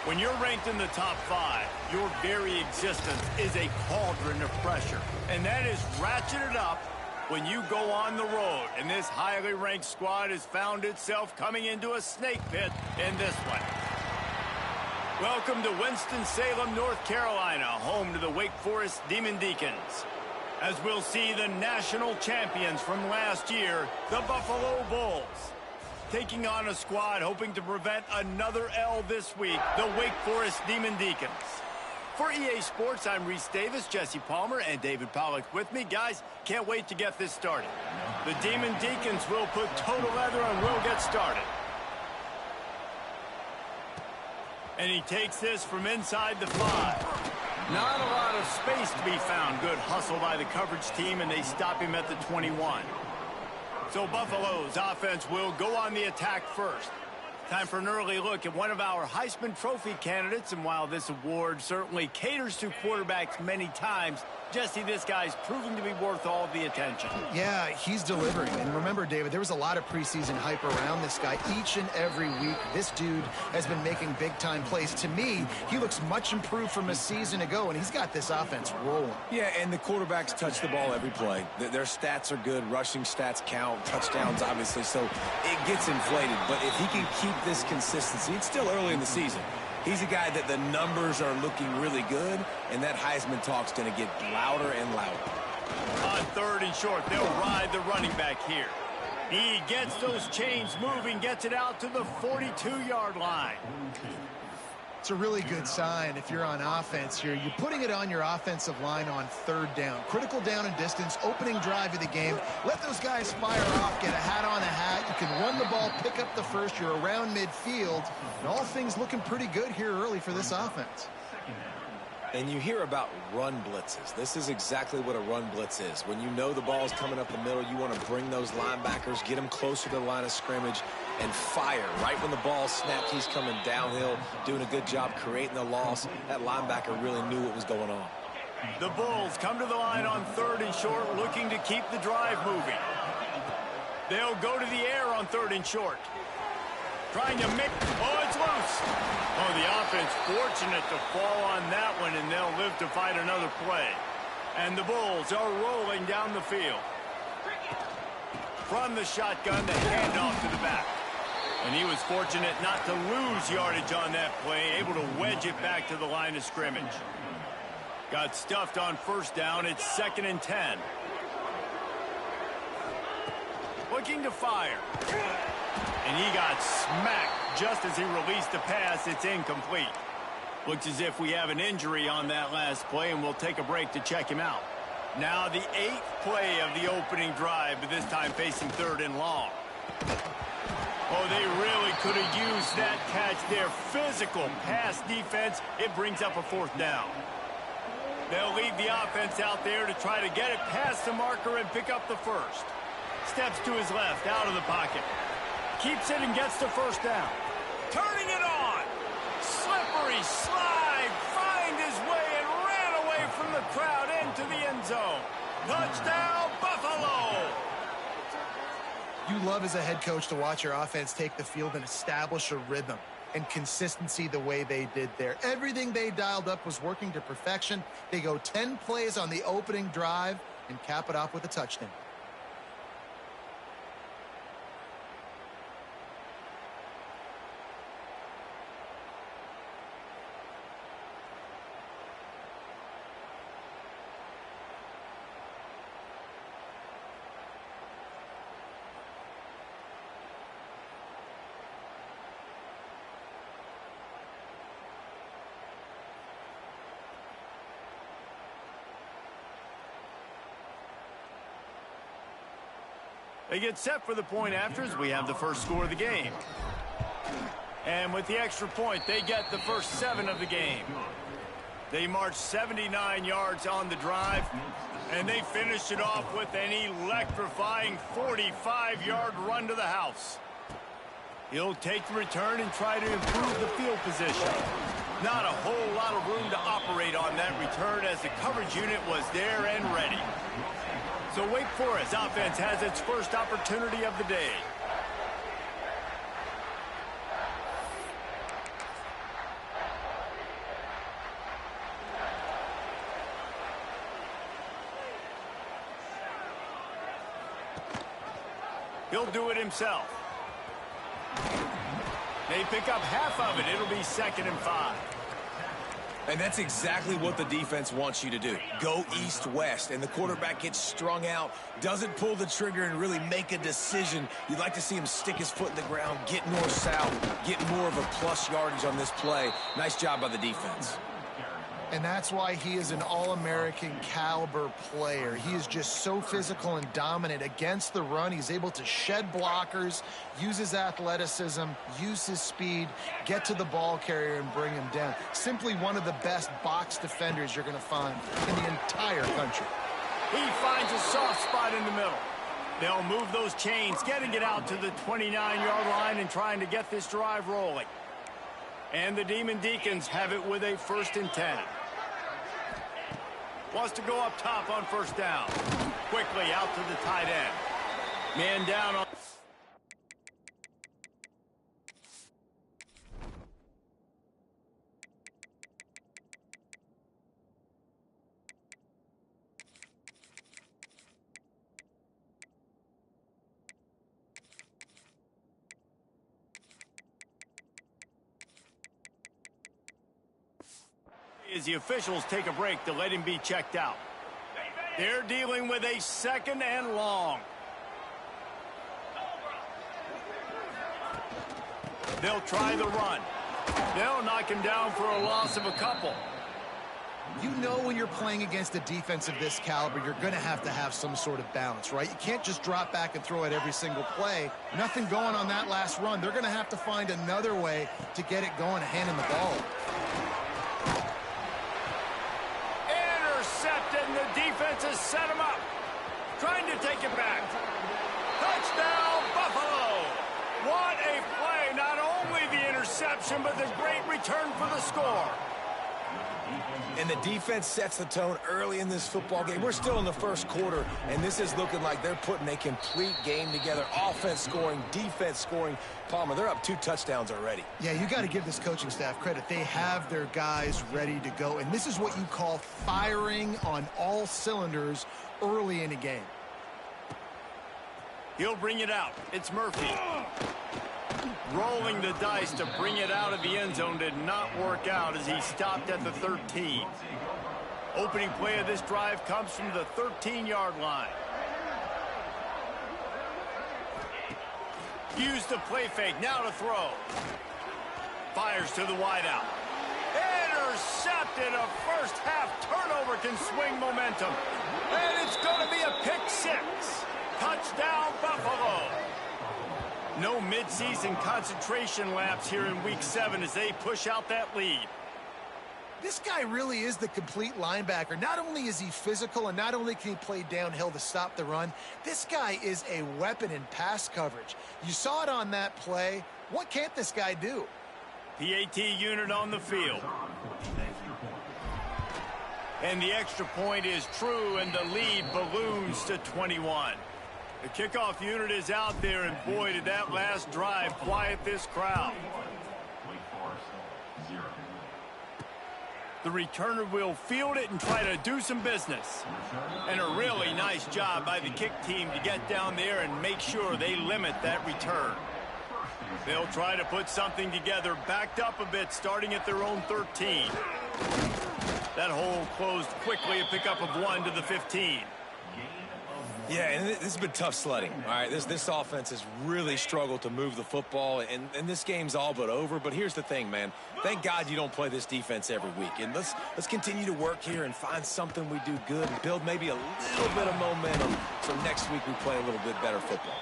When you're ranked in the top 5, your very existence is a cauldron of pressure. And that is ratcheted up when you go on the road. And this highly ranked squad has found itself coming into a snake pit in this one. Welcome to Winston-Salem, North Carolina, home to the Wake Forest Demon Deacons. As we'll see the national champions from last year, the Buffalo Bulls, taking on a squad hoping to prevent another L this week, the Wake Forest Demon Deacons. For EA Sports, I'm Reese Davis, Jesse Palmer, and David Pollack with me. Guys, can't wait to get this started. The Demon Deacons will put total leather and we'll get started. And he takes this from inside the 5. Not a lot of space to be found. Good hustle by the coverage team, and they stop him at the 21. So Buffalo's offense will go on the attack first. Time for an early look at one of our Heisman Trophy candidates, and while this award certainly caters to quarterbacks many times, Jesse, this guy's proving to be worth all the attention. Yeah, he's delivering. And remember, David, there was a lot of preseason hype around this guy. Each and every week, this dude has been making big-time plays. To me, he looks much improved from a season ago, and he's got this offense rolling. Yeah, and the quarterbacks touch the ball every play. Their stats are good. Rushing stats count. Touchdowns, obviously. So it gets inflated. But if he can keep this consistency, it's still early in the season. He's a guy that the numbers are looking really good, and that Heisman talk's going to get louder and louder. On 3rd and short, they'll ride the running back here. He gets those chains moving, gets it out to the 42-yard line. It's a really good sign if you're on offense here. You're putting it on your offensive line on 3rd down. Critical down and distance, opening drive of the game. Let those guys fire off, get a hat on a hat. You can run the ball, pick up the first. You're around midfield. And all things looking pretty good here early for this offense. And you hear about run blitzes. This is exactly what a run blitz is. When you know the ball's coming up the middle, you want to bring those linebackers, get them closer to the line of scrimmage, and fire. Right when the ball snapped, he's coming downhill, doing a good job creating the loss. That linebacker really knew what was going on. The Bulls come to the line on 3rd and short, looking to keep the drive moving. They'll go to the air on 3rd and short. Trying to make... Oh, it's loose. Oh, the offense fortunate to fall on that one, and they'll live to fight another play. And the Bulls are rolling down the field. From the shotgun, the handoff to the back. And he was fortunate not to lose yardage on that play, able to wedge it back to the line of scrimmage. Got stuffed on 1st down. It's 2nd and 10. Looking to fire. And he got smacked just as he released the pass. It's incomplete. Looks as if we have an injury on that last play, and we'll take a break to check him out. Now the 8th play of the opening drive, but this time facing 3rd and long. Oh, they really could have used that catch there. Physical pass defense. It brings up a 4th down. They'll leave the offense out there to try to get it past the marker and pick up the 1st. Steps to his left, out of the pocket. Keeps it and gets the 1st down. Turning it on. Slippery slide. Find his way and ran away from the crowd into the end zone. Touchdown, Buffalo. You love as a head coach to watch your offense take the field and establish a rhythm and consistency the way they did there. Everything they dialed up was working to perfection. They go 10 plays on the opening drive and cap it off with a touchdown. They get set for the point after as we have the first score of the game. And with the extra point, they get the first 7 of the game. They march 79 yards on the drive, and they finish it off with an electrifying 45-yard run to the house. He'll take the return and try to improve the field position. Not a whole lot of room to operate on that return as the coverage unit was there and ready. So Wake Forest offense has its first opportunity of the day. He'll do it himself. They pick up half of it. It'll be 2nd and 5. And that's exactly what the defense wants you to do. Go east-west, and the quarterback gets strung out, doesn't pull the trigger and really make a decision. You'd like to see him stick his foot in the ground, get north-south, get more of a plus yardage on this play. Nice job by the defense. And that's why he is an All-American caliber player. He is just so physical and dominant against the run. He's able to shed blockers, use his athleticism, use his speed, get to the ball carrier and bring him down. Simply one of the best box defenders you're going to find in the entire country. He finds a soft spot in the middle. They'll move those chains, getting it out to the 29-yard line and trying to get this drive rolling. And the Demon Deacons have it with a 1st and 10. Wants to go up top on 1st down. Quickly out to the tight end. Man down on... As the officials take a break to let him be checked out. They're dealing with a 2nd and long. They'll try the run. They'll knock him down for a loss of a couple. You know when you're playing against a defense of this caliber, you're going to have some sort of balance, right? You can't just drop back and throw it every single play. Nothing going on that last run. They're going to have to find another way to get it going and hand him the ball. And the defense has set him up. Trying to take it back. Touchdown, Buffalo. What a play. Not only the interception, but the great return for the score. And the defense sets the tone early in this football game. We're still in the 1st quarter, and this is looking like they're putting a complete game together. Offense scoring, defense scoring. Palmer, they're up 2 touchdowns already. Yeah, you got to give this coaching staff credit. They have their guys ready to go, and this is what you call firing on all cylinders early in a game. He'll bring it out. It's Murphy. Rolling the dice to bring it out of the end zone did not work out as he stopped at the 13. Opening play of this drive comes from the 13-yard line. Use the play fake, now to throw. Fires to the wideout. Intercepted. A first-half turnover can swing momentum. And it's going to be a pick 6. Touchdown, Buffalo. No midseason concentration laps here in Week 7 as they push out that lead. This guy really is the complete linebacker. Not only is he physical and not only can he play downhill to stop the run, this guy is a weapon in pass coverage. You saw it on that play. What can't this guy do? PAT unit on the field. And the extra point is true, and the lead balloons to 21. The kickoff unit is out there, and boy, did that last drive quiet this crowd. The returner will field it and try to do some business. And a really nice job by the kick team to get down there and make sure they limit that return. They'll try to put something together, backed up a bit, starting at their own 13. That hole closed quickly, a pickup of 1 to the 15. Yeah, and this has been tough sledding. All right, this offense has really struggled to move the football, and this game's all but over. But here's the thing, man. Thank God you don't play this defense every week. And let's continue to work here and find something we do good and build maybe a little bit of momentum so next week we play a little bit better football.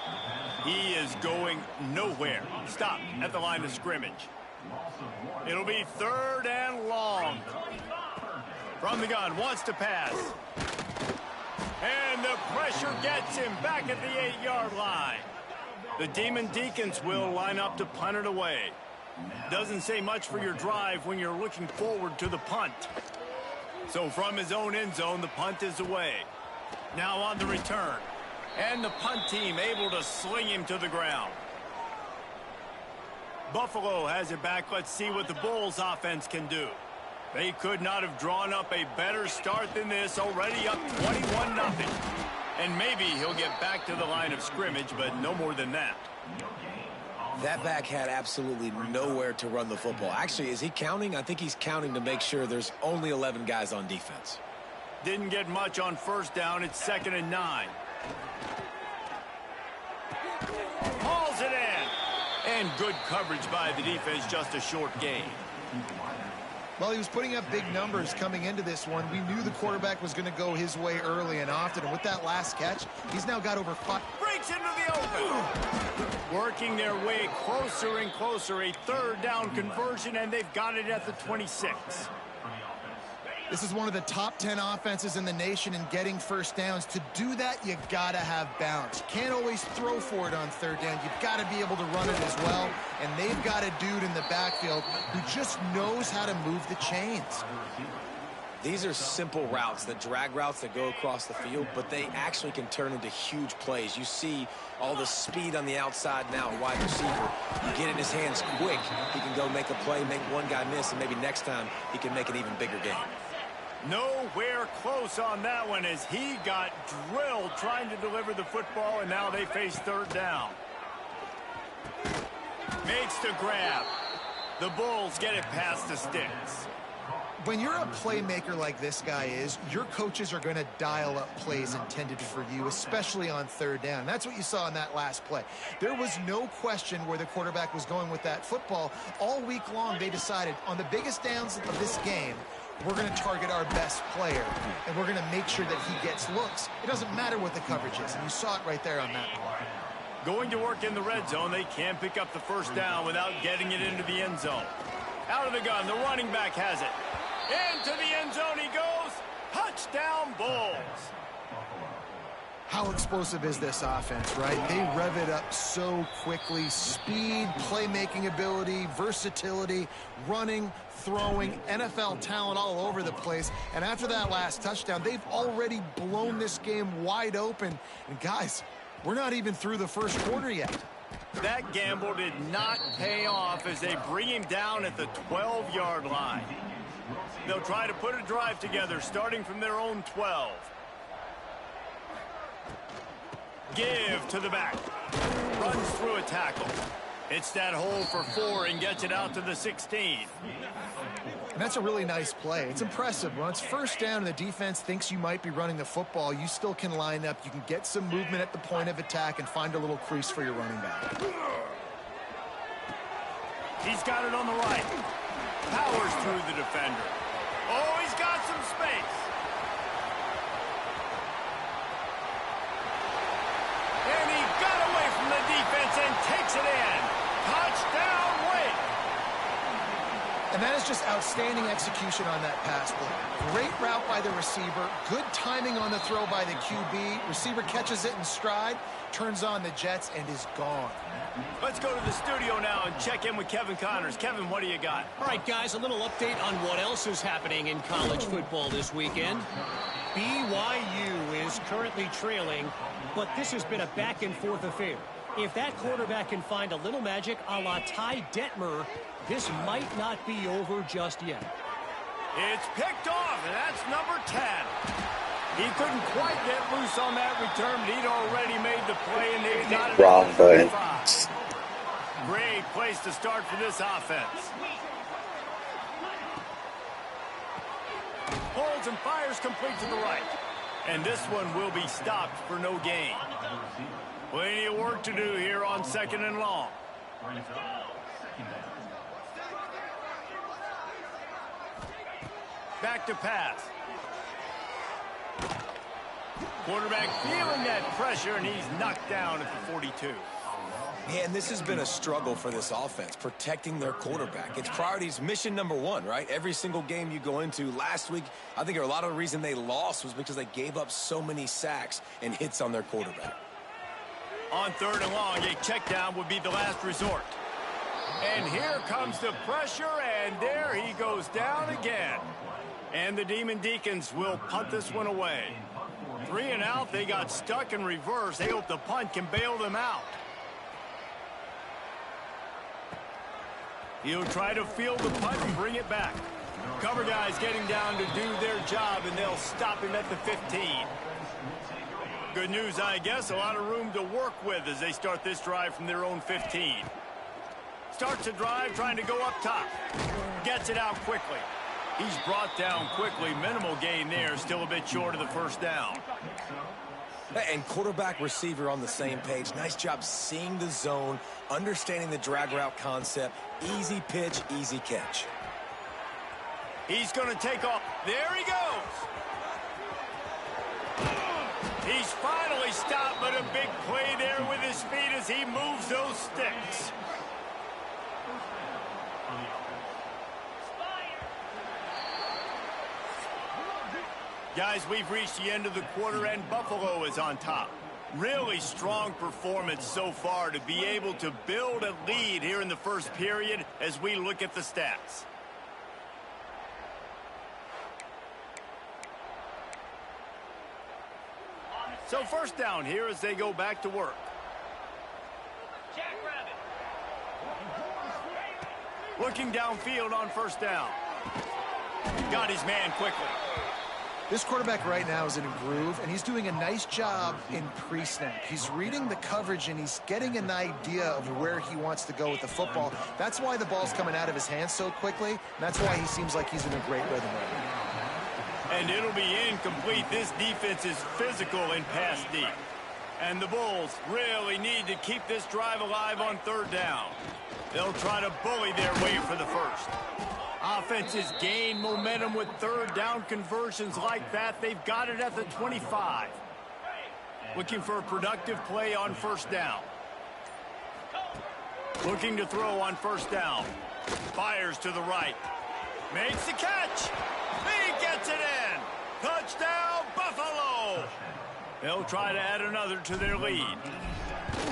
He is going nowhere. Stop at the line of scrimmage. It'll be 3rd and long. From the gun, wants to pass. And the pressure gets him back at the 8-yard line. The Demon Deacons will line up to punt it away. Doesn't say much for your drive when you're looking forward to the punt. So from his own end zone, the punt is away. Now on the return. And the punt team able to sling him to the ground. Buffalo has it back. Let's see what the Bulls offense can do. They could not have drawn up a better start than this, already up 21-0. And maybe he'll get back to the line of scrimmage, but no more than that. That back had absolutely nowhere to run the football. Actually, is he counting? I think he's counting to make sure there's only 11 guys on defense. Didn't get much on first down. It's 2nd and 9. Hauls it in. And good coverage by the defense, just a short gain. Well, he was putting up big numbers coming into this one. We knew the quarterback was going to go his way early and often. And with that last catch, he's now got over 5. Breaks into the open. Working their way closer and closer. A 3rd down conversion, and they've got it at the 26. This is one of the top 10 offenses in the nation in getting first downs. To do that, you got to have balance. You can't always throw for it on 3rd down. You've got to be able to run it as well. And they've got a dude in the backfield who just knows how to move the chains. These are simple routes, the drag routes that go across the field, but they actually can turn into huge plays. You see all the speed on the outside now, wide receiver. You get in his hands quick, he can go make a play, make one guy miss, and maybe next time he can make an even bigger game. Nowhere close on that one as he got drilled trying to deliver the football, and now they face 3rd down. Makes the grab. The Bulls get it past the sticks. When you're a playmaker like this guy is, your coaches are going to dial up plays intended for you, especially on 3rd down. That's what you saw in that last play. There was no question where the quarterback was going with that football. All week long, they decided on the biggest downs of this game, we're going to target our best player, and we're going to make sure that he gets looks. It doesn't matter what the coverage is, and you saw it right there on that play. Going to work in the red zone, they can't pick up the 1st down without getting it into the end zone. Out of the gun, the running back has it. Into the end zone he goes. Touchdown, Bulls. How explosive is this offense, right? They rev it up so quickly. Speed, playmaking ability, versatility, running, throwing, NFL talent all over the place. And after that last touchdown, they've already blown this game wide open. And guys, we're not even through the first quarter yet. That gamble did not pay off as they bring him down at the 12-yard line. They'll try to put a drive together starting from their own 12. Give to the back. Runs through a tackle. Hits that hole for 4 and gets it out to the 16. And that's a really nice play. It's impressive. When it's 1st down and the defense thinks you might be running the football, you still can line up. You can get some movement at the point of attack and find a little crease for your running back. He's got it on the right. Powers through the defender. Oh, he's got some space. And he got away from the defense and takes it in. Touchdown, Wake. And that is just outstanding execution on that pass play. Great route by the receiver. Good timing on the throw by the QB. Receiver catches it in stride, turns on the jets, and is gone. Let's go to the studio now and check in with Kevin Connors. Kevin, what do you got? All right, guys, a little update on what else is happening in college football this weekend. BYU is currently trailing, but this has been a back-and-forth affair. If that quarterback can find a little magic a la Ty Detmer, this might not be over just yet. It's picked off, and that's number 10. He couldn't quite get loose on that return, but he'd already made the play, and they've got it. Wrong button. Great place to start for this offense. Holds and fires complete to the right. And this one will be stopped for no gain. Plenty of work to do here on 2nd and long. Back to pass. Quarterback feeling that pressure, and he's knocked down at the 42. Man, this has been a struggle for this offense, protecting their quarterback. It's priorities, mission number 1, right? Every single game you go into. Last week, I think a lot of the reason they lost was because they gave up so many sacks and hits on their quarterback. On 3rd and long, a check down would be the last resort. And here comes the pressure, and there he goes down again. And the Demon Deacons will punt this one away. 3 and out, they got stuck in reverse. They hope the punt can bail them out. He'll try to field the punt and bring it back. Cover guys getting down to do their job, and they'll stop him at the 15. Good news, I guess. A lot of room to work with as they start this drive from their own 15. Starts a drive trying to go up top. Gets it out quickly. He's brought down quickly. Minimal gain there. Still a bit short of the first down. And quarterback receiver on the same page. Nice job seeing the zone, understanding the drag route concept. Easy pitch, easy catch. He's going to take off. There he goes. He's finally stopped, but a big play there with his speed as he moves those sticks. Guys, we've reached the end of the quarter, and Buffalo is on top. Really strong performance so far to be able to build a lead here in the first period as we look at the stats. So first down here as they go back to work. Looking downfield on first down. Got his man quickly. This quarterback right now is in a groove, and he's doing a nice job in pre-snap. He's reading the coverage, and he's getting an idea of where he wants to go with the football. That's why the ball's coming out of his hands so quickly, and that's why he seems like he's in a great rhythm right now. And it'll be incomplete. This defense is physical and pass deep. And the Bulls really need to keep this drive alive on third down. They'll try to bully their way for the first. Offenses gain momentum with third down conversions like that. They've got it at the 25. Looking for a productive play on first down. Looking to throw on first down. Fires to the right. Makes the catch. He gets it in. Touchdown, Buffalo. They'll try to add another to their lead.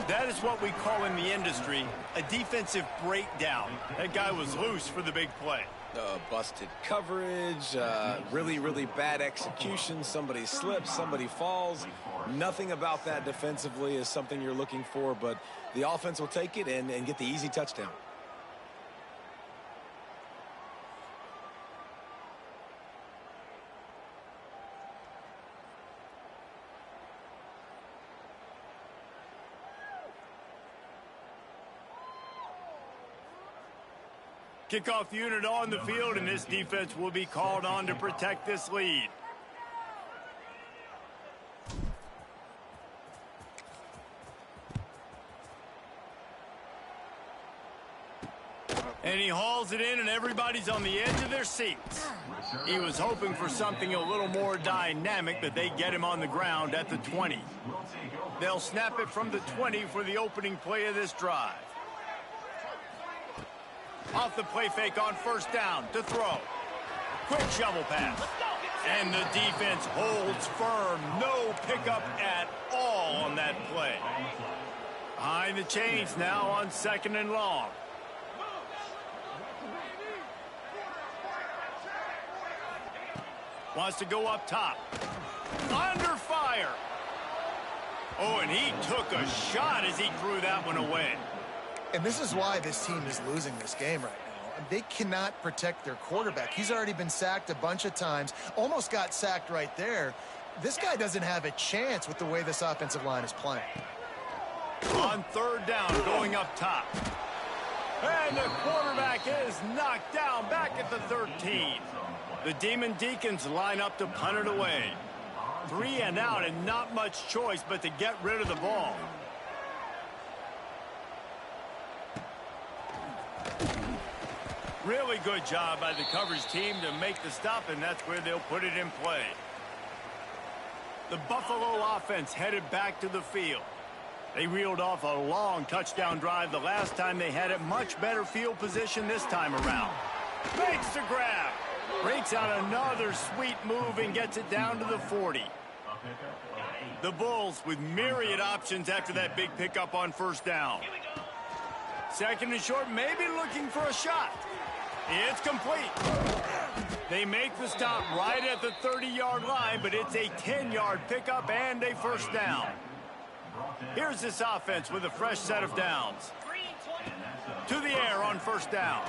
That is what we call in the industry a defensive breakdown. That guy was loose for the big play. Busted coverage, really bad execution. Somebody slips, somebody falls. Nothing about that defensively is something you're looking for, but the offense will take it and get the easy touchdown. Kickoff unit on the field, and this defense will be called on to protect this lead. And he hauls it in, and everybody's on the edge of their seats. He was hoping for something a little more dynamic, but they get him on the ground at the 20. They'll snap it from the 20 for the opening play of this drive. Off the play fake on first down to throw. Quick shovel pass. And the defense holds firm. No pickup at all on that play. Behind the chains now on second and long. Wants to go up top. Under fire. Oh, and he took a shot as he threw that one away. And this is why this team is losing this game right now. They cannot protect their quarterback. He's already been sacked a bunch of times. Almost got sacked right there. This guy doesn't have a chance with the way this offensive line is playing. On third down, going up top. And the quarterback is knocked down back at the 13. The Demon Deacons line up to punt it away. 3 and out, and not much choice but to get rid of the ball. Really good job by the coverage team to make the stop, and that's where they'll put it in play. The Buffalo offense headed back to the field. They reeled off a long touchdown drive the last time they had it. Much better field position this time around. Makes the grab. Breaks out another sweet move and gets it down to the 40. The Bulls with myriad options after that big pickup on first down. Second and short, maybe looking for a shot. It's complete. They make the stop right at the 30-yard line, but it's a 10-yard pickup and a first down. Here's this offense with a fresh set of downs. To the air on first down.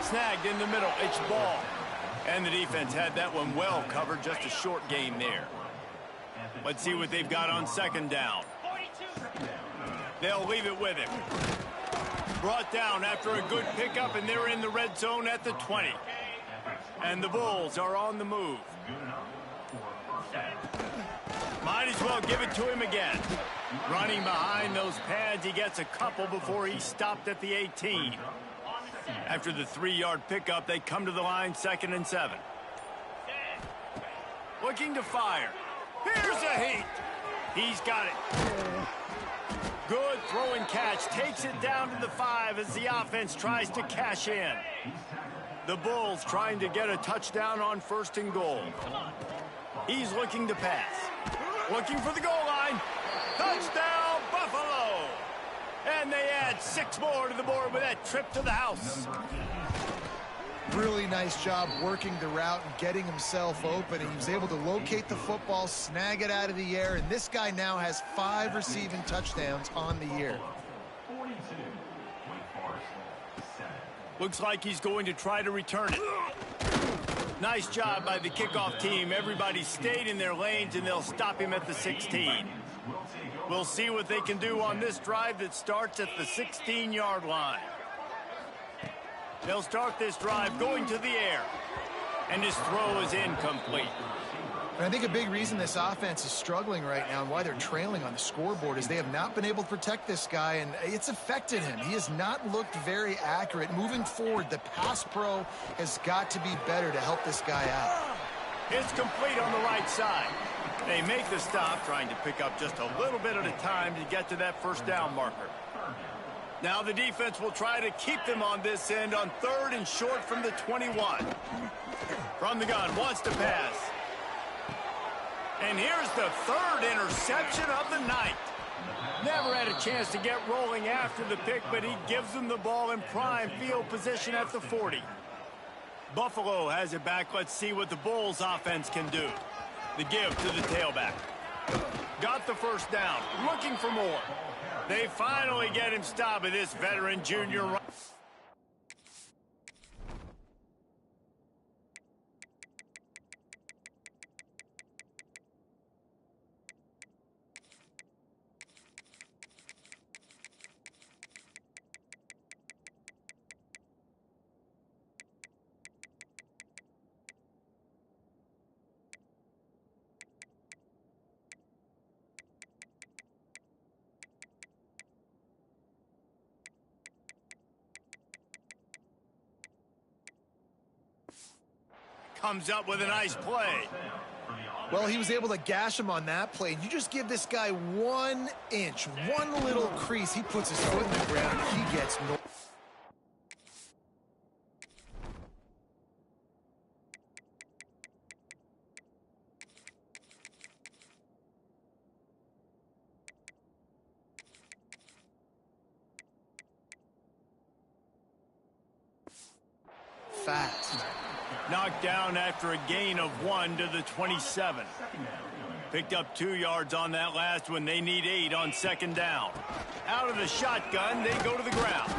Snagged in the middle. It's ball. And the defense had that one well covered. Just a short gain there. Let's see what they've got on second down. They'll leave it with him. Brought down after a good pickup, and they're in the red zone at the 20. And the Bulls are on the move. Might as well give it to him again. Running behind those pads, he gets a couple before he stopped at the 18. After the 3-yard pickup, they come to the line 2nd and 7. Looking to fire. Here's a heat. He's got it. Good throw and catch. Takes it down to the 5 as the offense tries to cash in. The Bulls trying to get a touchdown on 1st and goal. He's looking to pass. Looking for the goal line. Touchdown, Buffalo! And they add 6 more to the board with that trip to the house. Really nice job working the route and getting himself open. And he was able to locate the football, snag it out of the air, and this guy now has 5 receiving touchdowns on the year. Looks like he's going to try to return it. Nice job by the kickoff team. Everybody stayed in their lanes, and they'll stop him at the 16. We'll see what they can do on this drive that starts at the 16-yard line. They'll start this drive going to the air. And his throw is incomplete. And I think a big reason this offense is struggling right now and why they're trailing on the scoreboard is they have not been able to protect this guy, and it's affected him. He has not looked very accurate. Moving forward, the pass pro has got to be better to help this guy out. It's complete on the right side. They make the stop, trying to pick up just a little bit at a time to get to that 1st down marker. Now the defense will try to keep them on this end on 3rd and short from the 21. From the gun, wants to pass. And here's the 3rd interception of the night. Never had a chance to get rolling after the pick, but he gives them the ball in prime field position at the 40. Buffalo has it back. Let's see what the Bulls offense can do. The give to the tailback. Got the 1st down. Looking for more. They finally get him stopped with this veteran junior. Comes up with a nice play. Well, he was able to gash him on that play. You just give this guy 1 inch, one little crease. He puts his foot in the ground, and he gets no. Fast. Knocked down after a gain of 1 to the 27. Picked up 2 yards on that last one. They need 8 on 2nd down. Out of the shotgun, they go to the ground.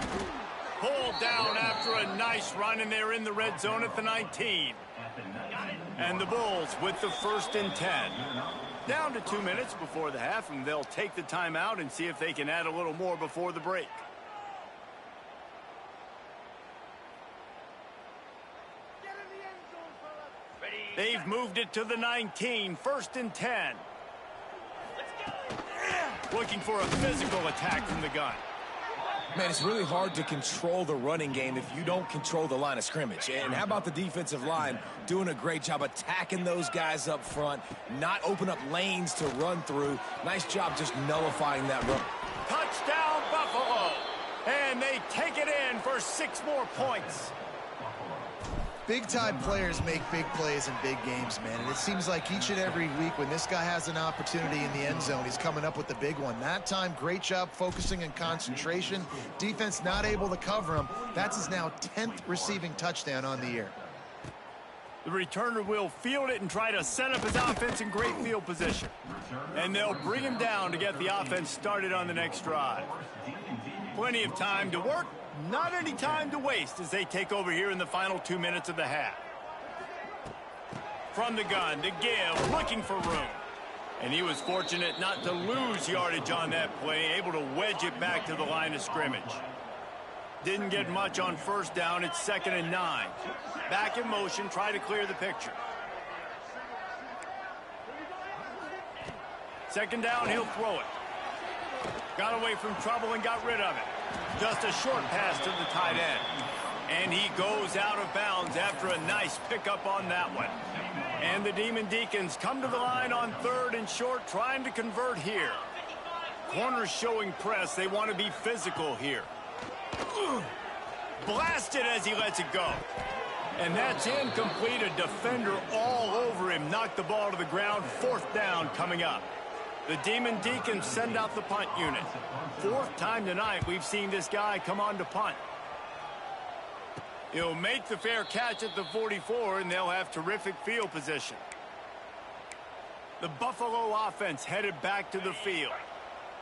Pulled down after a nice run, and they're in the red zone at the 19. And the Bulls with the 1st and 10. Down to 2 minutes before the half, and they'll take the timeout and see if they can add a little more before the break. They've moved it to the 19, 1st and 10. Looking for a physical attack from the gun. Man, it's really hard to control the running game if you don't control the line of scrimmage. And how about the defensive line doing a great job attacking those guys up front, not open up lanes to run through. Nice job just nullifying that run. Touchdown, Buffalo. And they take it in for 6 more points. Big-time players make big plays in big games, man. And it seems like each and every week when this guy has an opportunity in the end zone, he's coming up with the big one. That time, great job focusing and concentration. Defense not able to cover him. That's his now 10th receiving touchdown on the year. The returner will field it and try to set up his offense in great field position. And they'll bring him down to get the offense started on the next drive. Plenty of time to work. Not any time to waste as they take over here in the final 2 minutes of the half. From the gun to give, looking for room. And he was fortunate not to lose yardage on that play, able to wedge it back to the line of scrimmage. Didn't get much on first down. It's 2nd and 9. Back in motion, try to clear the picture. 2nd down, he'll throw it. Got away from trouble and got rid of it. Just a short pass to the tight end. And he goes out of bounds after a nice pickup on that one. And the Demon Deacons come to the line on 3rd and short, trying to convert here. Corners showing press. They want to be physical here. Blasted as he lets it go. And that's incomplete. A defender all over him. Knocked the ball to the ground. 4th down coming up. The Demon Deacons send out the punt unit. 4th time tonight we've seen this guy come on to punt. He'll make the fair catch at the 44, and they'll have terrific field position. The Buffalo offense headed back to the field.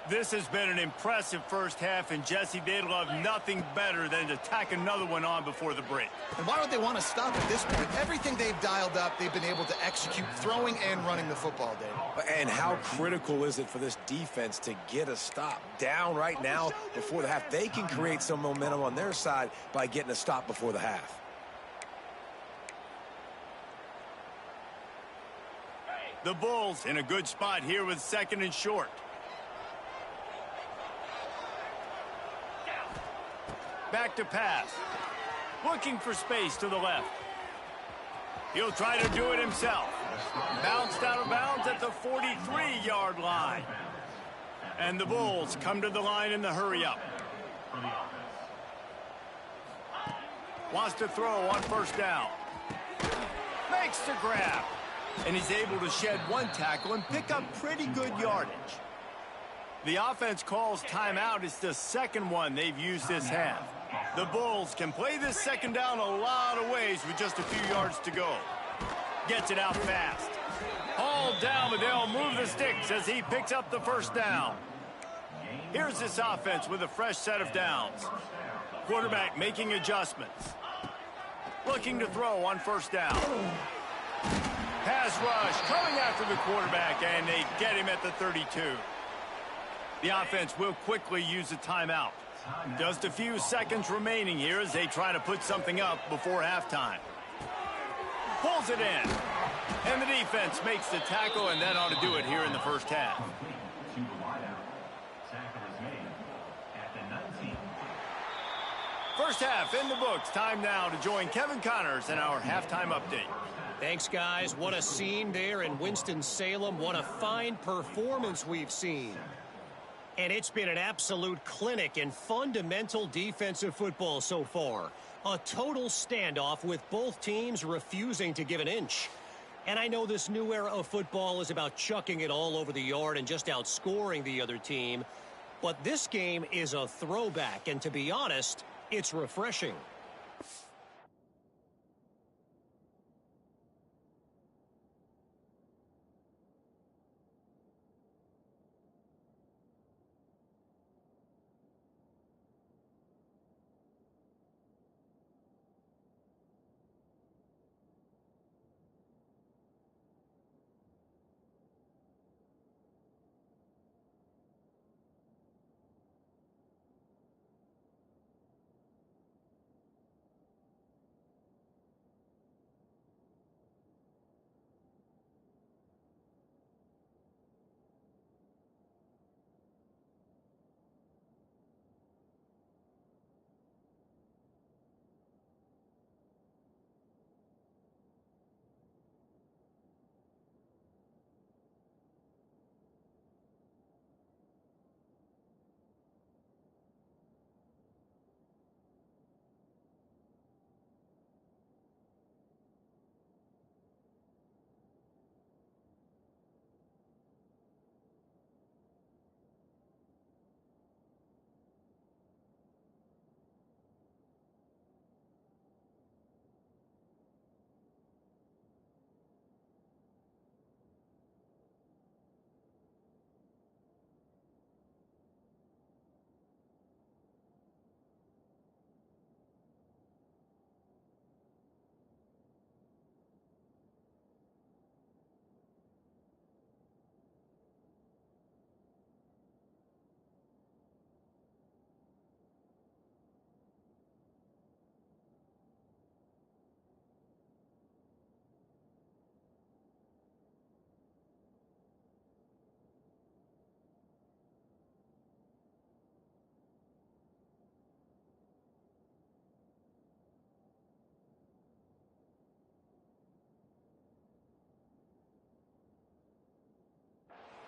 This has been an impressive first half, and Jesse, they'd love nothing better than to tack another one on before the break. And why would they want to stop at this point? Everything they've dialed up, they've been able to execute, throwing and running the football, Dave. And how critical is it for this defense to get a stop down right now before the half? They can create some momentum on their side by getting a stop before the half. The Bulls in a good spot here with 2nd and short. Back to pass. Looking for space to the left. He'll try to do it himself. Bounced out of bounds at the 43-yard line. And the Bulls come to the line in the hurry-up. Wants to throw on 1st down. Makes the grab. And he's able to shed 1 tackle and pick up pretty good yardage. The offense calls timeout. It's the 2nd one they've used this half. The Bulls can play this 2nd down a lot of ways with just a few yards to go. Gets it out fast. Hauled down, but they'll move the sticks as he picks up the 1st down. Here's this offense with a fresh set of downs. Quarterback making adjustments. Looking to throw on 1st down. Pass rush coming after the quarterback, and they get him at the 32. The offense will quickly use a timeout. Just a few seconds remaining here as they try to put something up before halftime. Pulls it in. And the defense makes the tackle, and that ought to do it here in the first half. First half in the books. Time now to join Kevin Connors in our halftime update. Thanks, guys. What a scene there in Winston-Salem. What a fine performance we've seen. And it's been an absolute clinic in fundamental defensive football so far. A total standoff with both teams refusing to give an inch. And I know this new era of football is about chucking it all over the yard and just outscoring the other team. But this game is a throwback, and to be honest, it's refreshing.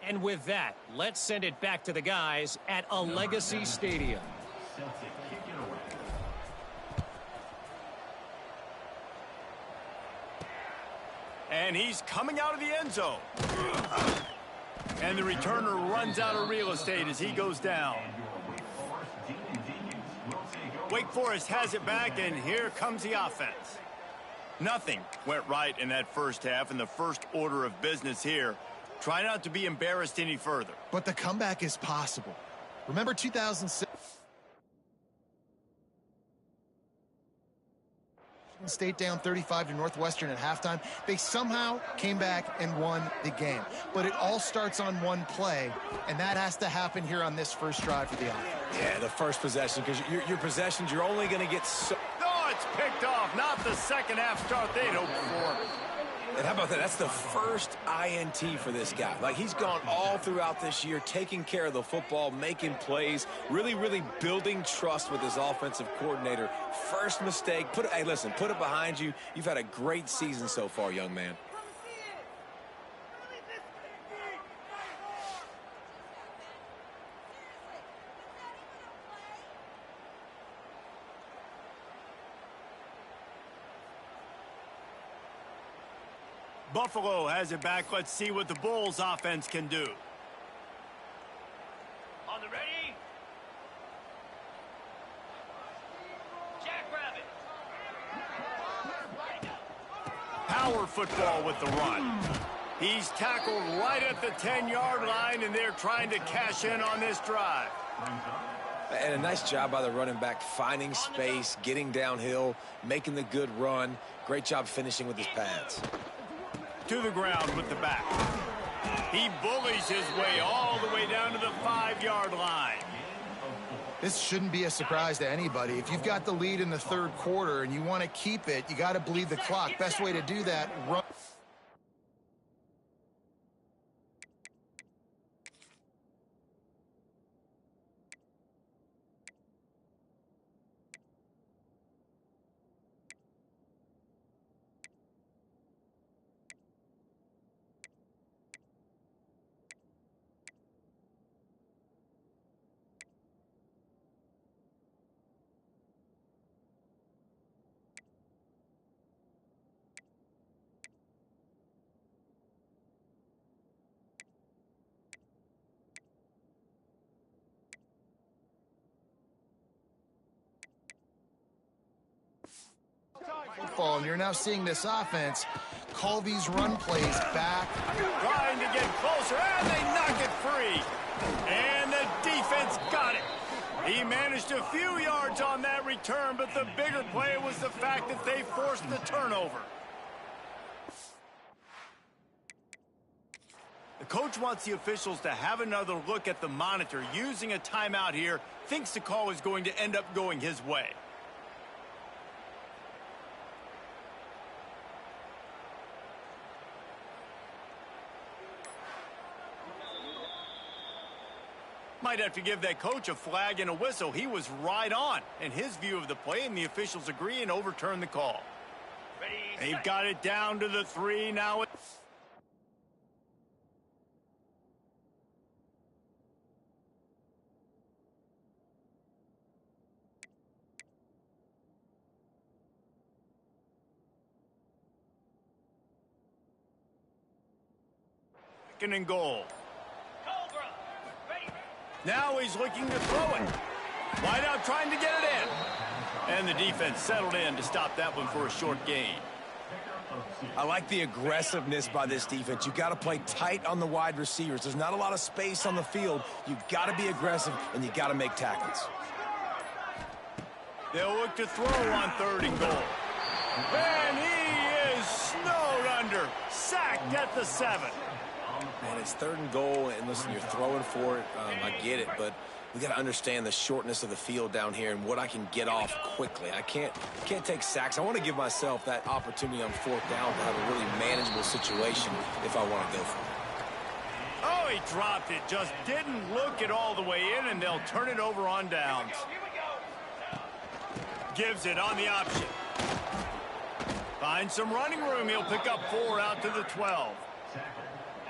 And with that, let's send it back to the guys at a Legacy Stadium. And he's coming out of the end zone. And the returner runs out of real estate as he goes down. Wake Forest has it back, and here comes the offense. Nothing went right in that first half, and the first order of business here. Try not to be embarrassed any further. But the comeback is possible. Remember 2006? State down 35 to Northwestern at halftime. They somehow came back and won the game. But it all starts on one play, and that has to happen here on this first drive for the offense. Yeah, the first possession, because your possessions, you're only going to get so... Oh, it's picked off. Not the second half start they'd hoped for. And how about that? That's the first INT for this guy. Like, he's gone all throughout this year, taking care of the football, making plays, really, really building trust with his offensive coordinator. First mistake. Hey, listen, put it behind you. You've had a great season so far, young man. Buffalo has it back. Let's see what the Bulls offense can do. On the ready. Jackrabbit. Power football with the run. He's tackled right at the 10-yard line, and they're trying to cash in on this drive. And a nice job by the running back, finding space, getting downhill, making the good run. Great job finishing with his pads. To the ground with the back. He bullies his way all the way down to the 5-yard line. This shouldn't be a surprise to anybody. If you've got the lead in the third quarter and you want to keep it, you got to bleed the clock. Best way to do that, run. Football, and you're now seeing this offense call these run plays back. Trying to get closer, and they knock it free. And the defense got it. He managed a few yards on that return, but the bigger play was the fact that they forced the turnover. The coach wants the officials to have another look at the monitor. Using a timeout here, thinks the call is going to end up going his way. Might have to give that coach a flag and a whistle. He was right on in his view of the play, and the officials agree and overturn the call. They've got it down to the 3 now. Second and goal. Now he's looking to throw it. Wide out trying to get it in. And the defense settled in to stop that one for a short gain. I like the aggressiveness by this defense. You got to play tight on the wide receivers. There's not a lot of space on the field. You got to be aggressive, and you got to make tackles. They'll look to throw on 3rd and goal. And he is snowed under. Sacked at the 7. Man, it's 3rd and goal, and listen, you're throwing for it. I get it, but we got to understand the shortness of the field down here and what I can get off quickly. I can't take sacks. I want to give myself that opportunity on 4th down to have a really manageable situation if I want to go for it. Oh, he dropped it. Just didn't look it all the way in, and they'll turn it over on downs. Gives it on the option. Finds some running room. He'll pick up 4 out to the 12.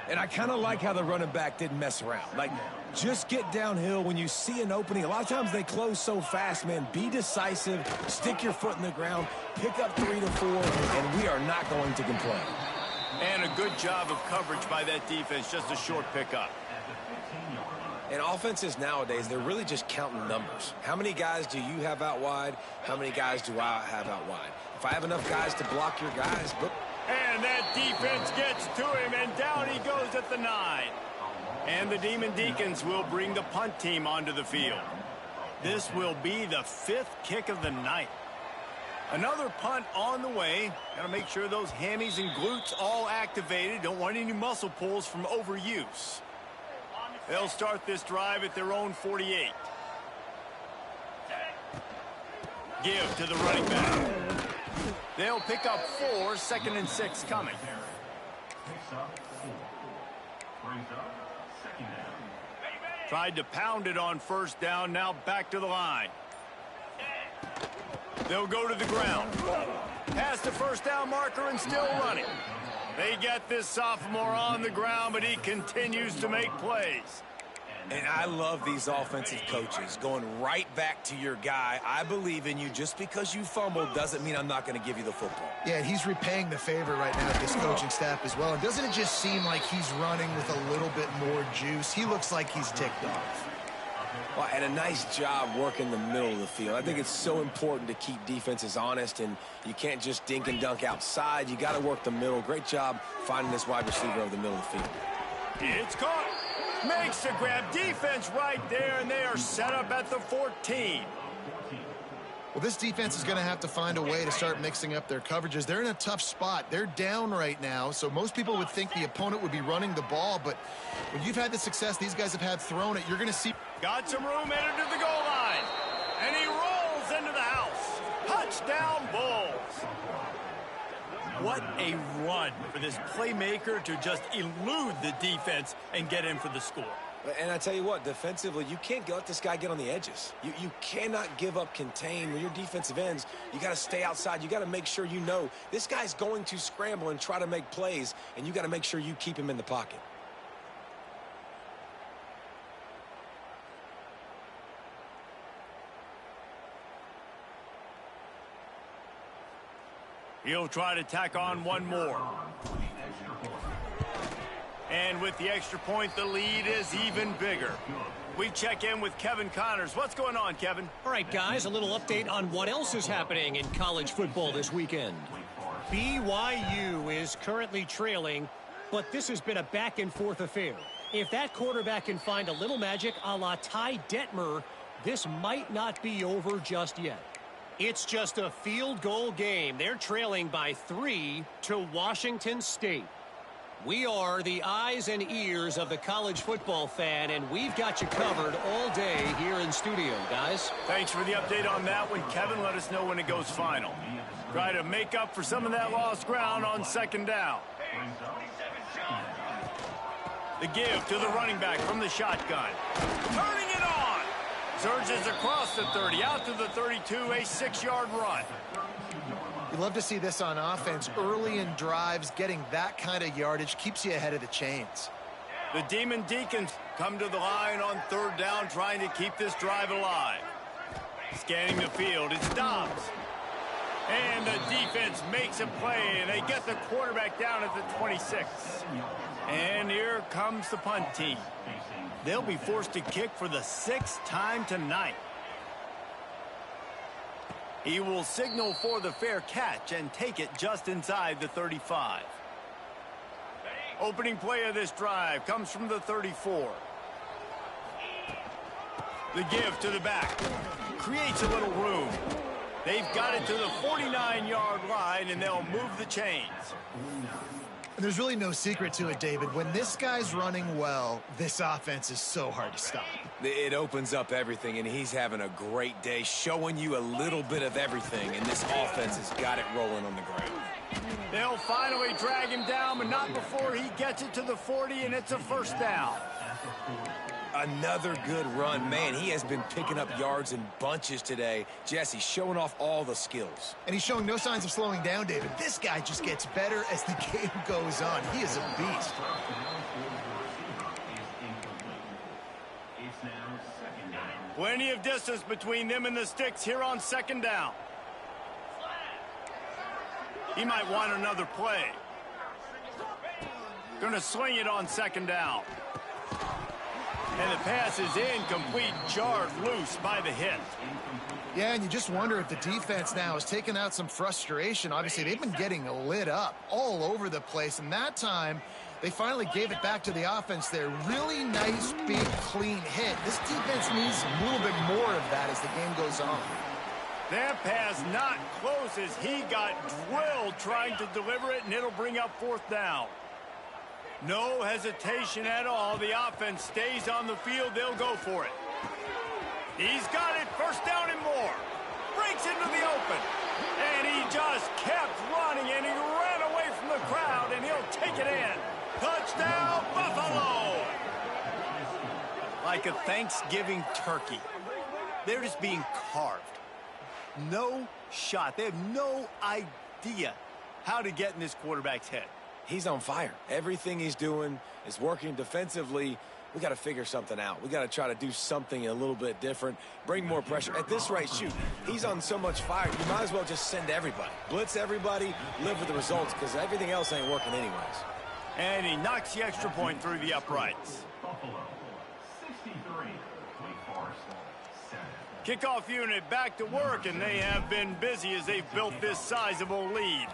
And I kind of like how the running back didn't mess around. Like, just get downhill when you see an opening. A lot of times they close so fast, man. Be decisive, stick your foot in the ground, pick up 3 to 4, and we are not going to complain. And a good job of coverage by that defense, just a short pickup. And offenses nowadays, they're really just counting numbers. How many guys do you have out wide? How many guys do I have out wide? If I have enough guys to block your guys, but... And that defense gets to him, and down he goes at the 9. And the Demon Deacons will bring the punt team onto the field. This will be the 5th kick of the night. Another punt on the way. Got to make sure those hammies and glutes all activated. Don't want any muscle pulls from overuse. They'll start this drive at their own 48. Give to the running back. They'll pick up 4, 2nd and 6 coming. Tried to pound it on 1st down, now back to the line. They'll go to the ground. Past the 1st down marker and still running. They get this sophomore on the ground, but he continues to make plays. And I love these offensive coaches going right back to your guy. I believe in you. Just because you fumbled doesn't mean I'm not going to give you the football. Yeah, he's repaying the favor right now with this coaching staff as well. And doesn't it just seem like he's running with a little bit more juice? He looks like he's ticked off. Well, and a nice job working the middle of the field. I think it's so important to keep defenses honest, and you can't just dink and dunk outside. You got to work the middle. Great job finding this wide receiver over the middle of the field. It's caught. Makes the grab. Defense right there, and they are set up at the 14. Well, this defense is going to have to find a way to start mixing up their coverages. They're in a tough spot. They're down right now, so most people would think the opponent would be running the ball, but when you've had the success these guys have had throwing it, you're going to see... Got some room, entered to the goal line, and he rolls into the house. Touchdown, Bulls. What a run for this playmaker to just elude the defense and get in for the score. And I tell you what, defensively, you can't let this guy get on the edges. You cannot give up contain. When you're defensive ends, you got to stay outside. You got to make sure you know this guy's going to scramble and try to make plays, and you got to make sure you keep him in the pocket. He'll try to tack on one more. And with the extra point, the lead is even bigger. We check in with Kevin Connors. What's going on, Kevin? All right, guys, a little update on what else is happening in college football this weekend. BYU is currently trailing, but this has been a back-and-forth affair. If that quarterback can find a little magic a la Ty Detmer, this might not be over just yet. It's just a field goal game. They're trailing by 3 to Washington State. We are the eyes and ears of the college football fan, and we've got you covered all day here in studio, guys. Thanks for the update on that one, Kevin. Let us know when it goes final. Try to make up for some of that lost ground on 2nd down. The give to the running back from the shotgun. Turning it on. Surges across the 30, out to the 32, a 6-yard run. You love to see this on offense. Early in drives, getting that kind of yardage keeps you ahead of the chains. The Demon Deacons come to the line on 3rd down, trying to keep this drive alive. Scanning the field, it's Dobbs. And the defense makes a play, and they get the quarterback down at the 26. And here comes the punt team. They'll be forced to kick for the 6th time tonight. He will signal for the fair catch and take it just inside the 35. Opening play of this drive comes from the 34. The give to the back. Creates a little room. They've got it to the 49-yard line, and they'll move the chains. There's really no secret to it, David. When this guy's running well, this offense is so hard to stop. It opens up everything, and he's having a great day, showing you a little bit of everything, and this offense has got it rolling on the ground. They'll finally drag him down, but not before he gets it to the 40, and it's a 1st down. Another good run. Man, he has been picking up yards in bunches today. Jesse showing off all the skills. And he's showing no signs of slowing down, David. This guy just gets better as the game goes on. He is a beast. Plenty of distance between them and the sticks here on second down. He might want another play. Going to swing it on second down. And the pass is incomplete, jarred loose by the hit. Yeah, and you just wonder if the defense now has taken out some frustration. Obviously, they've been getting lit up all over the place, and that time they finally gave it back to the offense there. Really nice, big, clean hit. This defense needs a little bit more of that as the game goes on. That pass not close as he got drilled trying to deliver it, and it'll bring up fourth down. No hesitation at all. The offense stays on the field. They'll go for it. He's got it. First down and more. Breaks into the open. And he just kept running, and he ran away from the crowd, and he'll take it in. Touchdown, Buffalo! Like a Thanksgiving turkey. They're just being carved. No shot. They have no idea how to get in this quarterback's head. He's on fire. Everything he's doing is working defensively. We got to figure something out. We got to try to do something a little bit different, bring more pressure. At this rate, shoot, he's on so much fire, you might as well just send everybody. Blitz everybody, live with the results, because everything else ain't working anyways. And he knocks the extra point through the uprights. Kickoff unit back to work, and they have been busy as they've built this sizable lead.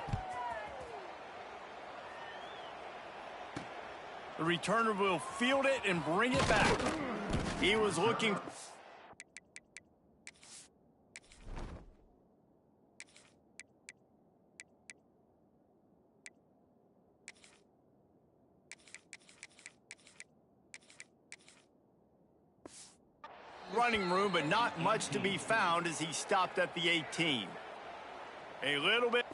The returner will field it and bring it back. He was looking. Running room, but not much to be found as he stopped at the 18. A little bit.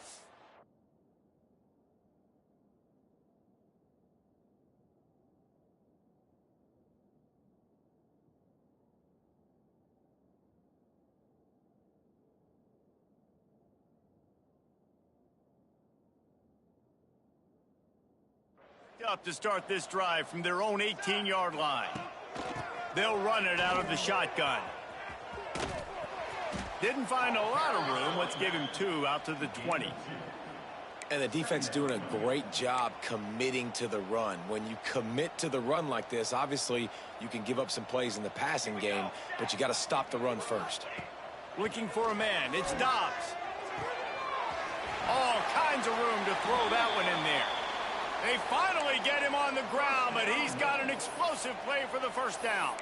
Up to start this drive from their own 18-yard line. They'll run it out of the shotgun. Didn't find a lot of room. Let's give him 2 out to the 20. And the defense doing a great job committing to the run. When you commit to the run like this, obviously you can give up some plays in the passing game, but you got to stop the run first. Looking for a man. It's Dobbs. All kinds of room to throw that one in there. They finally get him on the ground, but he's got an explosive play for the first down.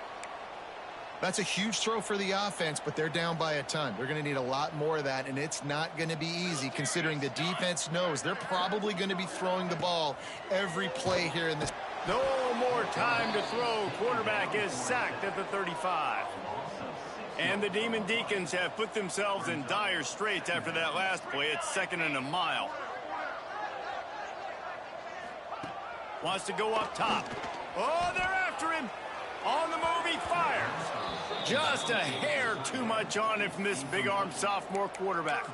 That's a huge throw for the offense, but they're down by a ton. They're going to need a lot more of that, and it's not going to be easy considering the defense knows they're probably going to be throwing the ball every play here in this. No more time to throw. Quarterback is sacked at the 35. And the Demon Deacons have put themselves in dire straits after that last play. It's 2nd and a mile. Wants to go up top. Oh, they're after him. On the move, he fires. Just a hair too much on it from this big-armed sophomore quarterback.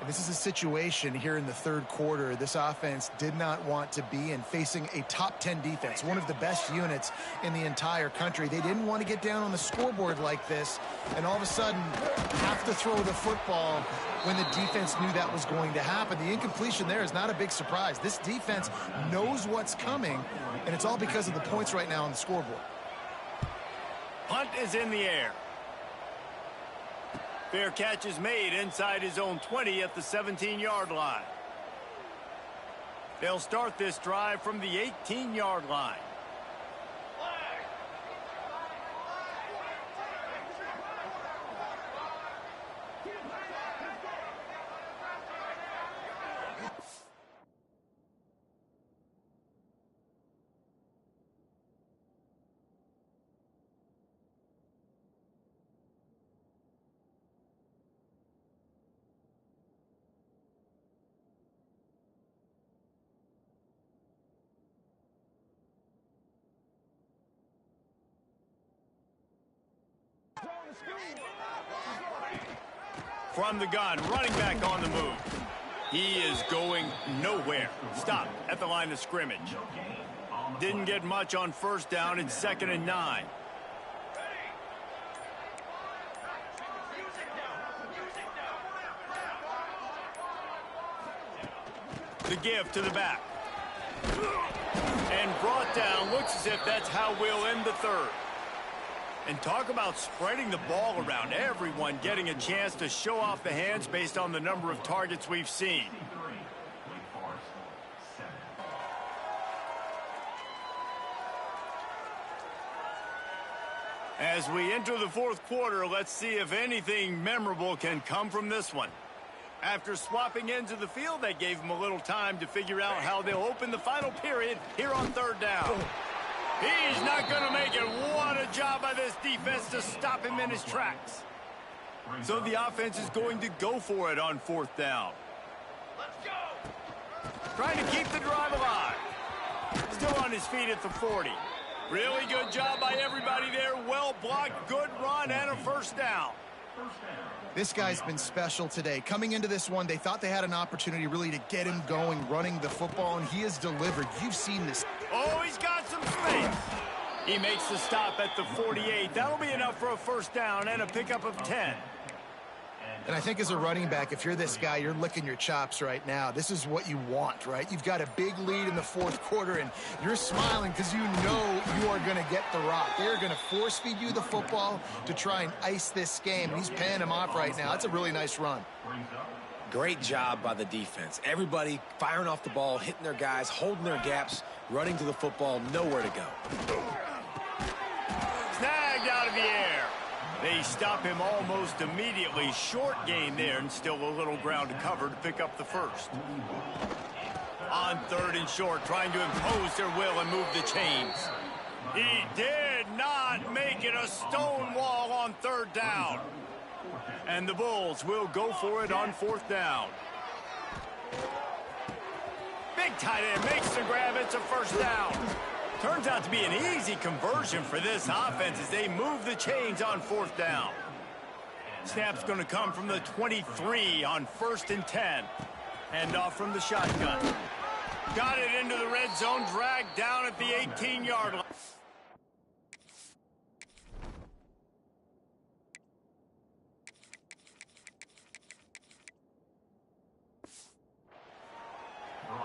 This is a situation here in the third quarter this offense did not want to be in, facing a top 10 defense, one of the best units in the entire country. They didn't want to get down on the scoreboard like this and all of a sudden have to throw the football when the defense knew that was going to happen. The incompletion there is not a big surprise. This defense knows what's coming, and it's all because of the points right now on the scoreboard. Punt is in the air. Fair catch is made inside his own 20 at the 17-yard line. They'll start this drive from the 18-yard line. From the gun, running back on the move. He is going nowhere. Stop at the line of scrimmage. Didn't get much on first down in 2nd and 9. The give to the back. And brought down. Looks as if that's how we'll end the third. And talk about spreading the ball around. Everyone getting a chance to show off the hands based on the number of targets we've seen. As we enter the fourth quarter, let's see if anything memorable can come from this one. After swapping ends of the field, that gave them a little time to figure out how they'll open the final period here on 3rd down. He's not going to make it. What a job by this defense to stop him in his tracks. So the offense is going to go for it on 4th down. Let's go. Trying to keep the drive alive. Still on his feet at the 40. Really good job by everybody there. Well blocked, good run, and a 1st down. This guy's been special today. Coming into this one, they thought they had an opportunity really to get him going, running the football, and he has delivered. You've seen this. Oh, he's got some space. He makes the stop at the 48. That'll be enough for a 1st down and a pickup of 10. And I think as a running back, if you're this guy, you're licking your chops right now. This is what you want, right? You've got a big lead in the 4th quarter, and you're smiling because you know you are going to get the rock. They're going to force feed you the football to try and ice this game. And he's paying him off right now. That's a really nice run. Great job by the defense. Everybody firing off the ball, hitting their guys, holding their gaps, running to the football, nowhere to go. Snagged out of the air. They stop him almost immediately. Short gain there, and still a little ground to cover to pick up the 1st. On 3rd and short, trying to impose their will and move the chains. He did not make it. A stone wall on 3rd down. And the Bulls will go for it on 4th down. Big tight end makes the grab. It's a 1st down. Turns out to be an easy conversion for this offense as they move the chains on 4th down. Snap's going to come from the 23 on 1st and 10. Hand off from the shotgun. Got it into the red zone, dragged down at the 18-yard line.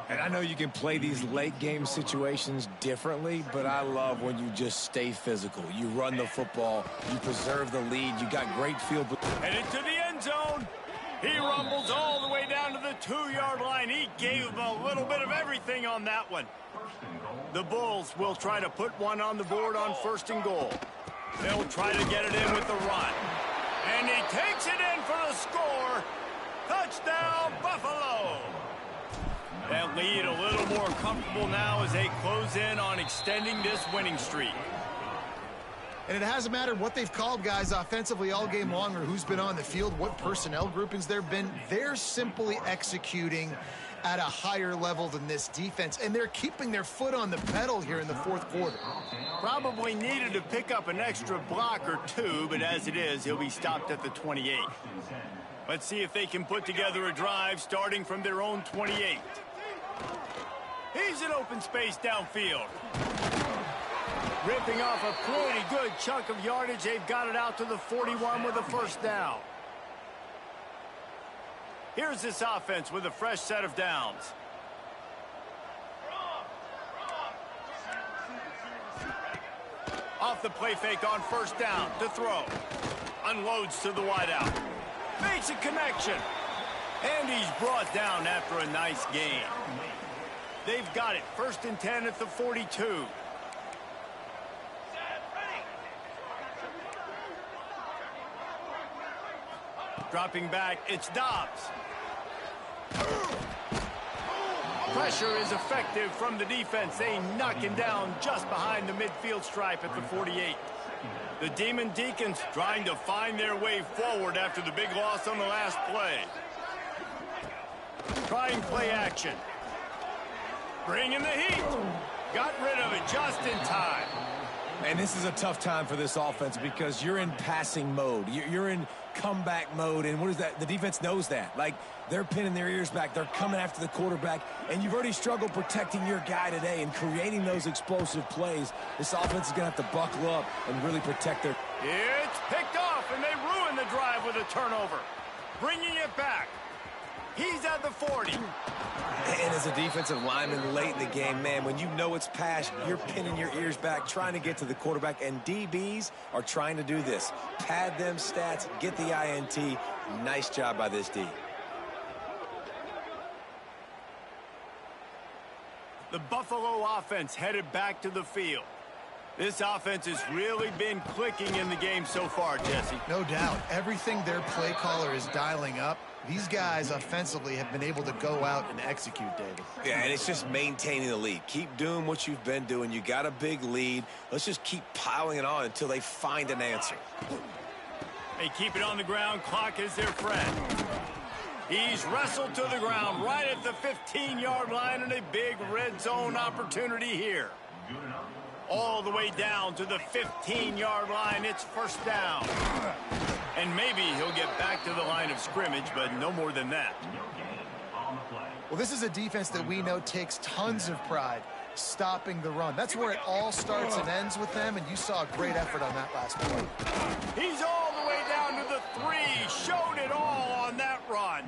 And I know you can play these late game situations differently, but I love when you just stay physical. You run the football, you preserve the lead, you got great field. And into the end zone. He rumbles all the way down to the 2-yard line. He gave him a little bit of everything on that one. The Bulls will try to put one on the board on 1st and goal. They'll try to get it in with the run. And he takes it in for the score. Touchdown, Buffalo. That lead a little more comfortable now as they close in on extending this winning streak. And it hasn't mattered what they've called guys offensively all game long or who's been on the field, what personnel groupings there have been. They're simply executing at a higher level than this defense, and they're keeping their foot on the pedal here in the 4th quarter. Probably needed to pick up an extra block or two, but as it is, he'll be stopped at the 28. Let's see if they can put together a drive starting from their own 28. He's in open space downfield. Ripping off a pretty good chunk of yardage. They've got it out to the 41 with a 1st down. Here's this offense with a fresh set of downs. Off the play fake on 1st down to throw. Unloads to the wideout. Makes a connection. And he's brought down after a nice gain. They've got it. 1st and 10 at the 42. Dropping back, it's Dobbs. Pressure is effective from the defense. They knock him down just behind the midfield stripe at the 48. The Demon Deacons trying to find their way forward after the big loss on the last play. Trying play action. Bringing the heat. Got rid of it just in time. And this is a tough time for this offense because you're in passing mode. You're in comeback mode. And what is that? The defense knows that. Like, they're pinning their ears back. They're coming after the quarterback. And you've already struggled protecting your guy today and creating those explosive plays. This offense is going to have to buckle up and really protect their... It's picked off, and they ruin the drive with a turnover. Bringing it back. He's at the 40. And as a defensive lineman late in the game, man, when you know it's passed, you're pinning your ears back, trying to get to the quarterback, and DBs are trying to do this. Pad them stats, get the INT. Nice job by this D. The Buffalo offense headed back to the field. This offense has really been clicking in the game so far, Jesse. No doubt. Everything their play caller is dialing up, these guys offensively have been able to go out and execute, David. Yeah, and it's just maintaining the lead. Keep doing what you've been doing. You got a big lead. Let's just keep piling it on until they find an answer. They keep it on the ground. Clock is their friend. He's wrestled to the ground right at the 15-yard line, and a big red zone opportunity here. All the way down to the 15-yard line. It's first down. And maybe he'll get back to the line of scrimmage, but no more than that. Well, this is a defense that we know takes tons of pride stopping the run. That's where it all starts and ends with them, and you saw a great effort on that last play. He's all the way down to the 3. Showed it all on that run.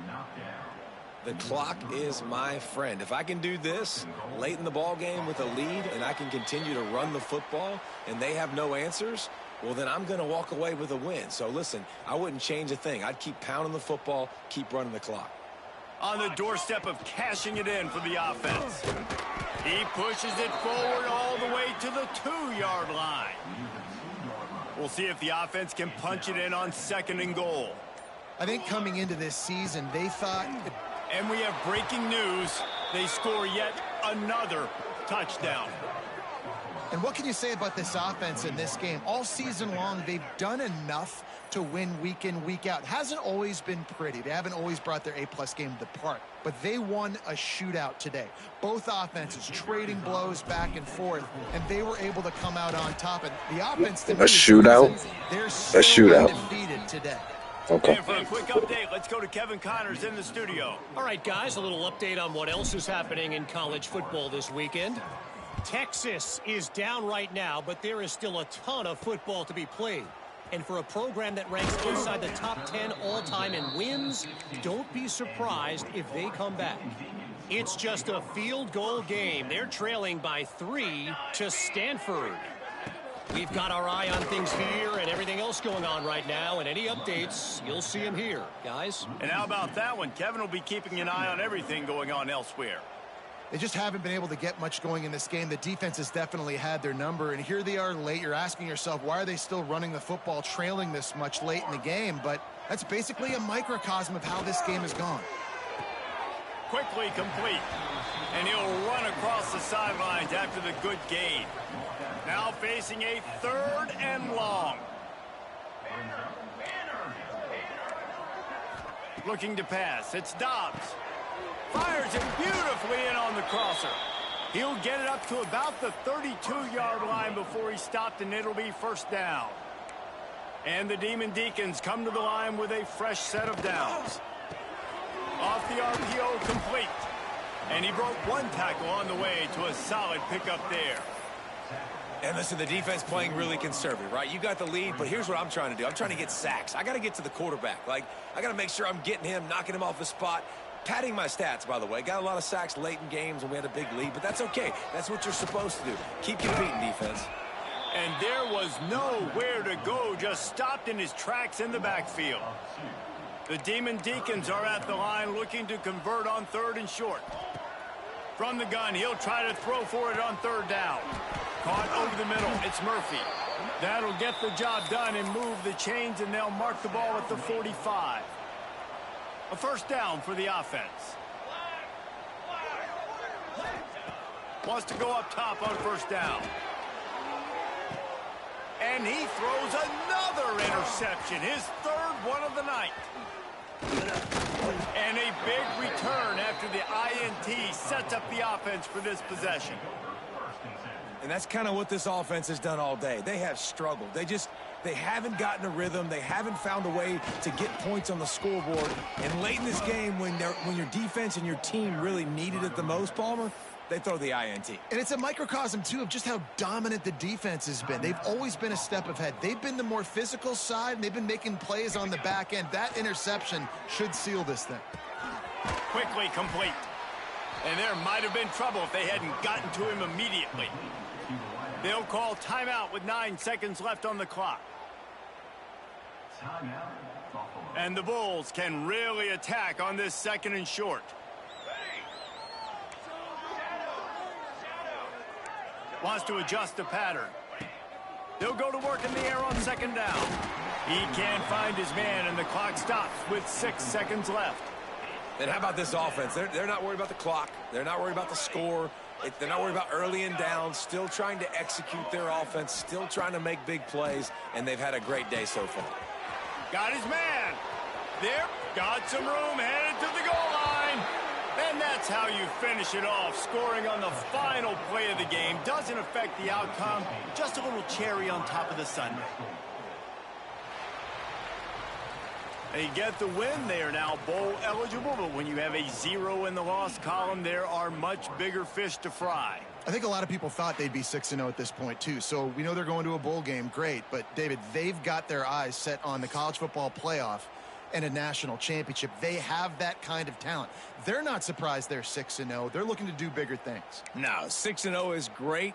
The clock is my friend. If I can do this late in the ball game with a lead and I can continue to run the football and they have no answers, well, then I'm going to walk away with a win. So, listen, I wouldn't change a thing. I'd keep pounding the football, keep running the clock. On the doorstep of cashing it in for the offense. He pushes it forward all the way to the 2-yard line. We'll see if the offense can punch it in on 2nd and goal. I think coming into this season, they thought... And we have breaking news. They score yet another touchdown. And what can you say about this offense in this game? All season long, they've done enough to win week in, week out. Hasn't always been pretty. They haven't always brought their A-plus game to the park. But they won a shootout today. Both offenses trading blows back and forth, and they were able to come out on top. And the offense... A shootout? They're A still shootout. undefeated today. Okay. And for a quick update, let's go to Kevin Connors in the studio. All right, guys, a little update on what else is happening in college football this weekend. Texas is down right now, but there is still a ton of football to be played. And for a program that ranks inside the top 10 all-time in wins, don't be surprised if they come back. It's just a field goal game. They're trailing by 3 to Stanford. We've got our eye on things here and everything else going on right now, and any updates, you'll see them here, guys. And how about that one? Kevin will be keeping an eye on everything going on elsewhere. They just haven't been able to get much going in this game. The defense has definitely had their number, and here they are late. You're asking yourself, why are they still running the football, trailing this much late in the game? But that's basically a microcosm of how this game has gone. Quickly complete. And he'll run across the sidelines after the good gain. Now facing a 3rd and long. Looking to pass. It's Dobbs. Fires it beautifully in on the crosser. He'll get it up to about the 32-yard line before he stopped, and it'll be first down. And the Demon Deacons come to the line with a fresh set of downs. Off the RPO, complete. And he broke one tackle on the way to a solid pickup there. And listen, the defense playing really conservative, right? You got the lead, but here's what I'm trying to do. I'm trying to get sacks. I got to get to the quarterback. Like, I got to make sure I'm getting him, knocking him off the spot. Padding my stats, by the way. Got a lot of sacks late in games when we had a big lead, but that's okay. That's what you're supposed to do. Keep competing, defense. And there was nowhere to go, just stopped in his tracks in the backfield. The Demon Deacons are at the line looking to convert on 3rd and short. From the gun, he'll try to throw for it on 3rd down. Caught over the middle. It's Murphy. That'll get the job done and move the chains, and they'll mark the ball at the 45. A first down for the offense. Wants to go up top on first down. And he throws another interception, his 3rd one of the night. And a big return after the INT sets up the offense for this possession. And that's kind of what this offense has done all day. They have struggled. They haven't gotten a rhythm. They haven't found a way to get points on the scoreboard. And late in this game, when your defense and your team really needed it the most, Palmer, they throw the INT. And it's a microcosm, too, of just how dominant the defense has been. They've always been a step ahead. They've been the more physical side, and they've been making plays on the back end. That interception should seal this thing. Quickly complete. And there might have been trouble if they hadn't gotten to him immediately. They'll call timeout with 9 seconds left on the clock. And the Bulls can really attack on this 2nd and short. Wants to adjust the pattern. They'll go to work in the air on 2nd down. He can't find his man, and the clock stops with 6 seconds left. And how about this offense? They're not worried about the clock. They're not worried about the score. They're not worried about early and down. Still trying to execute their offense. Still trying to make big plays. And they've had a great day so far. Got his man. There. Got some room. Headed to the goal line. And that's how you finish it off. Scoring on the final play of the game doesn't affect the outcome. Just a little cherry on top of the sundae. They get the win. They are now bowl eligible, but when you have a 0 in the loss column, there are much bigger fish to fry. I think a lot of people thought they'd be 6-0 at this point, too. So we know they're going to a bowl game. Great. But, David, they've got their eyes set on the college football playoff and a national championship. They have that kind of talent. They're not surprised they're 6-0. They're looking to do bigger things. No, 6-0 is great.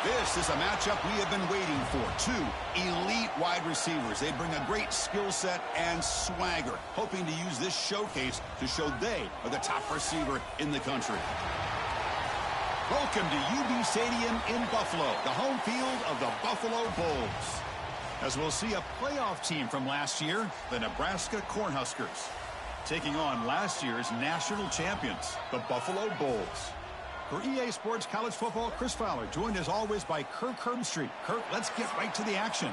This is a matchup we have been waiting for. Two elite wide receivers. They bring a great skill set and swagger, hoping to use this showcase to show they are the top receiver in the country. Welcome to UB Stadium in Buffalo, the home field of the Buffalo Bulls. As we'll see a playoff team from last year, the Nebraska Cornhuskers, taking on last year's national champions, the Buffalo Bulls. For EA Sports College Football, Chris Fowler, joined as always by Kirk Herbstreit. Kirk, let's get right to the action.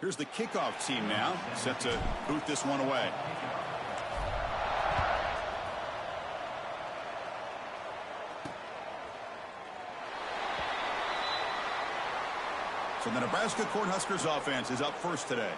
Here's the kickoff team now, set to boot this one away. So the Nebraska Cornhuskers offense is up first today.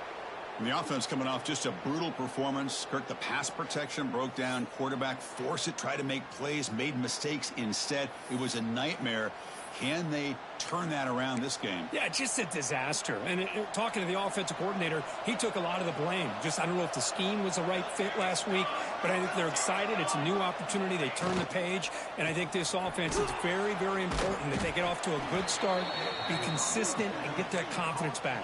And the offense coming off just a brutal performance. Kirk, the pass protection broke down. Quarterback forced it, tried to make plays, made mistakes instead. It was a nightmare. Can they turn that around this game? Yeah, just a disaster. And talking to the offensive coordinator, he took a lot of the blame. Just, I don't know if the scheme was the right fit last week, but I think they're excited. It's a new opportunity. They turn the page. And I think this offense is very, very important that they get off to a good start, be consistent, and get that confidence back.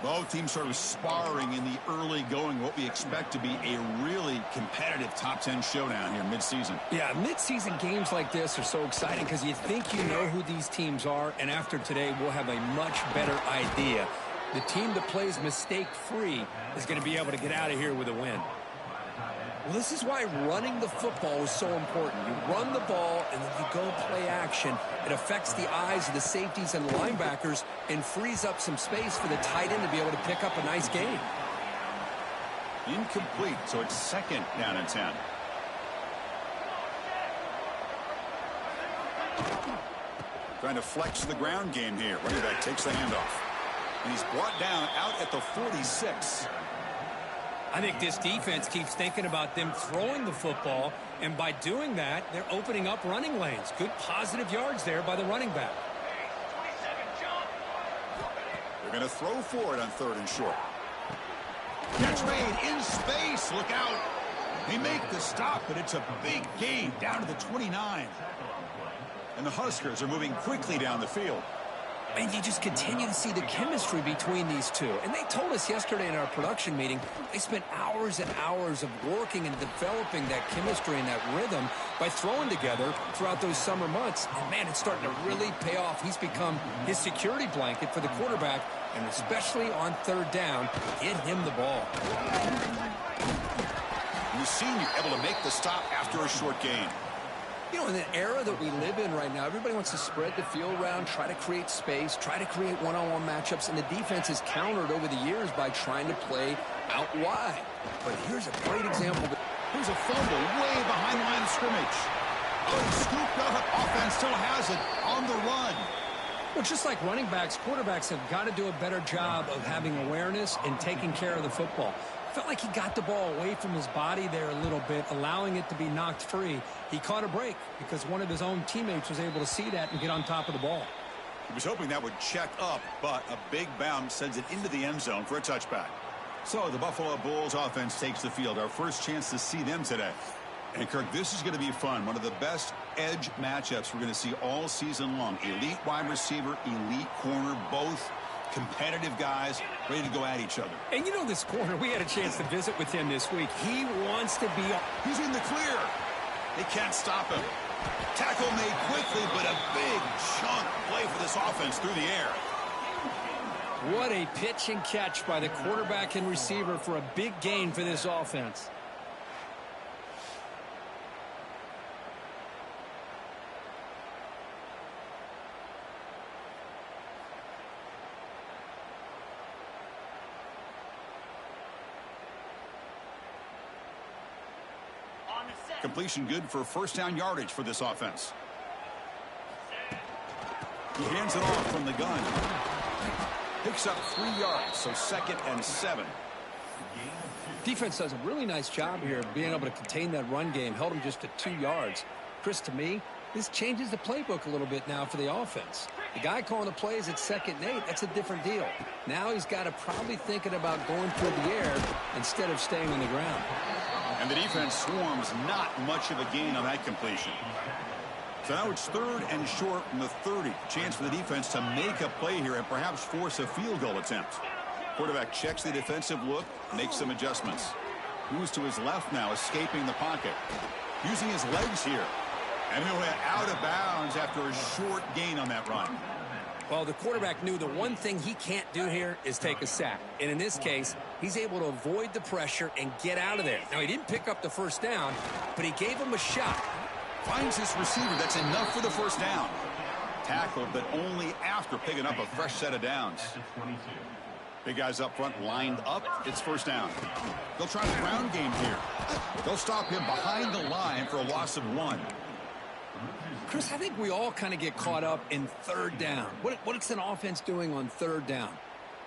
Both teams sort of sparring in the early going, what we expect to be a really competitive top 10 showdown here midseason. Yeah, midseason games like this are so exciting because you think you know who these teams are, and after today, we'll have a much better idea. The team that plays mistake-free is going to be able to get out of here with a win. Well, this is why running the football is so important. You run the ball, and then you go play action. It affects the eyes of the safeties and the linebackers and frees up some space for the tight end to be able to pick up a nice gain. Incomplete, so it's second down and 10. Trying to flex the ground game here. Running back takes the handoff. And he's brought down out at the 46. I think this defense keeps thinking about them throwing the football, and by doing that, they're opening up running lanes. Good positive yards there by the running back. They're going to throw for it on 3rd and short. Catch made in space. Look out. They make the stop, but it's a big gain down to the 29. And the Huskers are moving quickly down the field. And you just continue to see the chemistry between these two. And they told us yesterday in our production meeting, they spent hours and hours of working and developing that chemistry and that rhythm by throwing together throughout those summer months. And, man, it's starting to really pay off. He's become his security blanket for the quarterback, and especially on 3rd down, get him the ball. You've seen you able to make the stop after a short gain. You know, in the era that we live in right now, everybody wants to spread the field around, try to create space, try to create one-on-one matchups, and the defense has countered over the years by trying to play out wide. But here's a great example. Here's a fumble way behind the line of scrimmage. Oh, scooped up. Offense still has it on the run. Well, just like running backs, quarterbacks have got to do a better job of having awareness and taking care of the football. Felt like he got the ball away from his body there a little bit, allowing it to be knocked free. He caught a break because one of his own teammates was able to see that and get on top of the ball. He was hoping that would check up, but a big bounce sends it into the end zone for a touchback. So the Buffalo Bulls offense takes the field. Our first chance to see them today. And, Kirk, this is going to be fun. One of the best edge matchups we're going to see all season long. Elite wide receiver, elite corner, both competitive guys ready to go at each other. And you know this corner, we had a chance to visit with him this week. He wants to be... He's in the clear. They can't stop him. Tackle made quickly, but a big chunk play for this offense through the air. What a pitch and catch by the quarterback and receiver for a big gain for this offense. Completion good for first down yardage for this offense. He hands it off from the gun. Picks up 3 yards, so 2nd and 7. Defense does a really nice job here of being able to contain that run game. Held him just to 2 yards. Chris, to me, this changes the playbook a little bit now for the offense. The guy calling the plays at 2nd and 8, that's a different deal. Now he's got to probably thinking about going through the air instead of staying on the ground. And the defense swarms not much of a gain on that completion. So now it's 3rd and short from the 30. Chance for the defense to make a play here and perhaps force a field goal attempt. Quarterback checks the defensive look, makes some adjustments. Moves to his left now, escaping the pocket. Using his legs here. And he went out of bounds after a short gain on that run. Well, the quarterback knew the one thing he can't do here is take a sack. And in this case, he's able to avoid the pressure and get out of there. Now, he didn't pick up the first down, but he gave him a shot. Finds his receiver. That's enough for the first down. Tackled, but only after picking up a fresh set of downs. Big guys up front lined up. It's first down. They'll try the ground game here. They'll stop him behind the line for a loss of 1. Chris, I think we all kind of get caught up in 3rd down. What's an offense doing on 3rd down?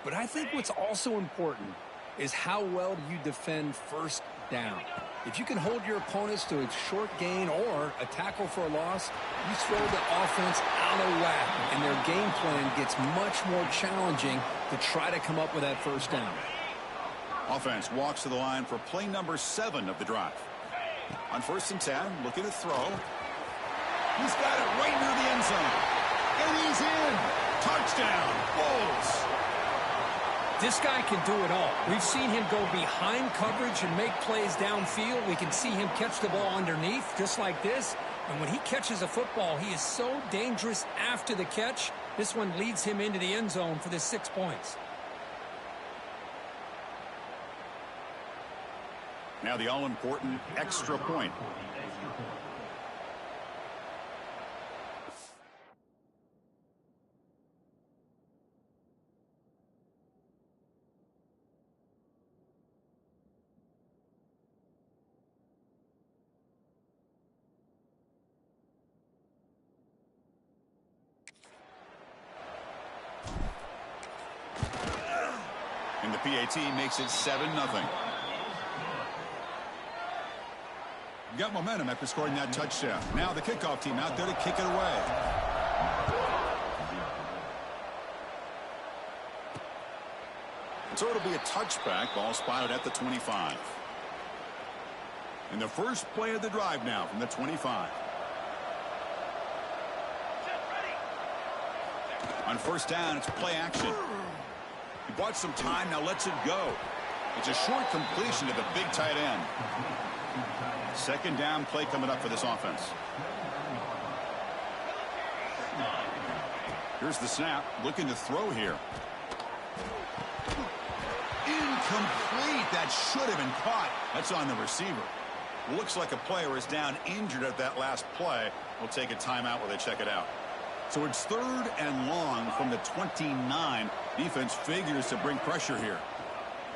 But I think what's also important is how well do you defend first down. If you can hold your opponents to a short gain or a tackle for a loss, you throw the offense out of whack, and their game plan gets much more challenging to try to come up with that first down. Offense walks to the line for play number 7 of the drive. On 1st and 10, looking to throw. He's got it right near the end zone. And he's in. Touchdown, Bulls. This guy can do it all. We've seen him go behind coverage and make plays downfield. We can see him catch the ball underneath, just like this. And when he catches a football, he is so dangerous after the catch. This one leads him into the end zone for the 6 points. Now the all-important extra point. And the PAT makes it 7-0. Got momentum after scoring that touchdown. Now the kickoff team out there to kick it away. So it'll be a touchback. Ball spotted at the 25. And the first play of the drive now from the 25. On 1st down, it's play action. He bought some time, now lets it go. It's a short completion to the big tight end. 2nd down play coming up for this offense. Here's the snap, looking to throw here. Incomplete. That should have been caught. That's on the receiver. Looks like a player is down injured at that last play. We'll take a timeout while they check it out. So it's 3rd and long from the 29. Defense figures to bring pressure here.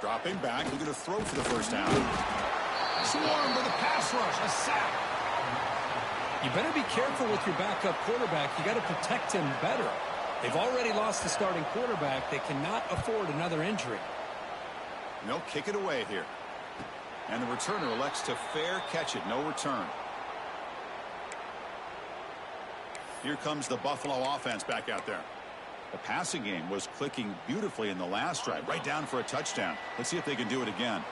Dropping back, looking to throw for the 1st down. Swarm with a pass rush, a sack. You better be careful with your backup quarterback. You got to protect him better. They've already lost the starting quarterback. They cannot afford another injury. And they'll kick it away here. And the returner elects to fair catch it. No return. Here comes the Buffalo offense back out there. The passing game was clicking beautifully in the last drive. Right down for a touchdown. Let's see if they can do it again.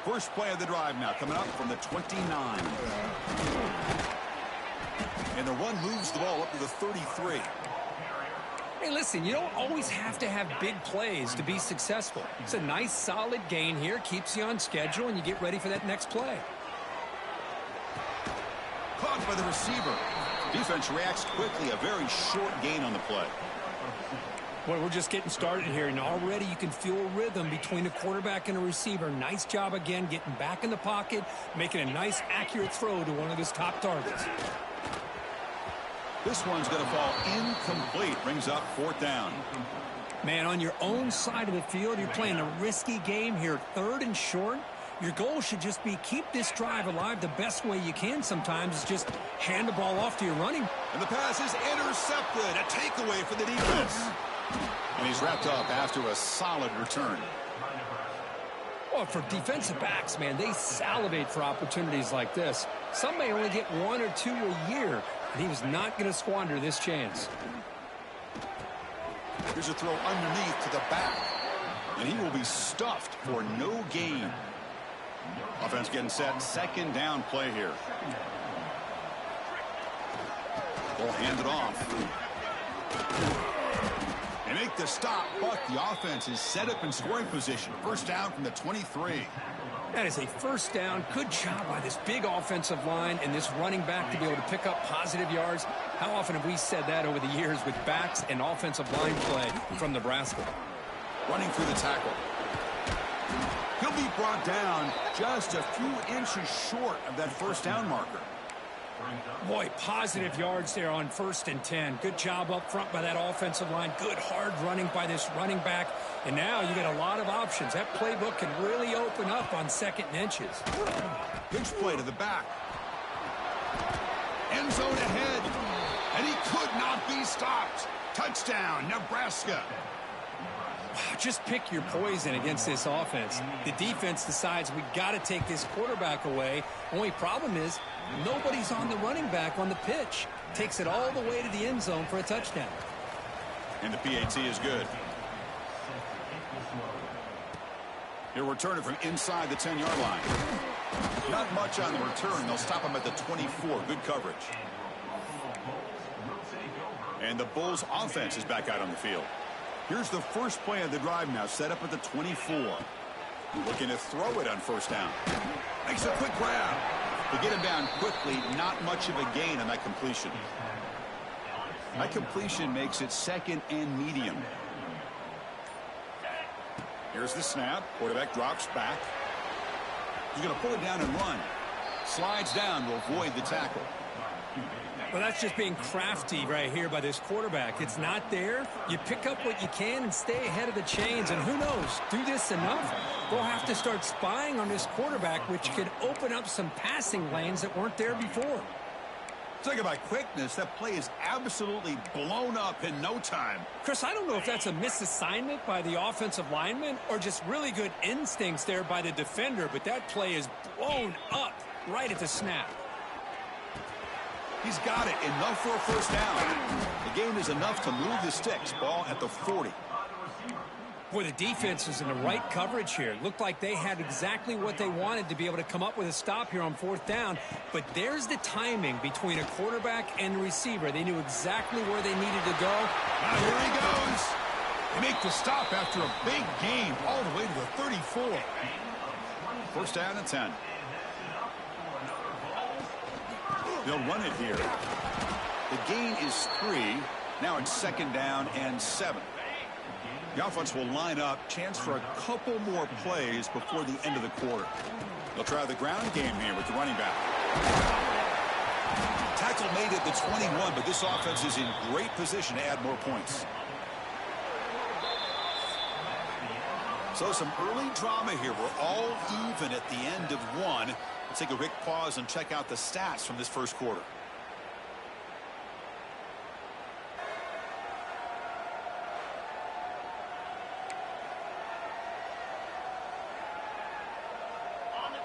First play of the drive now coming up from the 29. And the run moves the ball up to the 33. Hey, listen, you don't always have to have big plays to be successful. It's a nice, solid gain here. Keeps you on schedule, and you get ready for that next play. Caught by the receiver. Defense reacts quickly. A very short gain on the play. Well, we're just getting started here, and already you can feel a rhythm between a quarterback and a receiver. Nice job again getting back in the pocket, making a nice, accurate throw to one of his top targets. This one's going to fall incomplete. Brings up 4th down. Man, on your own side of the field, you're playing a risky game here. 3rd and short. Your goal should just be keep this drive alive the best way you can sometimes is just hand the ball off to your running. And the pass is intercepted. A takeaway for the defense. And he's wrapped up after a solid return. Well, for defensive backs, man, they salivate for opportunities like this. Some may only get 1 or 2 a year, and he was not going to squander this chance. Here's a throw underneath to the back. And he will be stuffed for no gain. Offense getting set. 2nd down play here. They'll hand it off. They make the stop, but the offense is set up in scoring position. 1st down from the 23. That is a 1st down. Good job by this big offensive line and this running back to be able to pick up positive yards. How often have we said that over the years with backs and offensive line play from Nebraska? Running through the tackle. He'll be brought down just a few inches short of that 1st down marker. Boy, positive yards there on 1st and 10. Good job up front by that offensive line. Good hard running by this running back. And now you get a lot of options. That playbook can really open up on 2nd and inches. Pitch play to the back. End zone ahead. And he could not be stopped. Touchdown, Nebraska. Just pick your poison against this offense. The defense decides we got to take this quarterback away. Only problem is nobody's on the running back on the pitch. Takes it all the way to the end zone for a touchdown. And the PAT is good. He'll return it from inside the 10-yard line. Not much on the return. They'll stop him at the 24. Good coverage. And the Bulls offense is back out on the field. Here's the first play of the drive now, set up at the 24. Looking to throw it on first down. Makes a quick grab. To get him down quickly, not much of a gain on that completion. That completion makes it second and medium. Here's the snap. Quarterback drops back. He's going to pull it down and run. Slides down to avoid the tackle. Well, that's just being crafty right here by this quarterback. It's not there. You pick up what you can and stay ahead of the chains. And who knows, do this enough, they'll have to start spying on this quarterback, which could open up some passing lanes that weren't there before. Talk about quickness. That play is absolutely blown up in no time. Chris, I don't know if that's a misassignment by the offensive lineman or just really good instincts there by the defender, but that play is blown up right at the snap. He's got it. Enough for a first down. The game is enough to move the sticks. Ball at the 40. Boy, the defense is in the right coverage here. Looked like they had exactly what they wanted to be able to come up with a stop here on fourth down. But there's the timing between a quarterback and a receiver. They knew exactly where they needed to go. Now here he goes. They make the stop after a big gain all the way to the 34. First down and 10. They'll run it here. The gain is 3. Now it's second down and 7. The offense will line up. Chance for a couple more plays before the end of the quarter. They'll try the ground game here with the running back. Tackle made at the 21, but this offense is in great position to add more points. So some early drama here. We're all even at the end of one. Let's take a quick pause and check out the stats from this first quarter.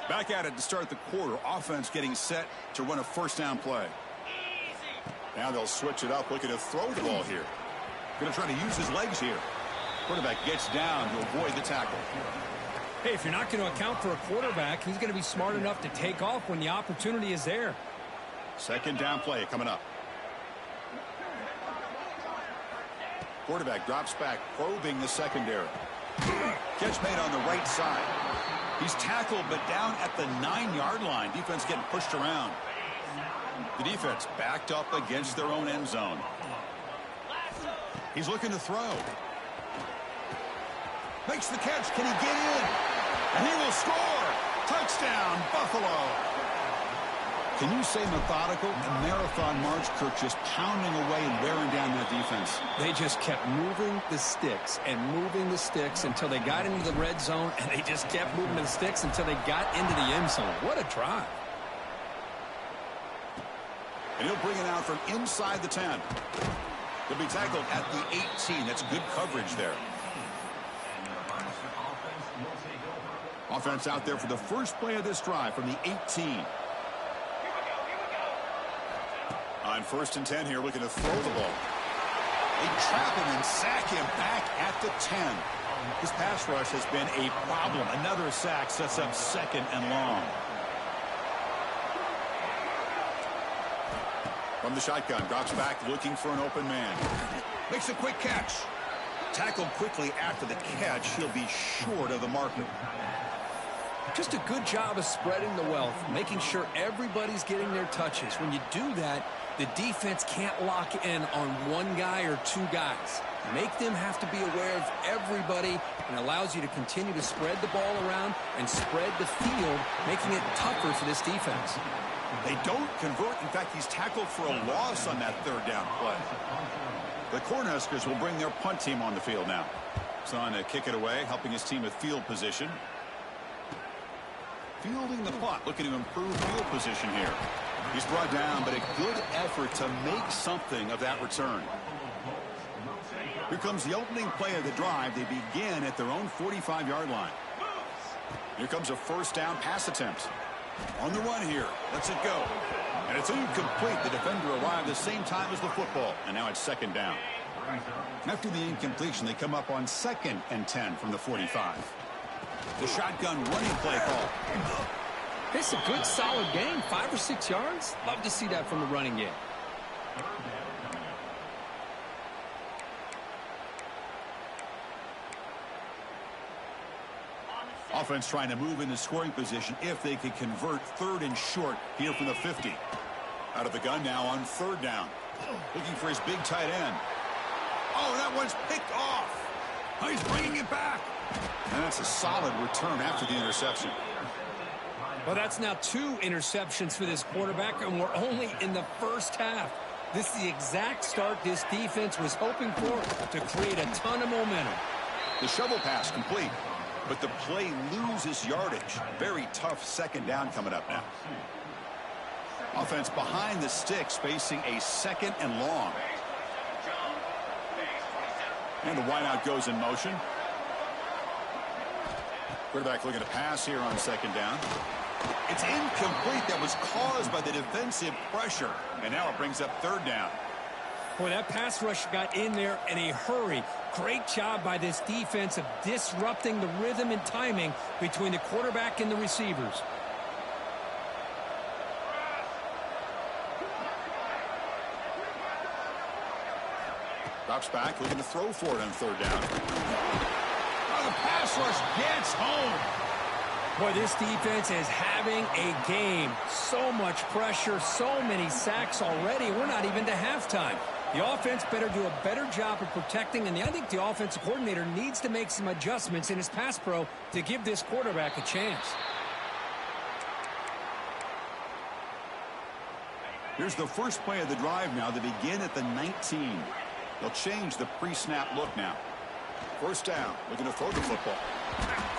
Back at it to start the quarter. Offense getting set to run a first down play. Now they'll switch it up, looking to throw the ball here. Going to try to use his legs here. Quarterback gets down to avoid the tackle. Hey, if you're not going to account for a quarterback, he's going to be smart enough to take off when the opportunity is there. Second down play coming up. Quarterback drops back, probing the secondary. Catch made on the right side. He's tackled, but down at the 9-yard line. Defense getting pushed around. The defense backed up against their own end zone. He's looking to throw. Makes the catch. Can he get in? And he will score. Touchdown, Buffalo. Can you say methodical? A marathon march, Kirk, just pounding away and wearing down that defense. They just kept moving the sticks and moving the sticks until they got into the red zone, and they just kept moving the sticks until they got into the end zone. What a drive. And he'll bring it out from inside the 10. He'll be tackled at the 18. That's good coverage there. Offense out there for the first play of this drive from the 18. On first and 10 here, looking to throw the ball. They trap him and sack him back at the 10. His pass rush has been a problem. Another sack sets up second and long. From the shotgun, drops back looking for an open man. Makes a quick catch. Tackled quickly after the catch. He'll be short of the marker. Just a good job of spreading the wealth, making sure everybody's getting their touches. When you do that, the defense can't lock in on one guy or two guys. Make them have to be aware of everybody, and allows you to continue to spread the ball around and spread the field, making it tougher for this defense. They don't convert. In fact, he's tackled for a loss on that third down play. The Cornhuskers will bring their punt team on the field now. Son to kick it away, helping his team with field position. Fielding the punt, looking to improve field position here. He's brought down, but a good effort to make something of that return. Here comes the opening play of the drive. They begin at their own 45-yard line. Here comes a first down pass attempt. On the run here. Lets it go. And it's incomplete. The defender arrived the same time as the football. And now it's second down. After the incompletion, they come up on 2nd and 10 from the 45. The shotgun running play call. It's a good, solid game. 5 or 6 yards. Love to see that from the running game. Offense trying to move into scoring position if they could convert 3rd and short here from the 50. Out of the gun now on 3rd down. Looking for his big tight end. Oh, that one's picked off. Oh, he's bringing it back. And that's a solid return after the interception. Well, that's now 2 interceptions for this quarterback, and we're only in the first half. This is the exact start this defense was hoping for to create a ton of momentum. The shovel pass complete. But the play loses yardage. Very tough second down coming up now. Offense behind the sticks facing a 2nd and long. And the wideout goes in motion. Quarterback looking to pass here on 2nd down. It's incomplete. That was caused by the defensive pressure. And now it brings up 3rd down. Boy, that pass rush got in there in a hurry. Great job by this defense of disrupting the rhythm and timing between the quarterback and the receivers. Drops back, looking to throw for it on 3rd down. Oh, the pass rush gets home. Boy, this defense is having a game. So much pressure, so many sacks already. We're not even to halftime. The offense better do a better job of protecting, and I think the offensive coordinator needs to make some adjustments in his pass pro to give this quarterback a chance. Here's the first play of the drive now. They begin at the 19. They'll change the pre-snap look now. First down, looking to throw the football.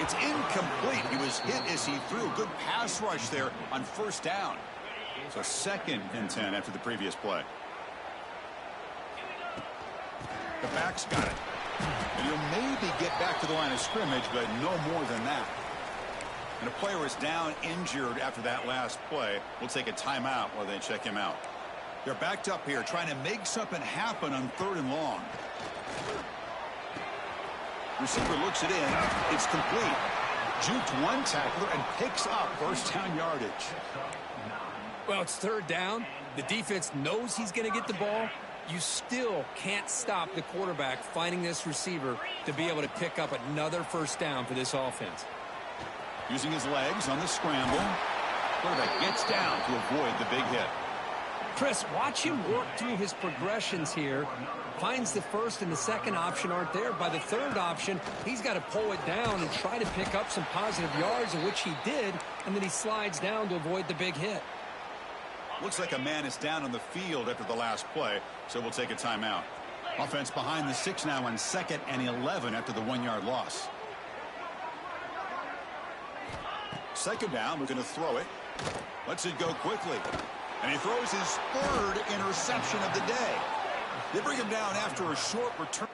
It's incomplete. He was hit as he threw. Good pass rush there on 1st down. So 2nd and 10 after the previous play. The back's got it. And he'll maybe get back to the line of scrimmage, but no more than that. And a player is down injured after that last play. We'll take a timeout while they check him out. They're backed up here trying to make something happen on 3rd and long. Receiver looks it in. It's complete. Juked one tackler and picks up 1st down yardage. Well, it's 3rd down. The defense knows he's going to get the ball. You still can't stop the quarterback finding this receiver to be able to pick up another 1st down for this offense. Using his legs on the scramble. Quarterback gets down to avoid the big hit. Chris, watch him work through his progressions here. Finds the 1st and the 2nd option aren't there. By the 3rd option, he's got to pull it down and try to pick up some positive yards, of which he did, and then he slides down to avoid the big hit. Looks like a man is down on the field after the last play, so we'll take a timeout. Offense behind the 6 now on 2nd and 11 after the 1-yard loss. 2nd down, we're going to throw it. Lets it go quickly. And he throws his 3rd interception of the day. They bring him down after a short return.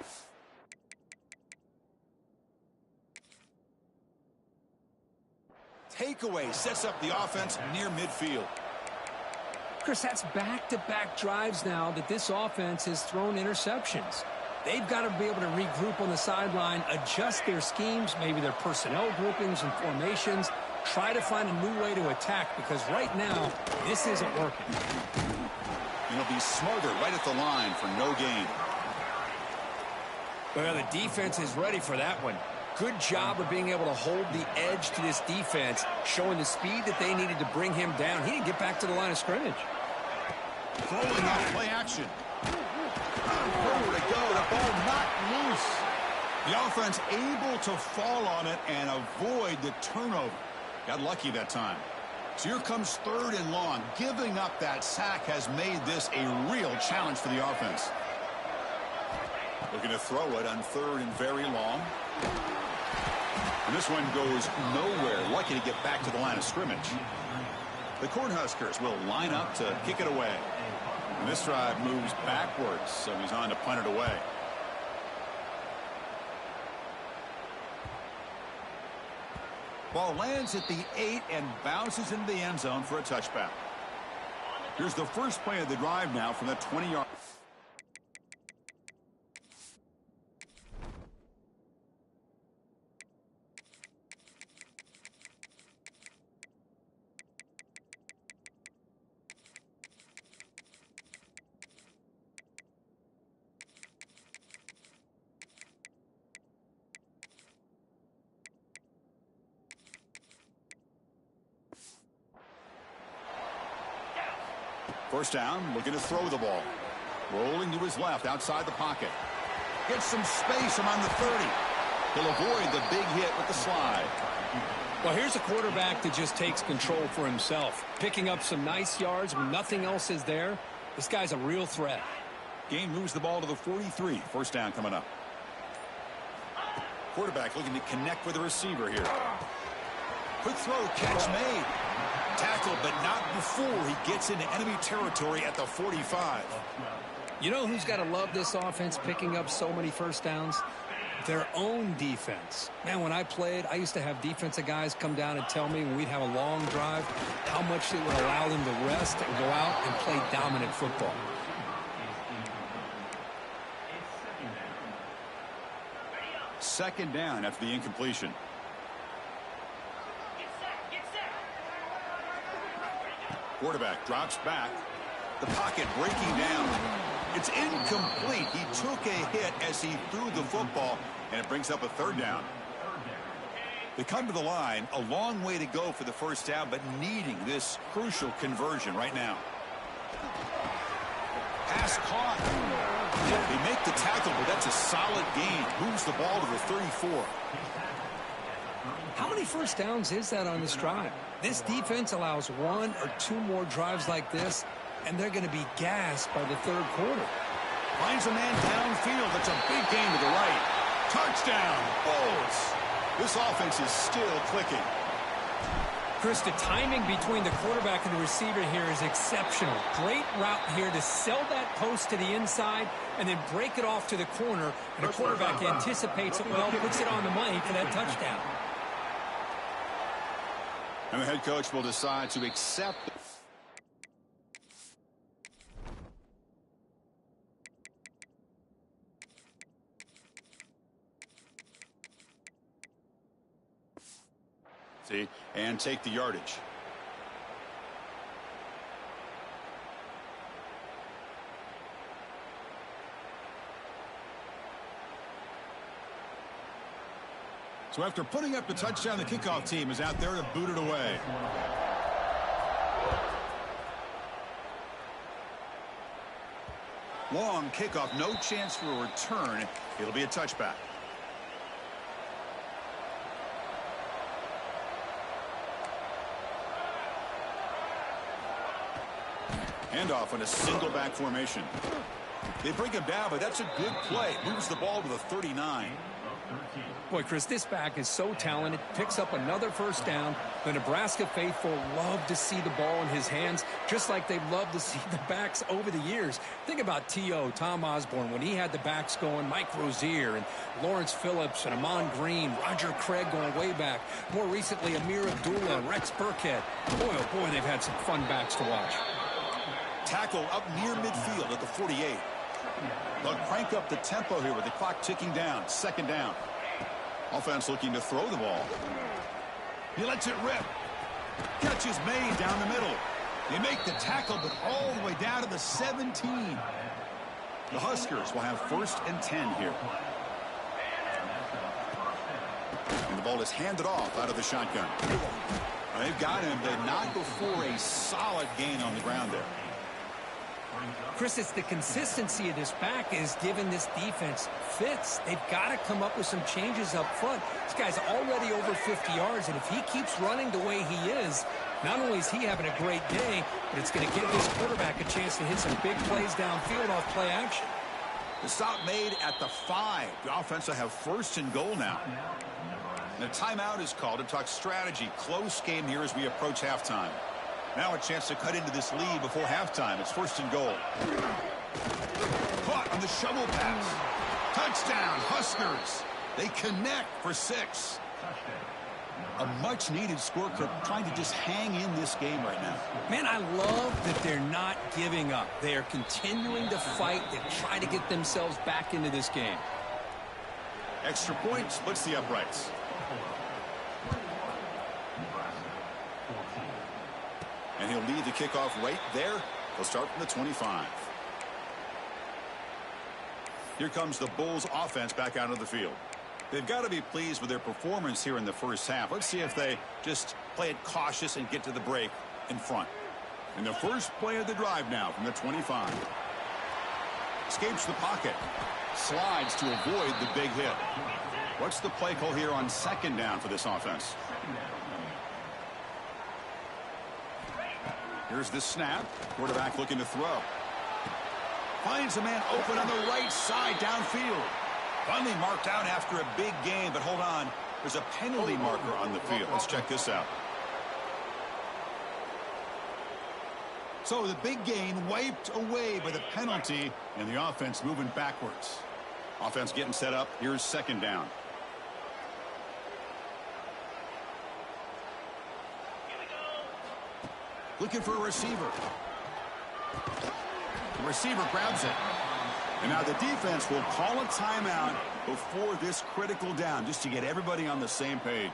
Takeaway sets up the offense near midfield. Chris, that's back-to-back drives now that this offense has thrown interceptions. They've got to be able to regroup on the sideline, adjust their schemes, maybe their personnel groupings and formations, try to find a new way to attack, because right now, this isn't working. And he'll be smarter right at the line for no gain. Well, the defense is ready for that one. Good job of being able to hold the edge to this defense, showing the speed that they needed to bring him down. He didn't get back to the line of scrimmage. Throwing off play action. Nowhere to go. The ball knocked loose. The offense able to fall on it and avoid the turnover. Got lucky that time. So here comes 3rd and long. Giving up that sack has made this a real challenge for the offense. Looking to throw it on 3rd and very long. And this one goes nowhere. Lucky to get back to the line of scrimmage. The Cornhuskers will line up to kick it away. And this drive moves backwards, so he's on to punt it away. Ball lands at the 8 and bounces into the end zone for a touchback. Here's the first play of the drive now from the 20-yard. First down, looking to throw the ball. Rolling to his left, outside the pocket. Gets some space around the 30. He'll avoid the big hit with the slide. Well, here's a quarterback that just takes control for himself. Picking up some nice yards when nothing else is there. This guy's a real threat. Gain moves the ball to the 43. First down coming up. Quarterback looking to connect with the receiver here. Quick throw, catch made. Tackle, but not before he gets into enemy territory at the 45. You know who's got to love this offense picking up so many first downs? Their own defense. Man, when I played, I used to have defensive guys come down and tell me when we'd have a long drive how much it would allow them to rest and go out and play dominant football. Second down after the incompletion. Quarterback drops back. The pocket breaking down. It's incomplete. He took a hit as he threw the football, and it brings up a third down. They come to the line, a long way to go for the first down, but needing this crucial conversion right now. Pass caught. They make the tackle, but that's a solid gain. Moves the ball to the 34. How many first downs is that on this drive? This defense allows one or two more drives like this, and they're going to be gassed by the third quarter. Finds a man downfield. That's a big gain to the right. Touchdown, Bulls. This offense is still clicking. Chris, the timing between the quarterback and the receiver here is exceptional. Great route here to sell that post to the inside and then break it off to the corner. And the quarterback anticipates it well, puts it on the money for that touchdown. And the head coach will decide to accept. See, and take the yardage. So after putting up the touchdown, the kickoff team is out there to boot it away. Long kickoff, no chance for a return. It'll be a touchback. Handoff on a single back formation. They bring him down, but that's a good play. Moves the ball to the 39. Boy, Chris, this back is so talented. Picks up another first down. The Nebraska faithful love to see the ball in his hands, just like they've loved to see the backs over the years. Think about T.O., Tom Osborne, when he had the backs going, Mike Rozier and Lawrence Phillips and Amon Green, Roger Craig going way back. More recently, Amir Abdullah and Rex Burkhead. Boy, oh boy, they've had some fun backs to watch. Tackle up near midfield at the 48. They'll crank up the tempo here with the clock ticking down. Second down. Offense looking to throw the ball. He lets it rip. Catch is made down the middle. They make the tackle, but all the way down to the 17. The Huskers will have 1st and 10 here. And the ball is handed off out of the shotgun. They've got him, but not before a solid gain on the ground there. Chris, it's the consistency of this back is giving this defense fits. They've got to come up with some changes up front. This guy's already over 50 yards, and if he keeps running the way he is, not only is he having a great day, but it's going to give this quarterback a chance to hit some big plays downfield off play action. The stop made at the 5. The offense will have 1st and goal now. And a timeout is called to talk strategy. Close game here as we approach halftime. Now a chance to cut into this lead before halftime. It's 1st and goal. Caught on the shovel pass. Touchdown, Huskers. They connect for 6. A much-needed score clip trying to just hang in this game right now. Man, I love that they're not giving up. They are continuing to fight to try to get themselves back into this game. Extra point splits the uprights. And he'll lead the kickoff right there. They'll start from the 25. Here comes the Bulls offense back out of the field. They've got to be pleased with their performance here in the first half. Let's see if they just play it cautious and get to the break in front. In the first play of the drive now from the 25. Escapes the pocket. Slides to avoid the big hit. What's the play call here on second down for this offense? Here's the snap. Quarterback looking to throw. Finds a man open on the right side downfield. Finally marked out after a big gain, but hold on. There's a penalty marker on the field. Let's check this out. So the big gain wiped away by the penalty, and the offense moving backwards. Offense getting set up. Here's second down. Looking for a receiver. The receiver grabs it. And now the defense will call a timeout before this critical down, just to get everybody on the same page.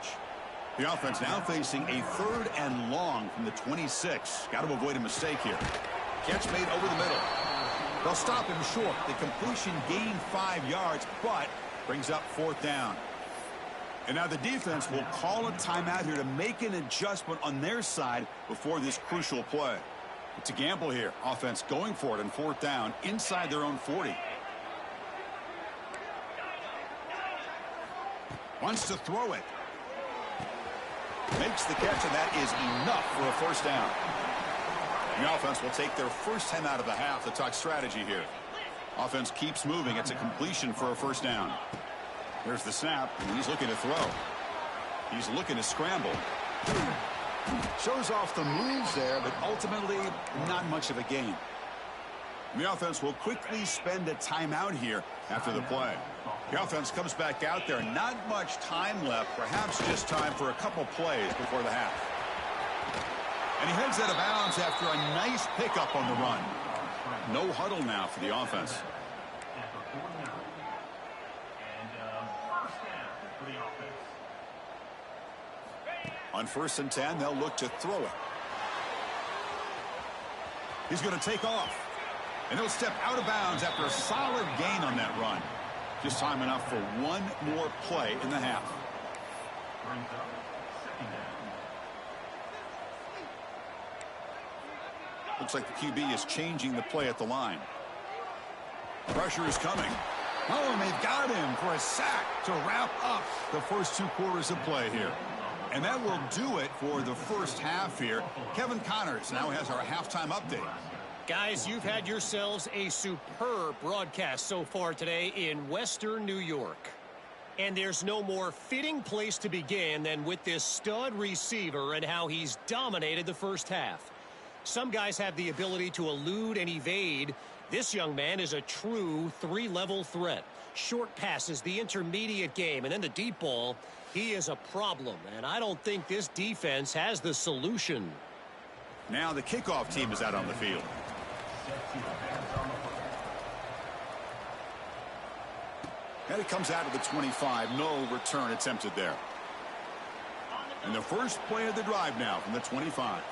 The offense now facing a 3rd and long from the 26. Got to avoid a mistake here. Catch made over the middle. They'll stop him short. The completion gained 5 yards, but brings up 4th down. And now the defense will call a timeout here to make an adjustment on their side before this crucial play. It's a gamble here. Offense going for it on 4th down inside their own 40. Wants to throw it. Makes the catch, and that is enough for a 1st down. The offense will take their first 10 out of the half to talk strategy here. Offense keeps moving. It's a completion for a 1st down. There's the snap, and he's looking to throw. He's looking to scramble. Shows off the moves there, but ultimately not much of a gain. The offense will quickly spend a timeout here after the play. The offense comes back out there. Not much time left. Perhaps just time for a couple plays before the half. And he heads out of bounds after a nice pickup on the run. No huddle now for the offense. On 1st and 10, they'll look to throw it. He's going to take off. And he'll step out of bounds after a solid gain on that run. Just time enough for one more play in the half. Looks like the QB is changing the play at the line. Pressure is coming. Oh, and they've got him for a sack to wrap up the first 2 quarters of play here. And that will do it for the first half here. Kevin Connors now has our halftime update. Guys, you've had yourselves a superb broadcast so far today in Western New York. And there's no more fitting place to begin than with this stud receiver and how he's dominated the first half. Some guys have the ability to elude and evade. This young man is a true 3-level threat. Short passes, the intermediate game, and then the deep ball. He is a problem, and I don't think this defense has the solution. Now the kickoff team is out on the field. And it comes out of the 25. No return attempted there. And the first play of the drive now from the 25.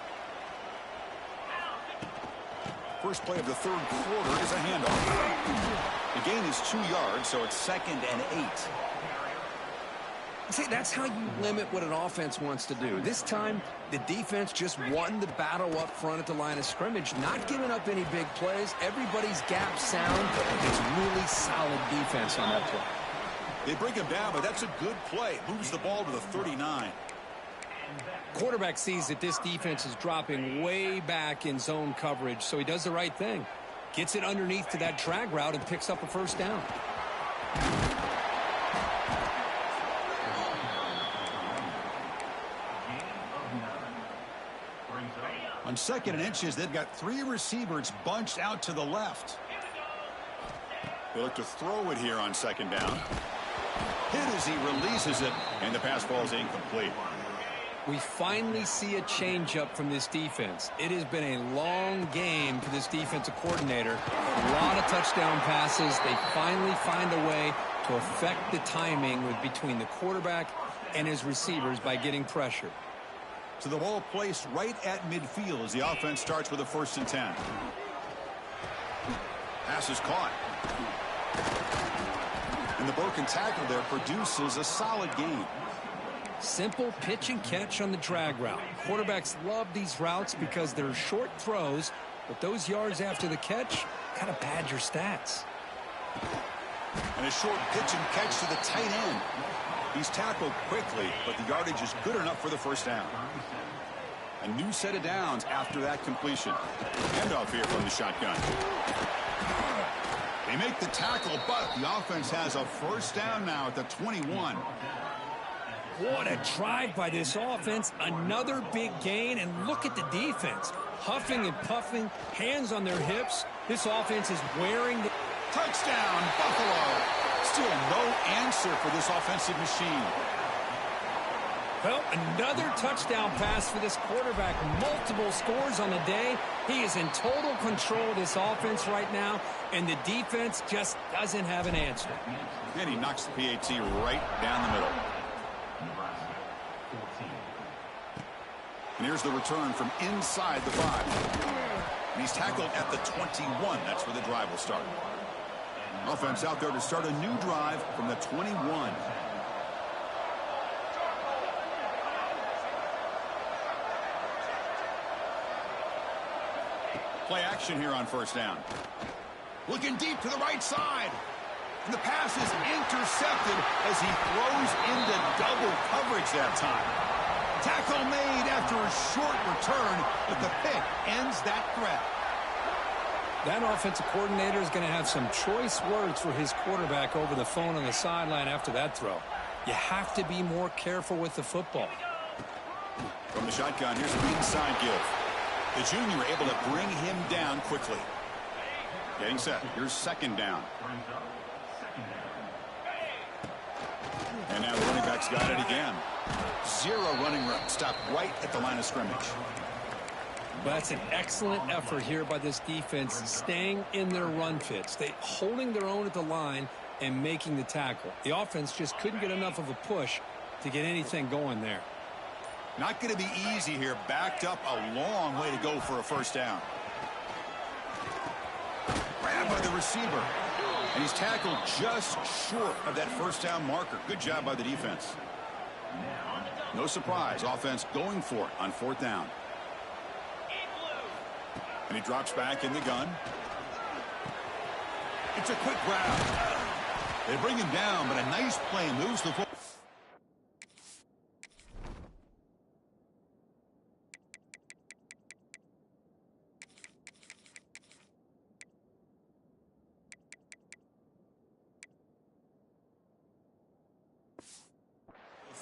First play of the 3rd quarter is a handoff. The gain is 2 yards, so it's 2nd and 8. See, that's how you limit what an offense wants to do. This time, the defense just won the battle up front at the line of scrimmage, not giving up any big plays. Everybody's gap sound. It's really solid defense on that play. They bring him down, but that's a good play. Moves the ball to the 39. Quarterback sees that this defense is dropping way back in zone coverage, so he does the right thing. Gets it underneath to that drag route and picks up a 1st down. On 2nd and inches, they've got 3 receivers bunched out to the left. They look to throw it here on 2nd down. Hit as he releases it, and the pass ball is incomplete. We finally see a change-up from this defense. It has been a long game for this defensive coordinator. A lot of touchdown passes. They finally find a way to affect the timing between the quarterback and his receivers by getting pressure. So the ball placed right at midfield as the offense starts with a 1st and 10. Pass is caught. And the broken tackle there produces a solid gain. Simple pitch and catch on the drag route. Quarterbacks love these routes because they're short throws, but those yards after the catch kind of pad your stats. And a short pitch and catch to the tight end. He's tackled quickly, but the yardage is good enough for the 1st down. A new set of downs after that completion. Handoff here from the shotgun. They make the tackle, but the offense has a 1st down now at the 21. What a drive by this offense. Another big gain, and look at the defense. Huffing and puffing, hands on their hips. This offense is wearing the... Touchdown, Buffalo. Still no answer for this offensive machine. Well, another touchdown pass for this quarterback. Multiple scores on the day. He is in total control of this offense right now, and the defense just doesn't have an answer. And he knocks the PAT right down the middle. And here's the return from inside the 5. And he's tackled at the 21. That's where the drive will start. Offense out there to start a new drive from the 21. Play action here on 1st down. Looking deep to the right side. And the pass is intercepted as he throws into double coverage that time. Tackle made after a short return, but the pick ends that threat. That offensive coordinator is going to have some choice words for his quarterback over the phone on the sideline after that throw. You have to be more careful with the football. From the shotgun, here's an inside give. The junior able to bring him down quickly. Getting set. Here's 2nd down. And now the running back's got it again. 0 running room. Stopped right at the line of scrimmage. But that's an excellent effort here by this defense, staying in their run fits. They holding their own at the line and making the tackle. The offense just couldn't get enough of a push to get anything going there. Not going to be easy here. Backed up a long way to go for a 1st down. Grabbed by the receiver. And he's tackled just short of that 1st down marker. Good job by the defense. No surprise. Offense going for it on 4th down. And he drops back in the gun. It's a quick grab. They bring him down, but a nice play moves the football.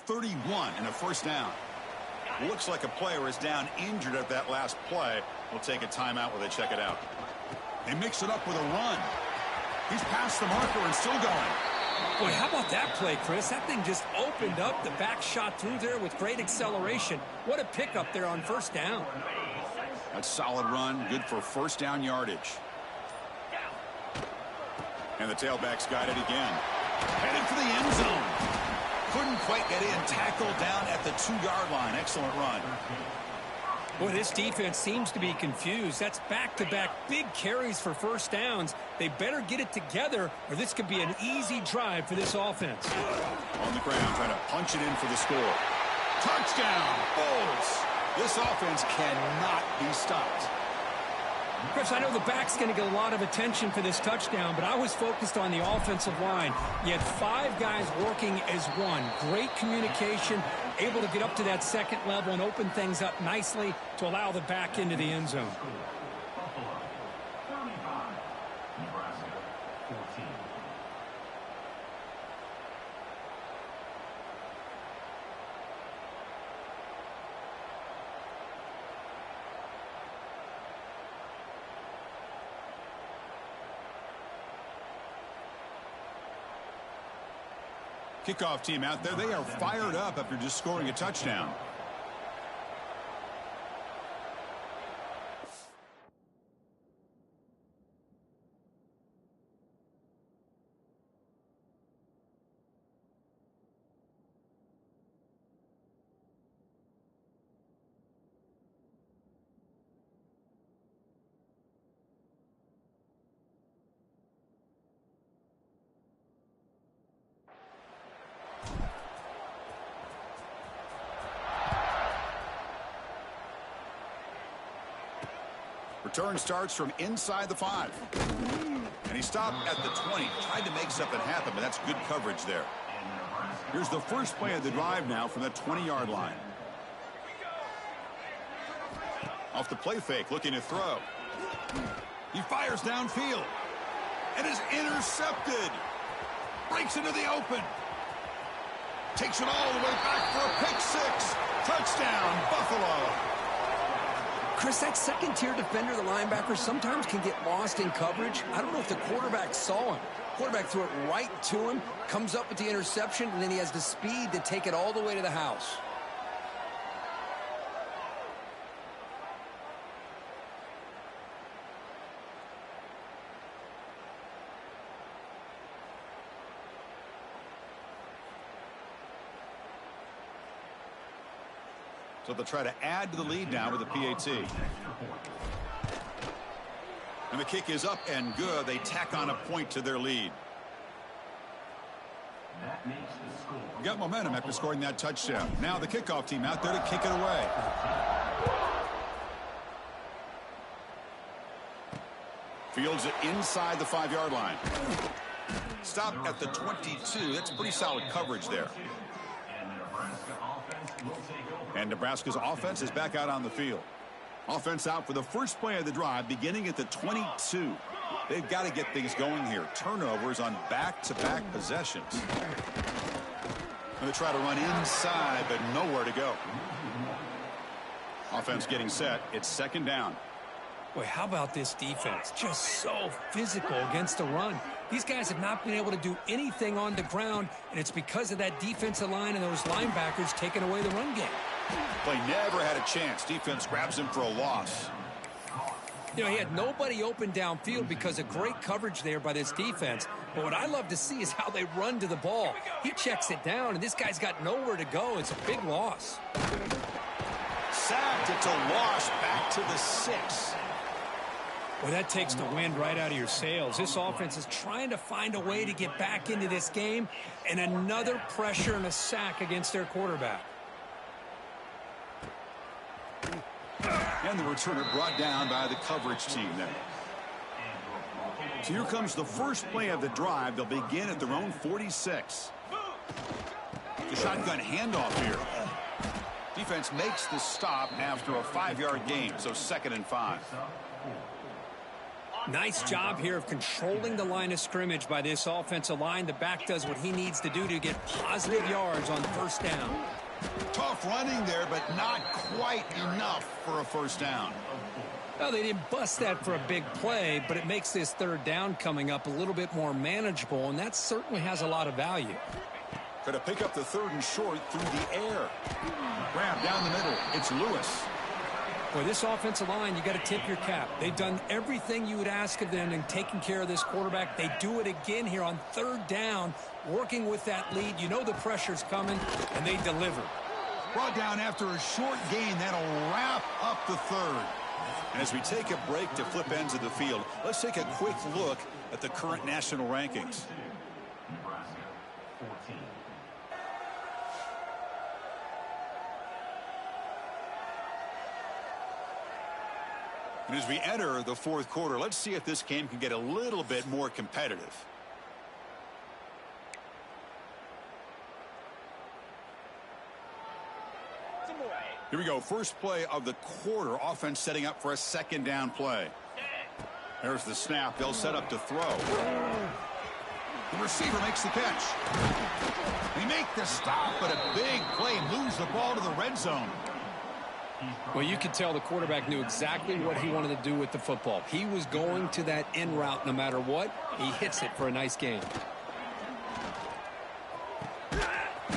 .31 and a 1st down. Looks like a player is down injured at that last play. We'll take a timeout while they check it out. They mix it up with a run. He's past the marker and still going. Boy, how about that play, Chris? That thing just opened up. The back shot through there with great acceleration. What a pickup there on 1st down. That's solid run. Good for 1st down yardage. And the tailback's got it again. Headed for the end zone. Couldn't quite get in. Tackled down at the 2-yard line. Excellent run. Boy, this defense seems to be confused. That's back-to-back big carries for 1st downs. They better get it together, or this could be an easy drive for this offense. On the ground, trying to punch it in for the score. Touchdown, Bulls. This offense cannot be stopped. Chris, I know the back's going to get a lot of attention for this touchdown, but I was focused on the offensive line. You had 5 guys working as one. Great communication, able to get up to that 2nd level and open things up nicely to allow the back into the end zone. Kickoff team out there, they are fired up after just scoring a touchdown. Return starts from inside the 5. And he stopped at the 20. Tried to make something happen, but that's good coverage there. Here's the first play of the drive now from the 20-yard line. Off the play fake, looking to throw. He fires downfield. And is intercepted. Breaks into the open. Takes it all the way back for a pick 6. Touchdown, Buffalo. Chris, that second-tier defender, the linebacker, sometimes can get lost in coverage. I don't know if the quarterback saw him. Quarterback threw it right to him, comes up with the interception, and then he has the speed to take it all the way to the house. So they'll try to add to the lead now with the PAT. And the kick is up and good. They tack on a point to their lead. We got momentum after scoring that touchdown. Now the kickoff team out there to kick it away. Fields it inside the 5-yard line. Stop at the 22. That's pretty solid coverage there. And Nebraska's offense is back out on the field. Offense out for the first play of the drive, beginning at the 22. They've got to get things going here. Turnovers on back-to-back possessions. Going to try to run inside, but nowhere to go. Offense getting set. It's second down. Boy, how about this defense? Just so physical against the run. These guys have not been able to do anything on the ground, and it's because of that defensive line and those linebackers taking away the run game. Play never had a chance. Defense grabs him for a loss. You know, he had nobody open downfield because of great coverage there by this defense. But what I love to see is how they run to the ball. He checks it down, and this guy's got nowhere to go. It's a big loss. Sacked. It's a loss back to the 6. Well, that takes the wind right out of your sails. This offense is trying to find a way to get back into this game, and another pressure and a sack against their quarterback. And the returner brought down by the coverage team there. So here comes the first play of the drive. They'll begin at their own 46. The shotgun handoff here. Defense makes the stop after a 5-yard gain, so 2nd and 5. Nice job here of controlling the line of scrimmage by this offensive line. The back does what he needs to do to get positive yards on first down. Tough running there, but not quite enough for a first down. Well, they didn't bust that for a big play, but it makes this third down coming up a little bit more manageable, and that certainly has a lot of value. Going to pick up the 3rd and short through the air. Grab down the middle. It's Lewis. Boy, this offensive line, you got to tip your cap. They've done everything you would ask of them in taking care of this quarterback. They do it again here on 3rd down, working with that lead. You know the pressure's coming, and they deliver. Brought down after a short gain. That'll wrap up the 3rd. And as we take a break to flip ends of the field, let's take a quick look at the current national rankings. And as we enter the 4th quarter, let's see if this game can get a little bit more competitive. Here we go. First play of the quarter. Offense setting up for a 2nd down play. There's the snap. They'll set up to throw. The receiver makes the catch. They make the stop, but a big play moves the ball to the red zone. Well, you could tell the quarterback knew exactly what he wanted to do with the football. He was going to that in route no matter what. He hits it for a nice gain.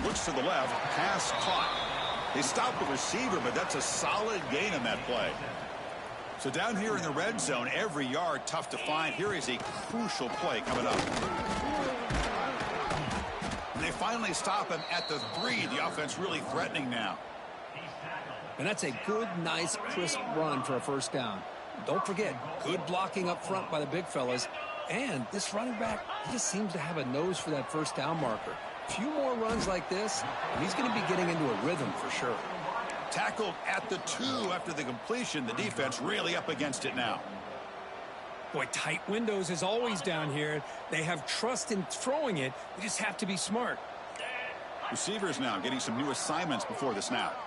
Looks to the left. Pass caught. They stopped the receiver, but that's a solid gain on that play. So down here in the red zone, every yard tough to find. Here is a crucial play coming up. And they finally stop him at the 3. The offense really threatening now. And that's a good, nice, crisp run for a first down. Don't forget, good blocking up front by the big fellas. And this running back, he just seems to have a nose for that first down marker. A few more runs like this, and he's going to be getting into a rhythm for sure. Tackled at the 2 after the completion. The defense really up against it now. Boy, tight windows is always down here. They have trust in throwing it. They just have to be smart. Receivers now getting some new assignments before the snap.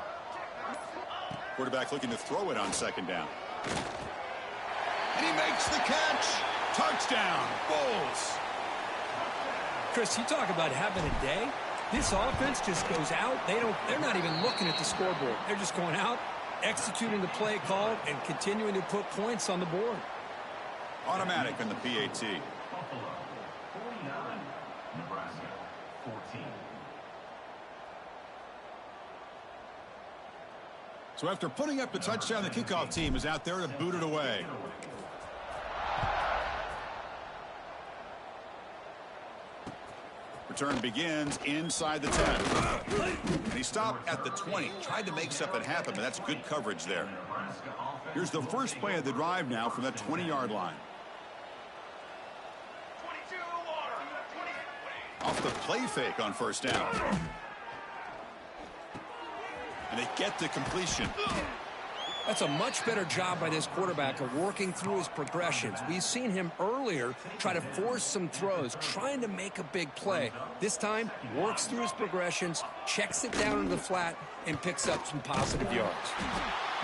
Quarterback looking to throw it on second down. And he makes the catch. Touchdown, Bulls. Chris, you talk about having a day. This offense just goes out. They're not even looking at the scoreboard. They're just going out, executing the play called, and continuing to put points on the board. Automatic on the PAT. So after putting up the touchdown, the kickoff team is out there to boot it away. Return begins inside the 10. And he stopped at the 20. Tried to make something happen, but that's good coverage there. Here's the first play of the drive now from the 20-yard line. Off the play fake on first down. And they get the completion. That's a much better job by this quarterback of working through his progressions. We've seen him earlier try to force some throws, trying to make a big play. This time, works through his progressions, checks it down into the flat, and picks up some positive yards.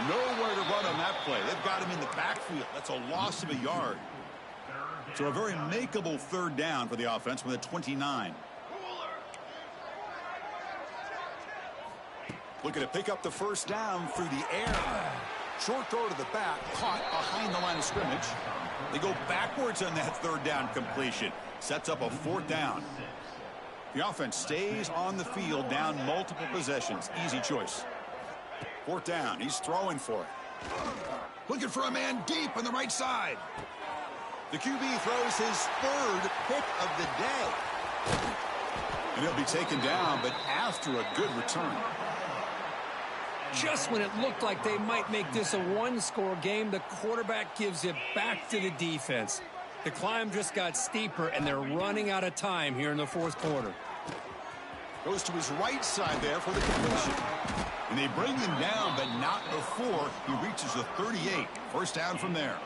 Nowhere to run on that play. They've got him in the backfield. That's a loss of a yard. So a very makeable third down for the offense from the 29. Looking to pick up the first down through the air. Short throw to the back, caught behind the line of scrimmage. They go backwards on that third down completion. Sets up a fourth down. The offense stays on the field, down multiple possessions. Easy choice. Fourth down, he's throwing for it. Looking for a man deep on the right side. The QB throws his third pick of the day. And he'll be taken down, but after a good return. Just when it looked like they might make this a one-score game, the quarterback gives it back to the defense. The climb just got steeper, and they're running out of time here in the fourth quarter. Goes to his right side there for the completion. And they bring him down, but not before he reaches the 38. First down from there.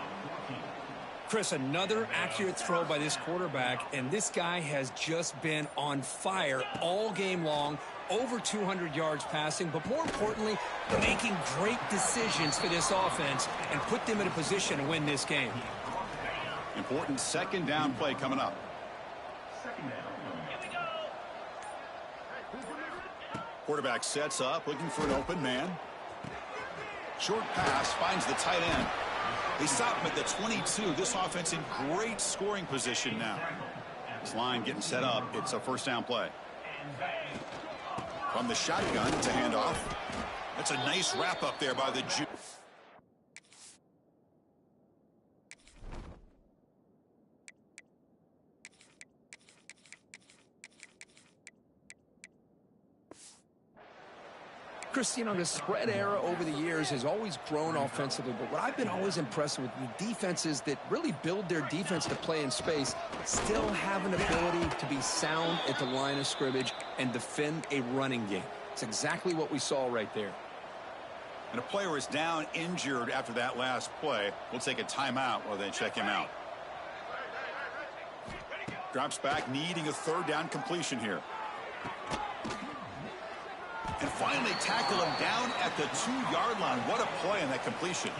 Chris, another accurate throw by this quarterback, and this guy has just been on fire all game long. Over 200 yards passing, but more importantly, making great decisions for this offense and put them in a position to win this game. Important second down play coming up. Quarterback sets up, looking for an open man. Short pass, finds the tight end. They stop him at the 22. This offense in great scoring position now. This line getting set up. It's a first down play. From the shotgun to handoff. That's a nice wrap up there by the Jew. Chris, you know, the spread era over the years has always grown offensively, but what I've been always impressed with the defenses that really build their defense to play in space still have an ability to be sound at the line of scrimmage and defend a running game. It's exactly what we saw right there. And a player is down injured after that last play. We'll take a timeout while they check him out. Drops back, needing a third down completion here. And finally tackle him down at the 2-yard line. What a play on that completion.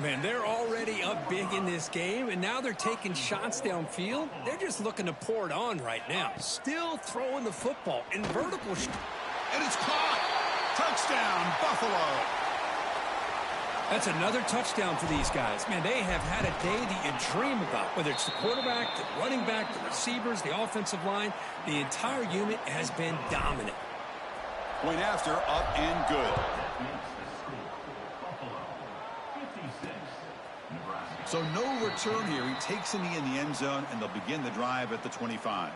Man, they're already up big in this game, and now they're taking shots downfield. They're just looking to pour it on right now. Still throwing the football in vertical. And it's caught. Touchdown, Buffalo. That's another touchdown for these guys. Man, they have had a day that you dream about, whether it's the quarterback, the running back, the receivers, the offensive line. The entire unit has been dominant. Point after, up and good. So no return here. He takes a knee in the end zone, and they'll begin the drive at the 25.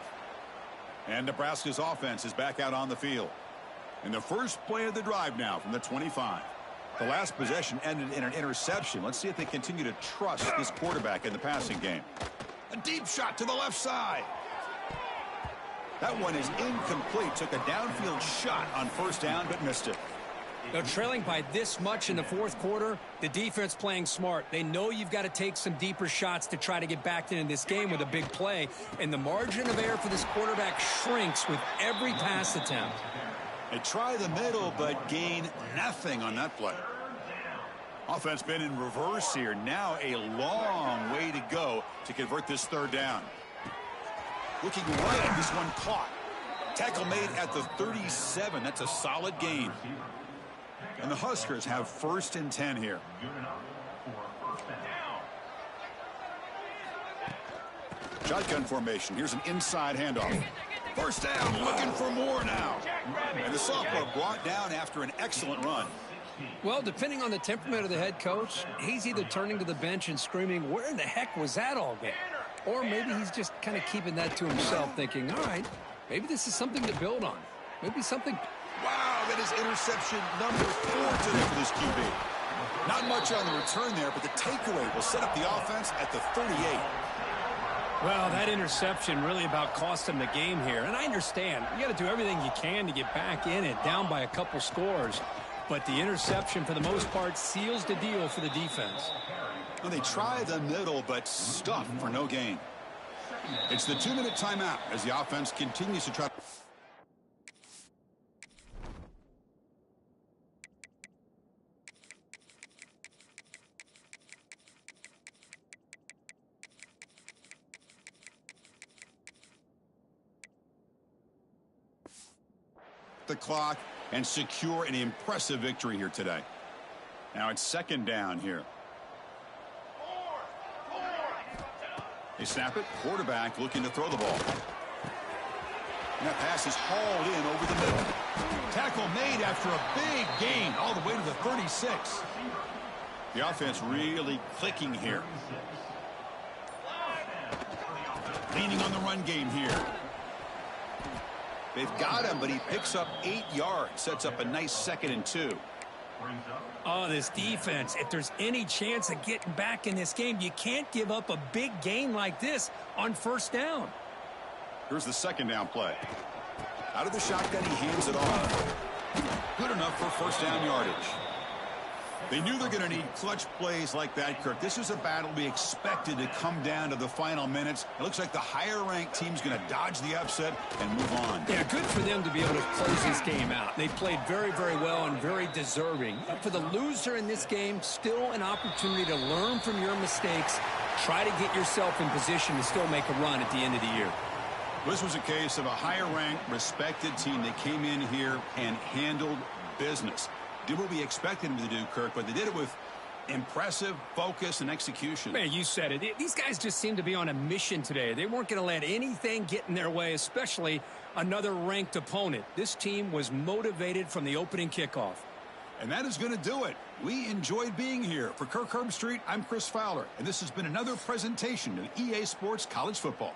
And Nebraska's offense is back out on the field. In the first play of the drive now from the 25. The last possession ended in an interception. Let's see if they continue to trust this quarterback in the passing game. A deep shot to the left side. That one is incomplete. Took a downfield shot on first down, but missed it. They're trailing by this much in the fourth quarter. The defense playing smart. They know you've got to take some deeper shots to try to get back into this game with a big play. And the margin of error for this quarterback shrinks with every pass attempt. They try the middle, but gain nothing on that play. Offense been in reverse here. Now a long way to go to convert this third down. Looking right, this one caught. Tackle made at the 37. That's a solid gain. And the Huskers have 1st and 10 here. Shotgun formation. Here's an inside handoff. First down, looking for more now. And the sophomore brought down after an excellent run. Well, depending on the temperament of the head coach, he's either turning to the bench and screaming, where in the heck was that all game? Or maybe he's just kind of keeping that to himself, thinking, all right, maybe this is something to build on. Maybe something. Wow, that is interception number 4 today for this QB. Not much on the return there, but the takeaway will set up the offense at the 38. Well, that interception really about cost him the game here. And I understand. You got to do everything you can to get back in it, down by a couple scores. But the interception, for the most part, seals the deal for the defense. Well, they try the middle, but stuff for no gain. It's the 2-minute timeout as the offense continues to try. The clock and secure an impressive victory here today. Now it's 2nd down here. They snap it. Quarterback looking to throw the ball. And that pass is hauled in over the middle. Tackle made after a big gain all the way to the 36. The offense really clicking here. Leaning on the run game here. They've got him, but he picks up 8 yards. Sets up a nice 2nd and 2. Oh, this defense, if there's any chance of getting back in this game, you can't give up a big gain like this on 1st down. Here's the 2nd down play. Out of the shotgun, he hands it off. Good enough for 1st down yardage. They knew they're going to need clutch plays like that, Kirk. This is a battle we expected to come down to the final minutes. It looks like the higher-ranked team's going to dodge the upset and move on. Yeah, good for them to be able to close this game out. They played very, very well and very deserving. For the loser in this game, still an opportunity to learn from your mistakes. Try to get yourself in position to still make a run at the end of the year. This was a case of a higher-ranked, respected team that came in here and handled business. Did what we expected them to do, Kirk, but they did it with impressive focus and execution. Man, you said it. These guys just seem to be on a mission today. They weren't going to let anything get in their way, especially another ranked opponent. This team was motivated from the opening kickoff. And that is going to do it. We enjoyed being here. For Kirk Herbstreit, I'm Chris Fowler, and this has been another presentation of EA Sports College Football.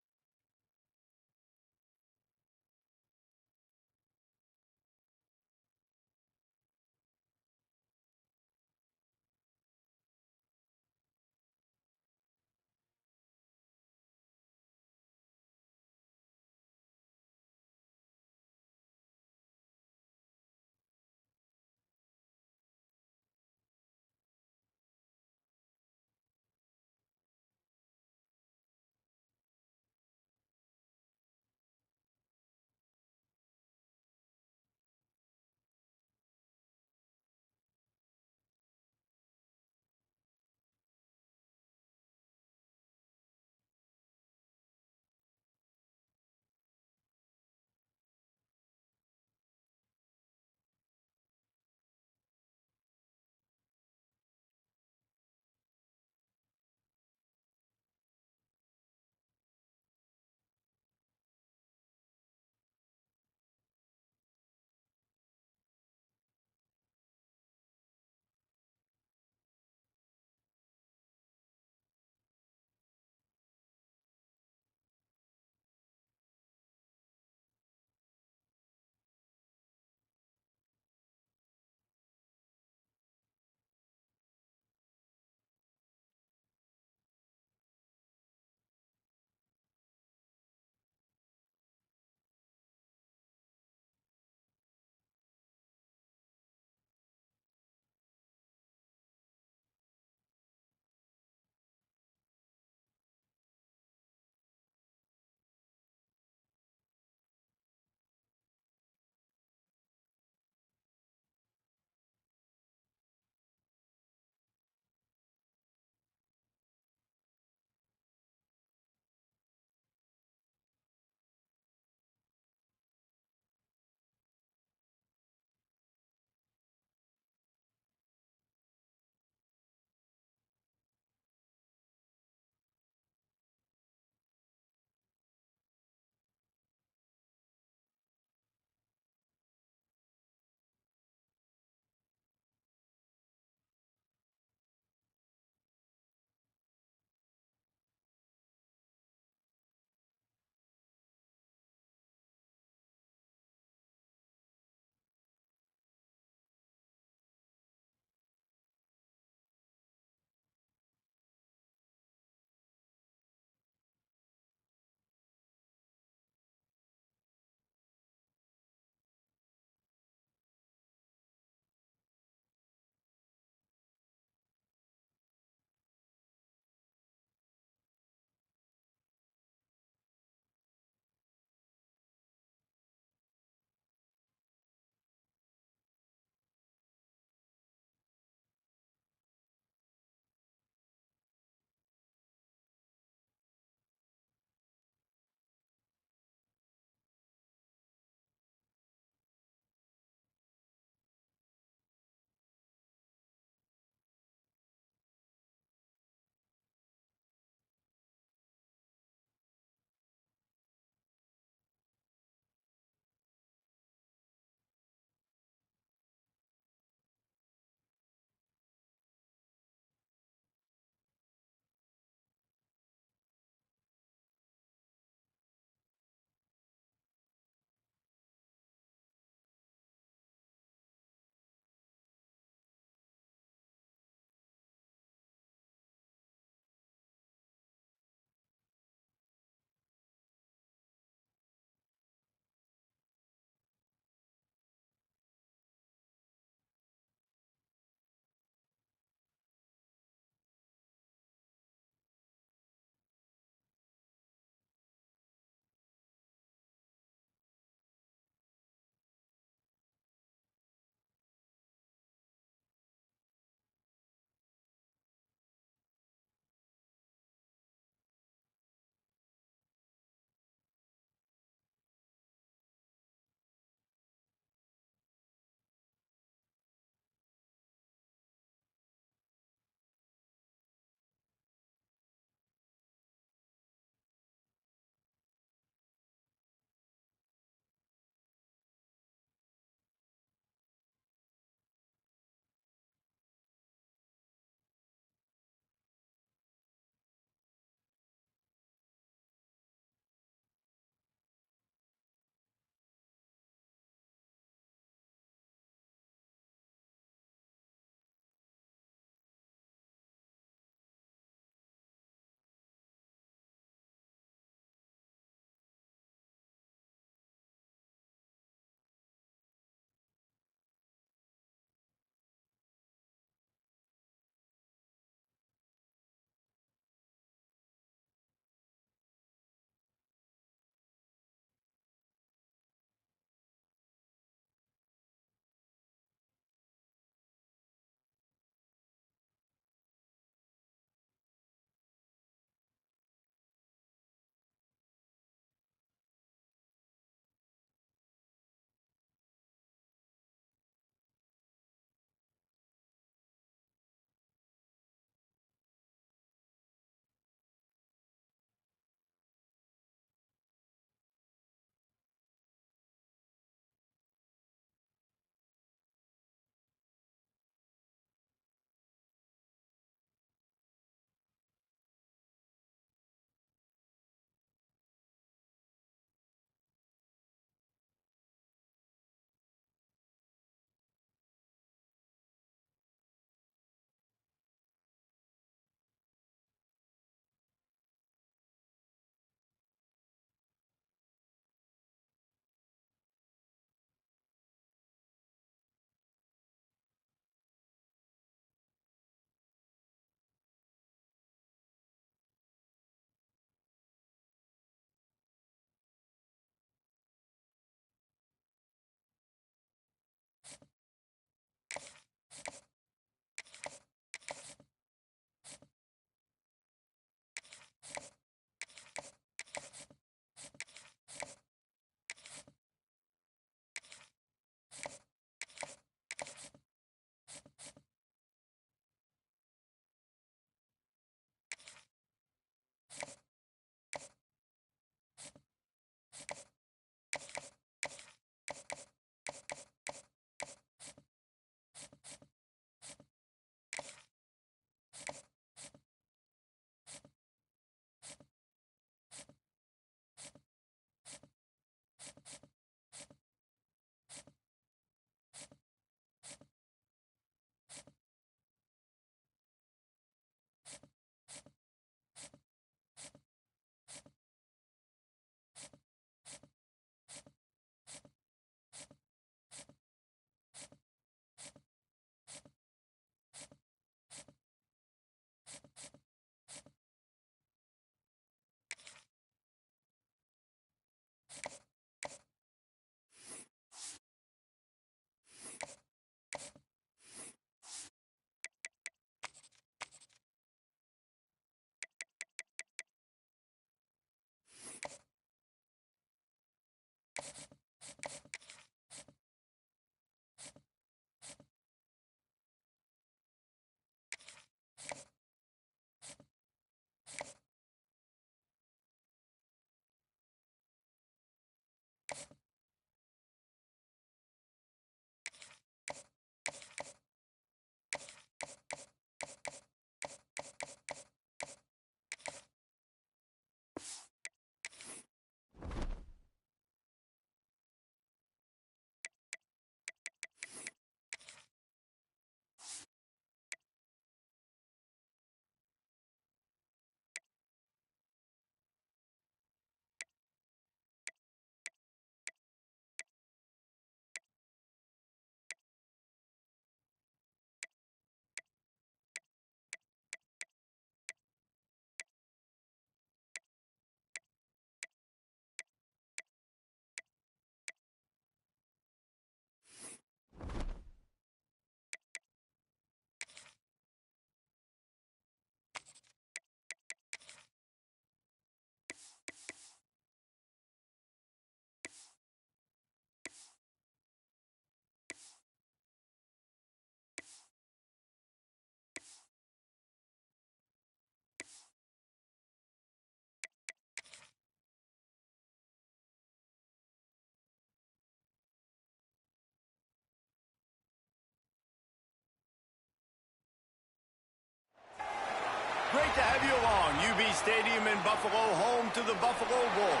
drive you along. UB Stadium in Buffalo, home to the Buffalo Bulls.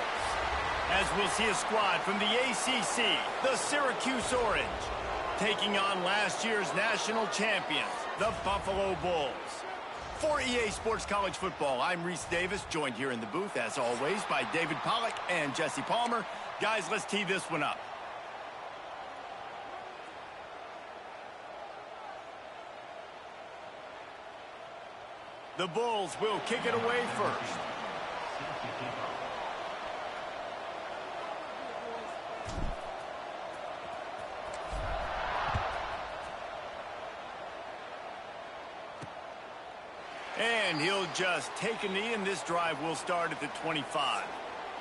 As we'll see a squad from the ACC, the Syracuse Orange, taking on last year's national champions, the Buffalo Bulls. For EA Sports College Football, I'm Reese Davis, joined here in the booth, as always, by David Pollack and Jesse Palmer. Guys, let's tee this one up. The Bulls will kick it away first. And he'll just take a knee, and this drive will start at the 25.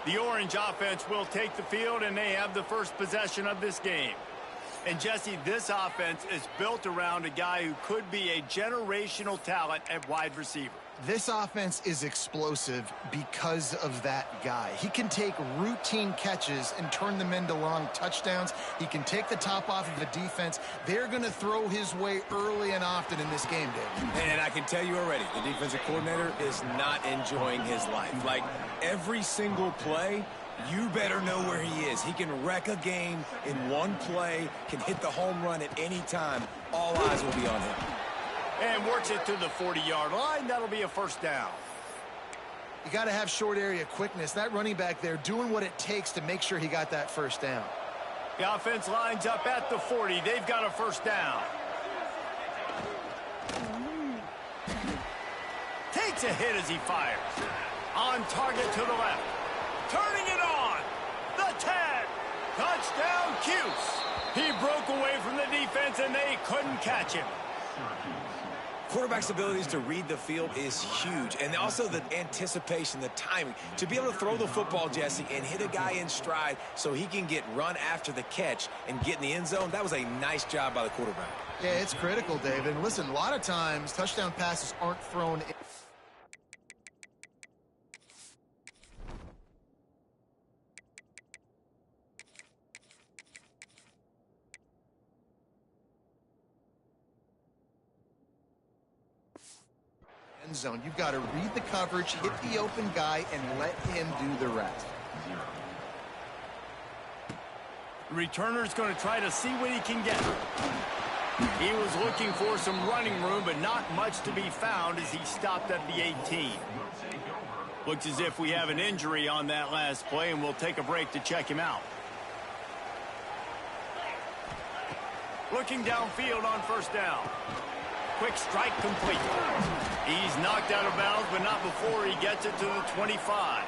The Orange offense will take the field, and they have the first possession of this game. And, Jesse, this offense is built around a guy who could be a generational talent at wide receiver. This offense is explosive because of that guy. He can take routine catches and turn them into long touchdowns. He can take the top off of a defense. They're going to throw his way early and often in this game, Dave. And I can tell you already, the defensive coordinator is not enjoying his life. Like, every single play, you better know where he is. He can wreck a game in one play, can hit the home run at any time. All eyes will be on him. And works it to the 40-yard line. That'll be a first down. You got to have short area quickness. That running back there doing what it takes to make sure he got that first down. The offense lines up at the 40. They've got a first down. Takes a hit as he fires. On target to the left. Turning it on. The 10. Touchdown, Cuse. He broke away from the defense, and they couldn't catch him. Quarterback's abilities to read the field is huge, and also the anticipation, the timing. To be able to throw the football, Jesse, and hit a guy in stride so he can get run after the catch and get in the end zone, that was a nice job by the quarterback. Yeah, it's critical, David. And listen, a lot of times touchdown passes aren't thrown in. Zone. You've got to read the coverage, hit the open guy, and let him do the rest. The returner's going to try to see what he can get. He was looking for some running room, but not much to be found as he stopped at the 18. Looks as if we have an injury on that last play, and we'll take a break to check him out. Looking downfield on first down. Quick strike complete. He's knocked out of bounds, but not before he gets it to the 25.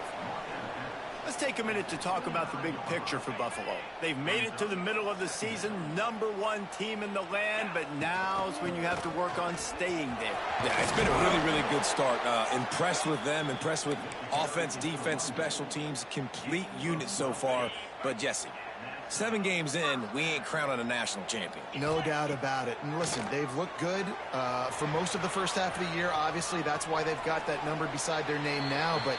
Let's take a minute to talk about the big picture for Buffalo. They've made it to the middle of the season, #1 team in the land, but now's when you have to work on staying there. Yeah, it's been a really, really good start. Impressed with them, impressed with offense, defense, special teams, complete unit so far. But, Jesse, 7 games in, we ain't crowning a national champion. No doubt about it. And listen, they've looked good for most of the first half of the year. Obviously, that's why they've got that number beside their name now. But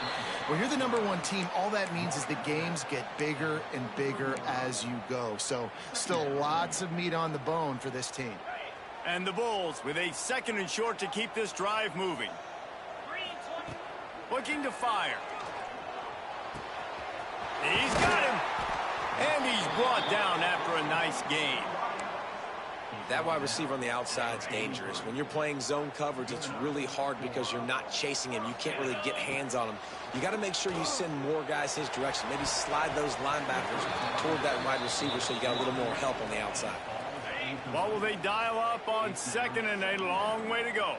when you're the #1 team, all that means is the games get bigger and bigger as you go. So still lots of meat on the bone for this team. And the Bulls with a 2nd and short to keep this drive moving. Looking to fire. He's got him. And he's brought down after a nice game. That wide receiver on the outside is dangerous. When you're playing zone coverage, it's really hard because you're not chasing him. You can't really get hands on him. You got to make sure you send more guys his direction. Maybe slide those linebackers toward that wide receiver so you got a little more help on the outside. What will they dial up on 2nd and a long way to go?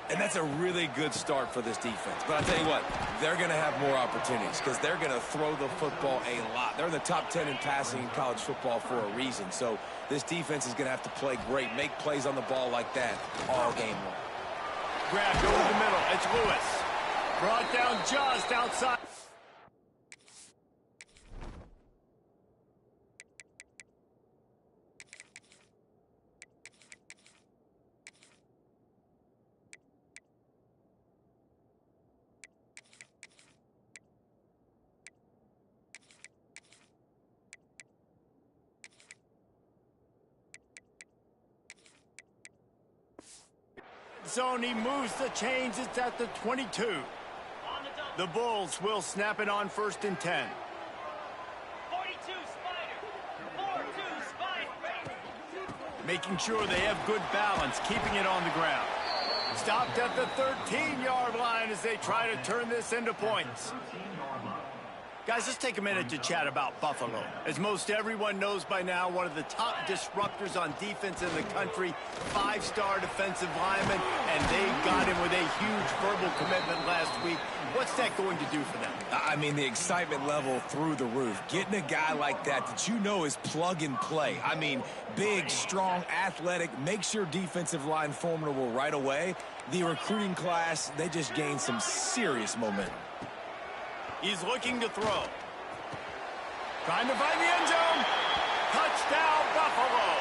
And that's a really good start for this defense. But I'll tell you what, they're going to have more opportunities because they're going to throw the football a lot. They're in the top 10 in passing in college football for a reason. So this defense is going to have to play great, make plays on the ball like that all game long. Grabbed over the middle. It's Lewis. Brought down just outside. zone. He moves the chains. It's at the 22. The Bulls will snap it on 1st and 10. 42 Spider. 4-2 Spider. Making sure they have good balance, keeping it on the ground. Stopped at the 13-yard line as they try to turn this into points. Guys, let's take a minute to chat about Buffalo. As most everyone knows by now, one of the top disruptors on defense in the country, 5-star defensive lineman, and they got him with a huge verbal commitment last week. What's that going to do for them? I mean, the excitement level through the roof. Getting a guy like that you know is plug and play. I mean, big, strong, athletic, makes your defensive line formidable right away. The recruiting class, they just gained some serious momentum. He's looking to throw. Trying to find the end zone. Touchdown, Buffalo.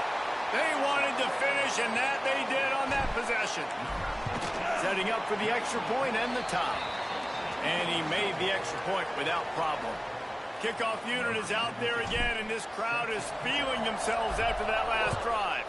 They wanted to finish, and that they did on that possession. Setting up for the extra point and the tie. And he made the extra point without problem. Kickoff unit is out there again, and this crowd is feeling themselves after that last drive.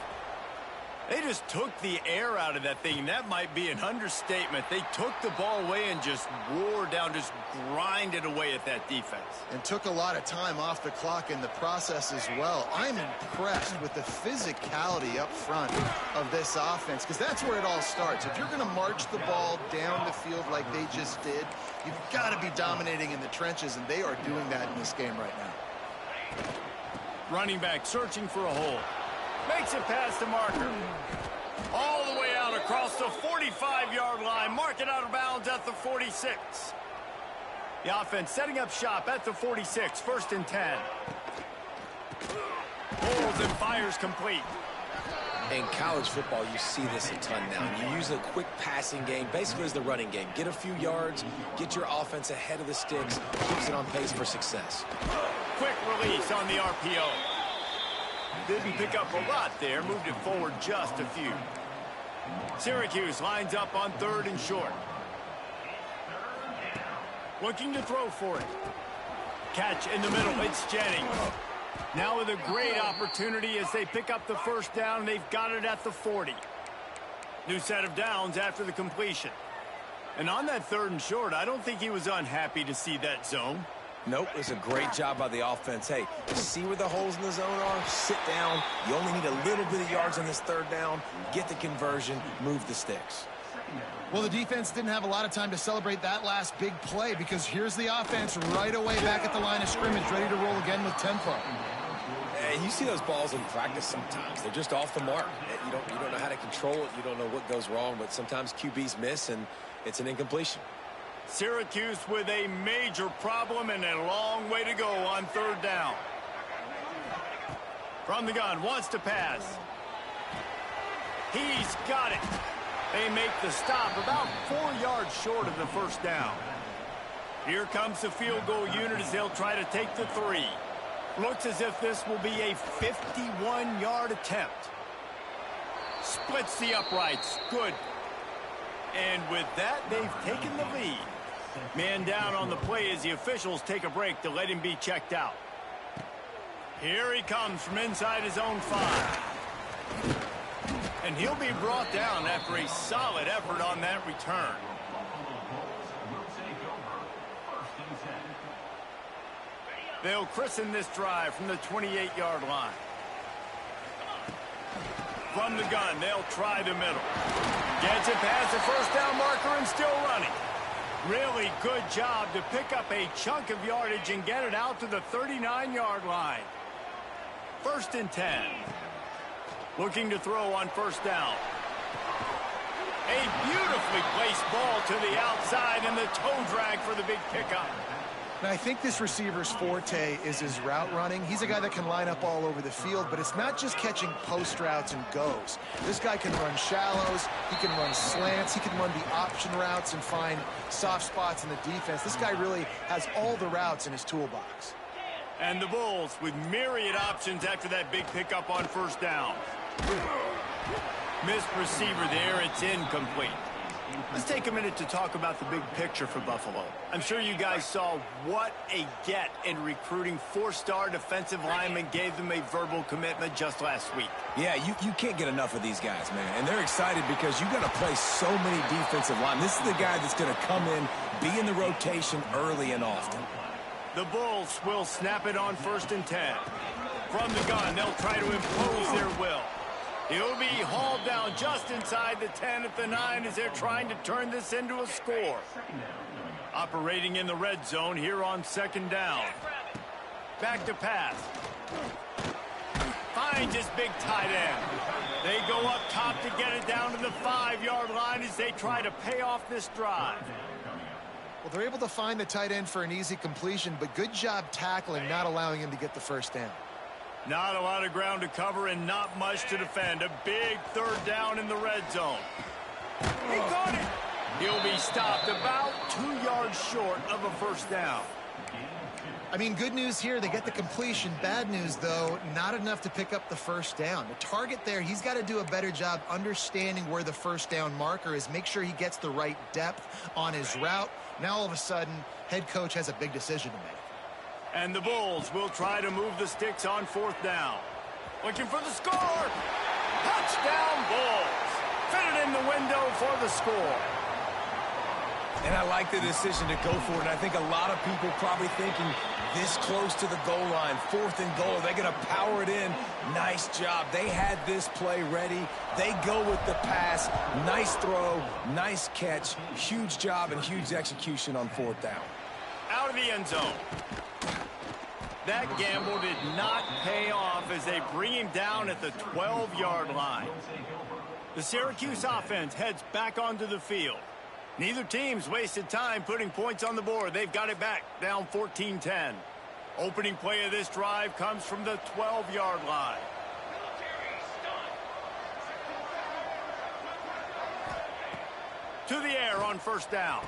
They just took the air out of that thing. That might be an understatement. They took the ball away and just wore down, just grinded away at that defense. And took a lot of time off the clock in the process as well. I'm impressed with the physicality up front of this offense, because that's where it all starts. If you're going to march the ball down the field like they just did, you've got to be dominating in the trenches, and they are doing that in this game right now. Running back searching for a hole. Makes it past the marker. All the way out across the 45-yard line. Mark it out of bounds at the 46. The offense setting up shop at the 46. 1st and 10. Holds and fires complete. In college football, you see this a ton now. You use a quick passing game, basically as the running game. Get a few yards, get your offense ahead of the sticks, keeps it on pace for success. Quick release on the RPO. Didn't pick up a lot there, moved it forward just a few. Syracuse lines up on 3rd and short. Looking to throw for it. Catch in the middle, it's Jennings. Now with a great opportunity as they pick up the 1st down, they've got it at the 40. New set of downs after the completion. And on that 3rd and short, I don't think he was unhappy to see that zone. Nope, it's a great job by the offense. Hey, see where the holes in the zone are? Sit down. You only need a little bit of yards on this 3rd down. Get the conversion. Move the sticks. Well, the defense didn't have a lot of time to celebrate that last big play, because here's the offense right away back at the line of scrimmage, ready to roll again with tempo. And you see those balls in practice sometimes. They're just off the mark. You don't know how to control it. You don't know what goes wrong, but sometimes QBs miss, and it's an incompletion. Syracuse with a major problem and a long way to go on 3rd down. From the gun, wants to pass. He's got it. They make the stop about 4 yards short of the 1st down. Here comes the field goal unit as they'll try to take the 3. Looks as if this will be a 51-yard attempt. Splits the uprights. Good. And with that, they've taken the lead. Man down on the play as the officials take a break to let him be checked out. Here he comes from inside his own 5. And he'll be brought down after a solid effort on that return. They'll christen this drive from the 28-yard line. From the gun, they'll try the middle. Gets it past the 1st down marker and still running. Really good job to pick up a chunk of yardage and get it out to the 39-yard line. 1st and 10. Looking to throw on 1st down. A beautifully placed ball to the outside and the toe drag for the big pickup. Now, I think this receiver's forte is his route running. He's a guy that can line up all over the field, but it's not just catching post routes and goes. This guy can run shallows, he can run slants, he can run the option routes and find soft spots in the defense. This guy really has all the routes in his toolbox. And the Bulls with myriad options after that big pickup on 1st down. Missed receiver there, it's incomplete. Let's take a minute to talk about the big picture for Buffalo. I'm sure you guys saw what a get in recruiting. Four-star defensive linemen gave them a verbal commitment just last week. Yeah, you can't get enough of these guys, man. And they're excited because you got to play so many defensive linemen. This is the guy that's going to come in, be in the rotation early and often. The Bulls will snap it on 1st and 10. From the gun, they'll try to impose their will. He'll be hauled down just inside the 10 at the 9 as they're trying to turn this into a score. Operating in the red zone here on 2nd down. Back to pass. Finds his big tight end. They go up top to get it down to the 5-yard line as they try to pay off this drive. Well, they're able to find the tight end for an easy completion, but good job tackling, not allowing him to get the first down. Not a lot of ground to cover and not much to defend. A big 3rd down in the red zone. He caught it. He'll be stopped about 2 yards short of a 1st down. I mean, good news here, they get the completion. Bad news, though, not enough to pick up the 1st down. The target there, he's got to do a better job understanding where the 1st down marker is, make sure he gets the right depth on his route. Now, all of a sudden, head coach has a big decision to make. And the Bulls will try to move the sticks on 4th down. Looking for the score. Touchdown, Bulls. Fit it in the window for the score. And I like the decision to go for it. I think a lot of people probably thinking this close to the goal line, 4th and goal, they're going to power it in. Nice job. They had this play ready. They go with the pass. Nice throw, nice catch. Huge job and huge execution on 4th down. Out of the end zone. That gamble did not pay off as they bring him down at the 12-yard line. The Syracuse offense heads back onto the field. Neither team's wasted time putting points on the board. They've got it back, down 14-10. Opening play of this drive comes from the 12-yard line. To the air on 1st down.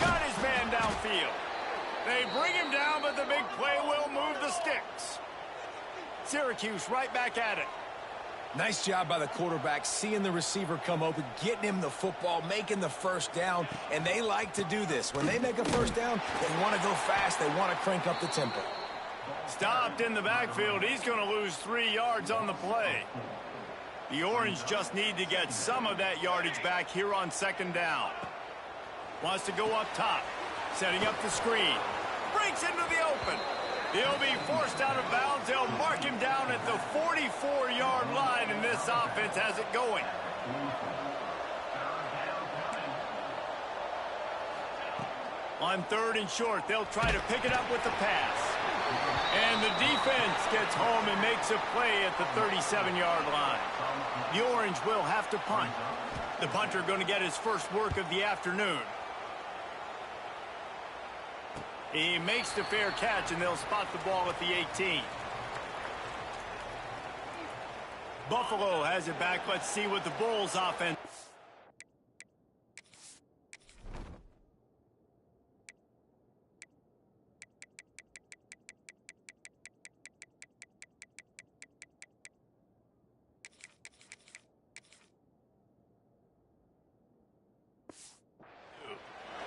Got his man downfield. They bring him down, but the big play will move the sticks. Syracuse right back at it. Nice job by the quarterback, seeing the receiver come open, getting him the football, making the 1st down, and they like to do this. When they make a 1st down, they want to go fast. They want to crank up the tempo. Stopped in the backfield. He's going to lose 3 yards on the play. The Orange just need to get some of that yardage back here on 2nd down. Wants to go up top. Setting up the screen. Breaks into the open. He'll be forced out of bounds. They'll mark him down at the 44-yard line, and this offense has it going. On 3rd and short, they'll try to pick it up with the pass. And the defense gets home and makes a play at the 37-yard line. The Orange will have to punt. The punter going to get his first work of the afternoon. He makes the fair catch, and they'll spot the ball at the 18. Buffalo has it back. Let's see what the Bulls offense.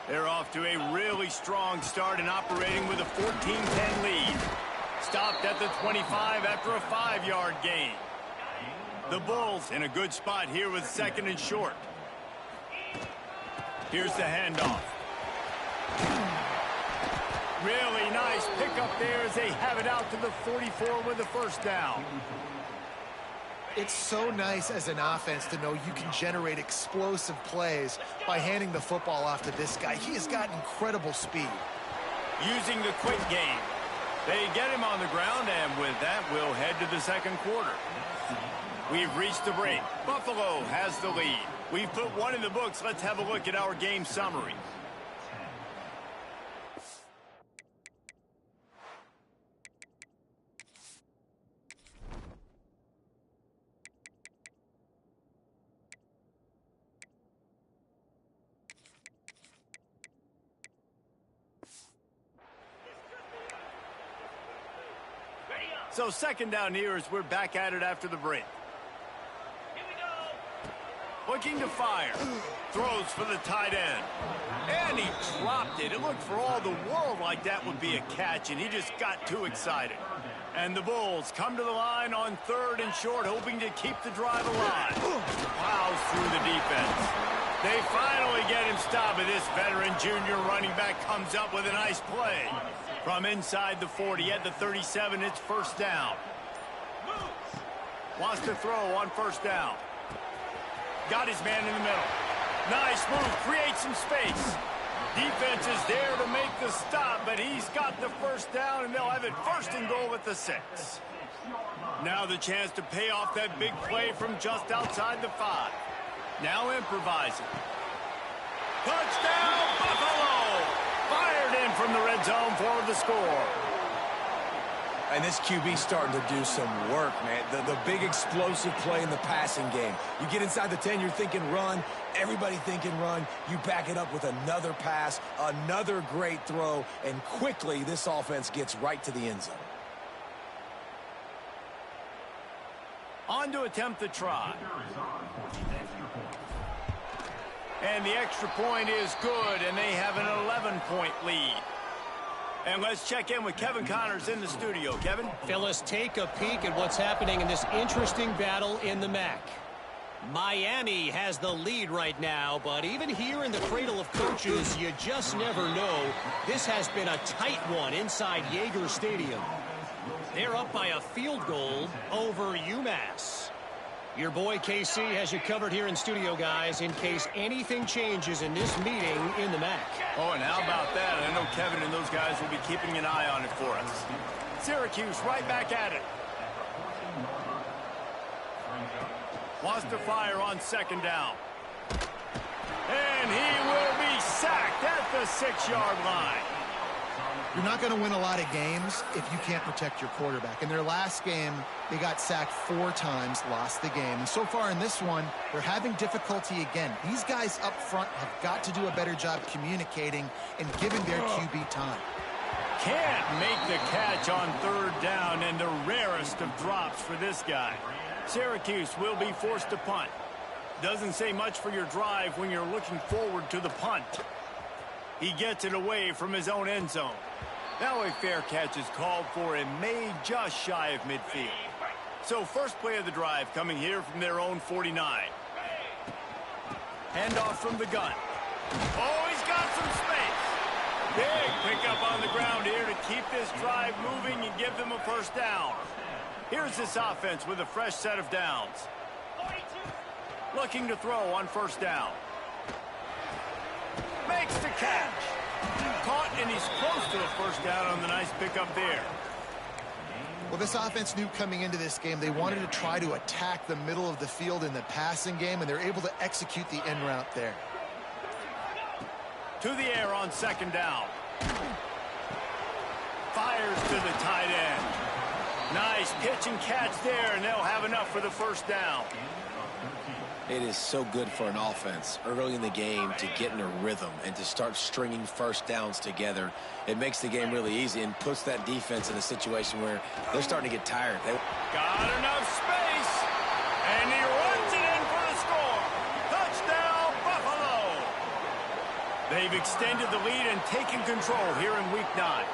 They're off to a really strong start and operating with a 14-10 lead. Stopped at the 25 after a 5-yard gain. The Bulls in a good spot here with 2nd and short. Here's the handoff. Really nice pickup there as they have it out to the 44 with the 1st down. It's so nice as an offense to know you can generate explosive plays by handing the football off to this guy. He has got incredible speed. Using the quick game. They get him on the ground, and with that, we'll head to the 2nd quarter. We've reached the break. Buffalo has the lead. We've put one in the books. Let's have a look at our game summary. So 2nd down here as we're back at it after the break. Here we go. looking to fire. Throws for the tight end. And he dropped it. It looked for all the world like that would be a catch, and he just got too excited. And the Bulls come to the line on 3rd and short, hoping to keep the drive alive. Plows through the defense. They finally get him stopped, and this veteran junior running back comes up with a nice play. From inside the 40 at the 37, it's first down. Wants to throw on first down. Got his man in the middle. Nice move, creates some space. Defense is there to make the stop, but he's got the first down, and they'll have it first and goal at the 6. Now the chance to pay off that big play from just outside the 5. Now improvising. Touchdown, Buffalo! Fired in from the red zone for the score. And this QB starting to do some work, man. The big explosive play in the passing game. You get inside the 10, you're thinking run. Everybody thinking run. You back it up with another pass, another great throw, and quickly this offense gets right to the end zone. On to attempt the try. And the extra point is good, and they have an 11-point lead. And let's check in with Kevin Connors in the studio. Kevin? Phyllis, take a peek at what's happening in this interesting battle in the MAC. Miami has the lead right now, but even here in the cradle of coaches, you just never know. This has been a tight one inside Yager Stadium. They're up by a field goal over UMass. Your boy KC has you covered here in studio, guys, in case anything changes in this meeting in the MAC. Oh, and how about that? I know Kevin and those guys will be keeping an eye on it for us. Syracuse right back at it. Wants to fire on 2nd down. And he will be sacked at the 6-yard line. You're not going to win a lot of games if you can't protect your quarterback. In their last game, they got sacked 4 times, lost the game. And so far in this one, they're having difficulty again. These guys up front have got to do a better job communicating and giving their QB time. Can't make the catch on 3rd down, and the rarest of drops for this guy. Syracuse will be forced to punt. Doesn't say much for your drive when you're looking forward to the punt. He gets it away from his own end zone. Now a fair catch is called for and made just shy of midfield. So first play of the drive coming here from their own 49. Handoff from the gun. Oh, he's got some space. Big pickup on the ground here to keep this drive moving and give them a first down. Here's this offense with a fresh set of downs. Looking to throw on first down. Makes the catch. Caught, and he's close to a first down on the nice pickup there. Well, this offense knew coming into this game they wanted to try to attack the middle of the field in the passing game, and they're able to execute the end route there. To the air on 2nd down. Fires to the tight end. Nice pitch and catch there, and they'll have enough for the first down. It is so good for an offense early in the game to get in a rhythm and to start stringing first downs together. It makes the game really easy and puts that defense in a situation where they're starting to get tired. Got enough space, and he runs it in for the score. Touchdown, Buffalo! They've extended the lead and taken control here in Week 9.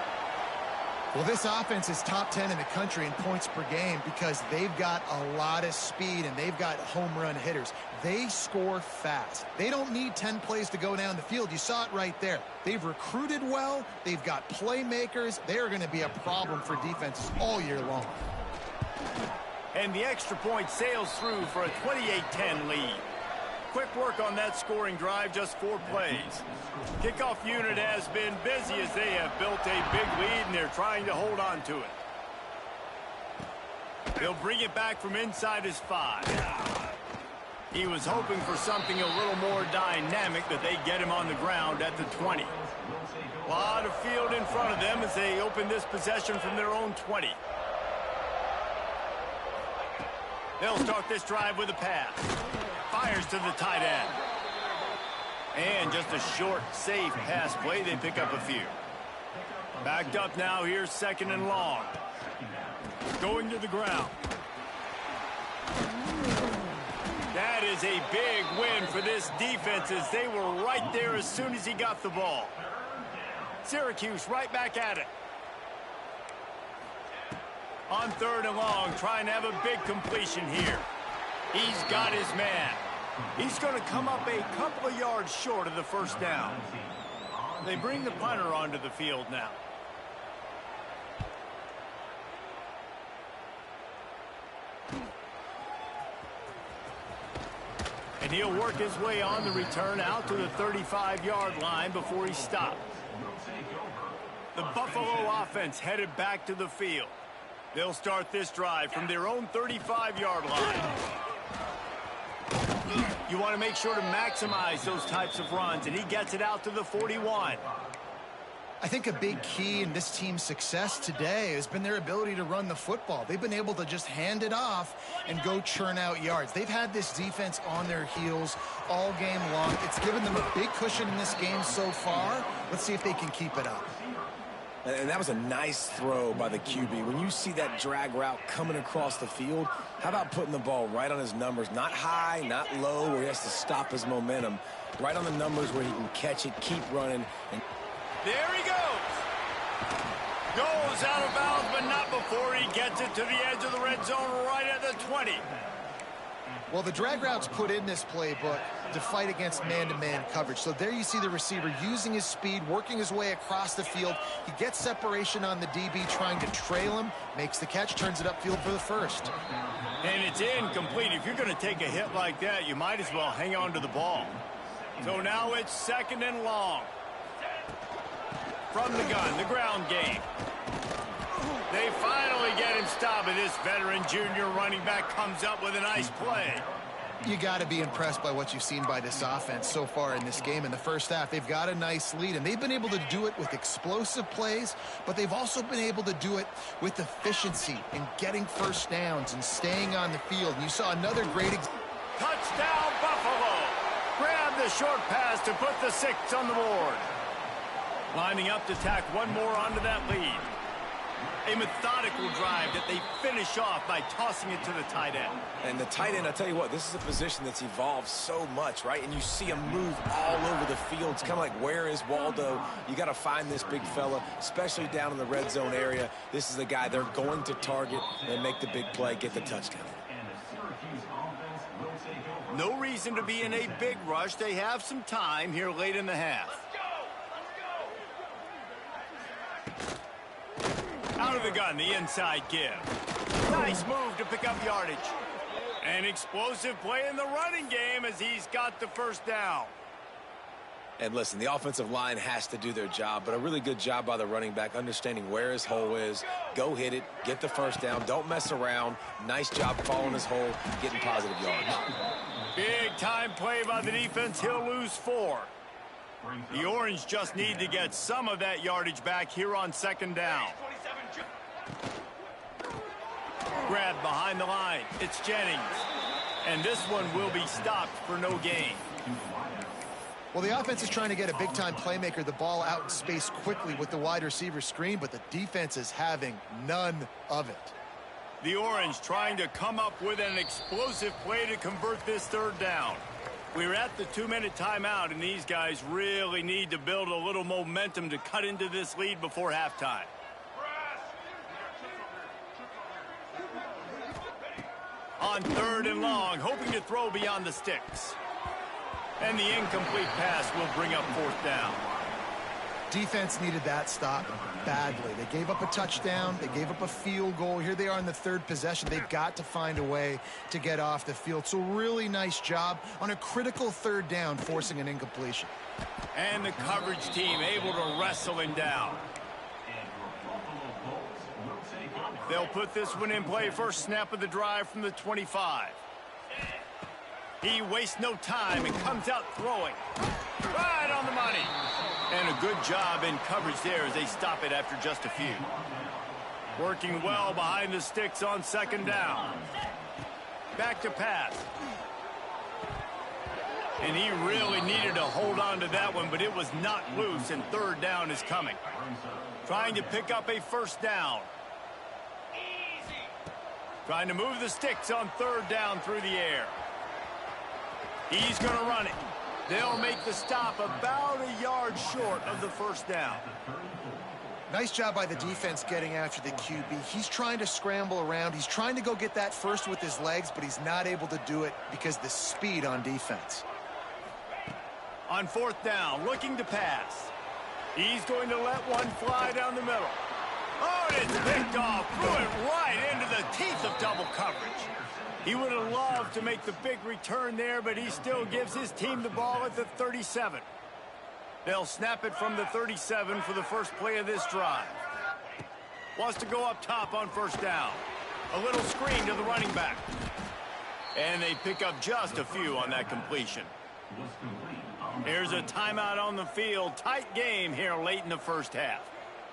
Well, this offense is top 10 in the country in points per game because they've got a lot of speed and they've got home run hitters. They score fast. They don't need 10 plays to go down the field. You saw it right there. They've recruited well. They've got playmakers. They are going to be a problem for defenses all year long. And the extra point sails through for a 28-10 lead. Quick work on that scoring drive, just 4 plays. Kickoff unit has been busy as they have built a big lead, and they're trying to hold on to it. They'll bring it back from inside his 5. He was hoping for something a little more dynamic, but they get him on the ground at the 20. A lot of field in front of them as they open this possession from their own 20. They'll start this drive with a pass. Fires to the tight end. And just a short, safe pass play. They pick up a few. Backed up now. Here's 2nd and long. Going to the ground. That is a big win for this defense as they were right there as soon as he got the ball. Syracuse right back at it. On 3rd and long, trying to have a big completion here. He's got his man. He's going to come up a couple of yards short of the first down. They bring the punter onto the field now. And he'll work his way on the return out to the 35-yard line before he stopped. The Buffalo offense headed back to the field. They'll start this drive from their own 35-yard line. You want to make sure to maximize those types of runs, and he gets it out to the 41. I think a big key in this team's success today has been their ability to run the football. They've been able to just hand it off and go churn out yards. They've had this defense on their heels all game long. It's given them a big cushion in this game so far. Let's see if they can keep it up. And that was a nice throw by the QB. When you see that drag route coming across the field, how about putting the ball right on his numbers? Not high, not low, where he has to stop his momentum. Right on the numbers where he can catch it, keep running. And there he goes. Goes out of bounds, but not before he gets it to the edge of the red zone right at the 20. Well, the drag route's put in this playbook to fight against man-to-man coverage. So there you see the receiver using his speed, working his way across the field. He gets separation on the DB, trying to trail him, makes the catch, turns it upfield for the first. And it's incomplete. If you're going to take a hit like that, you might as well hang on to the ball. So now it's 2nd and long. From the gun, the ground game. They finally get him stopped, and this veteran junior running back comes up with a nice play. You got to be impressed by what you've seen by this offense so far in this game. In the first half, they've got a nice lead, and they've been able to do it with explosive plays, but they've also been able to do it with efficiency and getting first downs and staying on the field. And you saw another great touchdown, Buffalo. Grab the short pass to put the 6 on the board. Lining up to tack one more onto that lead. A methodical drive that they finish off by tossing it to the tight end. And the tight end, I tell you what, this is a position that's evolved so much, right? And you see him move all over the field. It's kind of like, where is Waldo? You got to find this big fella, especially down in the red zone area. This is the guy they're going to target and make the big play, get the touchdown. No reason to be in a big rush. They have some time here late in the half. Out of the gun, the inside give. Nice move to pick up yardage. An explosive play in the running game as he's got the first down. And listen, the offensive line has to do their job, but a really good job by the running back, understanding where his hole is. Go hit it, get the first down, don't mess around. Nice job following his hole, getting positive yards. Big time play by the defense. He'll lose 4. The Orange just need to get some of that yardage back here on 2nd down. Grabbed behind the line. It's Jennings. And this one will be stopped for no gain. Well, the offense is trying to get a big-time playmaker the ball out in space quickly with the wide receiver screen, but the defense is having none of it. The Orange trying to come up with an explosive play to convert this 3rd down. We're at the 2-minute timeout, and these guys really need to build a little momentum to cut into this lead before halftime. On 3rd and long, hoping to throw beyond the sticks. And the incomplete pass will bring up 4th down. Defense needed that stop badly. They gave up a touchdown. They gave up a field goal. Here they are in the 3rd possession. They've got to find a way to get off the field. So really nice job on a critical 3rd down, forcing an incompletion. And the coverage team able to wrestle him down. They'll put this one in play. First snap of the drive from the 25. He wastes no time and comes out throwing. Right on the money. And a good job in coverage there as they stop it after just a few. Working well behind the sticks on 2nd down. Back to pass. And he really needed to hold on to that one, but it was not loose, and 3rd down is coming. Trying to pick up a first down. Trying to move the sticks on 3rd down through the air. He's going to run it. They'll make the stop about a yard short of the first down. Nice job by the defense getting after the QB. He's trying to scramble around. He's trying to go get that first with his legs, but he's not able to do it because of the speed on defense. On fourth down, looking to pass. He's going to let one fly down the middle. Oh, and it's picked off. Threw it right into the teeth of double coverage. He would have loved to make the big return there, but he still gives his team the ball at the 37. They'll snap it from the 37 for the first play of this drive. Wants to go up top on first down. A little screen to the running back. And they pick up just a few on that completion. Here's a timeout on the field. Tight game here late in the first half.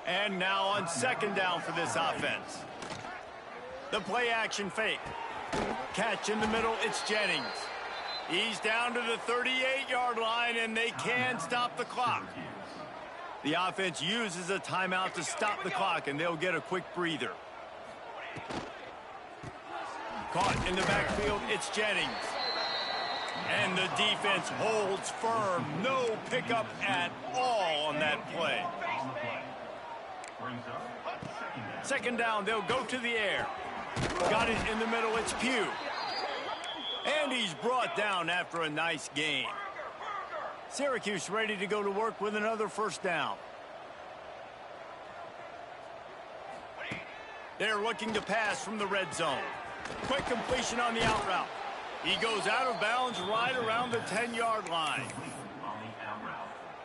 And now on second down for this offense. The play action fake. Catch in the middle, it's Jennings. He's down to the 38-yard line, and they can stop the clock. The offense uses a timeout to stop the clock, and they'll get a quick breather. Caught in the backfield, it's Jennings. And the defense holds firm. No pickup at all on that play. Second down, they'll go to the air. Got it in the middle, it's Pugh. And he's brought down after a nice gain. Syracuse ready to go to work with another first down. They're looking to pass from the red zone. Quick completion on the out route. He goes out of bounds right around the 10-yard line.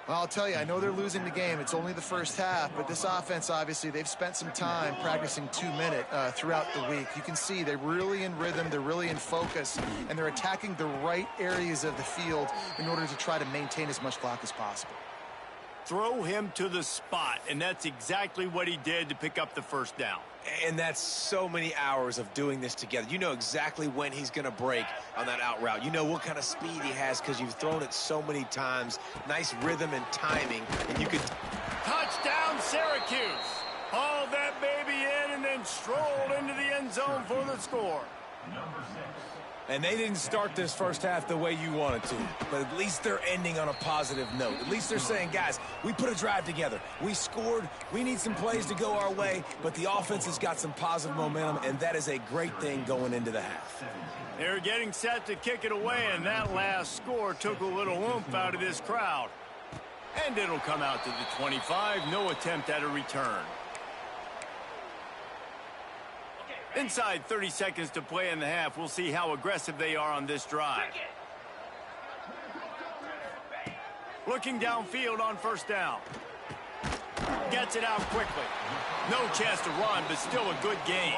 Well, I'll tell you, I know they're losing the game. It's only the first half, but this offense, obviously, they've spent some time practicing 2-minute throughout the week. You can see they're really in rhythm, they're really in focus, and they're attacking the right areas of the field in order to try to maintain as much clock as possible. Throw him to the spot, and that's exactly what he did to pick up the first down. And that's so many hours of doing this together. You know exactly when he's going to break on that out route. You know what kind of speed he has because you've thrown it so many times. Nice rhythm and timing. And you could... Touchdown, Syracuse. Hauled that baby in and then strolled into the end zone for the score. And they didn't start this first half the way you wanted to. But at least they're ending on a positive note. At least they're saying, guys, we put a drive together. We scored. We need some plays to go our way. But the offense has got some positive momentum, and that is a great thing going into the half. They're getting set to kick it away, and that last score took a little oomph out of this crowd. And it'll come out to the 25. No attempt at a return. Inside 30 seconds to play in the half. We'll see how aggressive they are on this drive. Looking downfield on first down. Gets it out quickly. No chance to run, but still a good gain.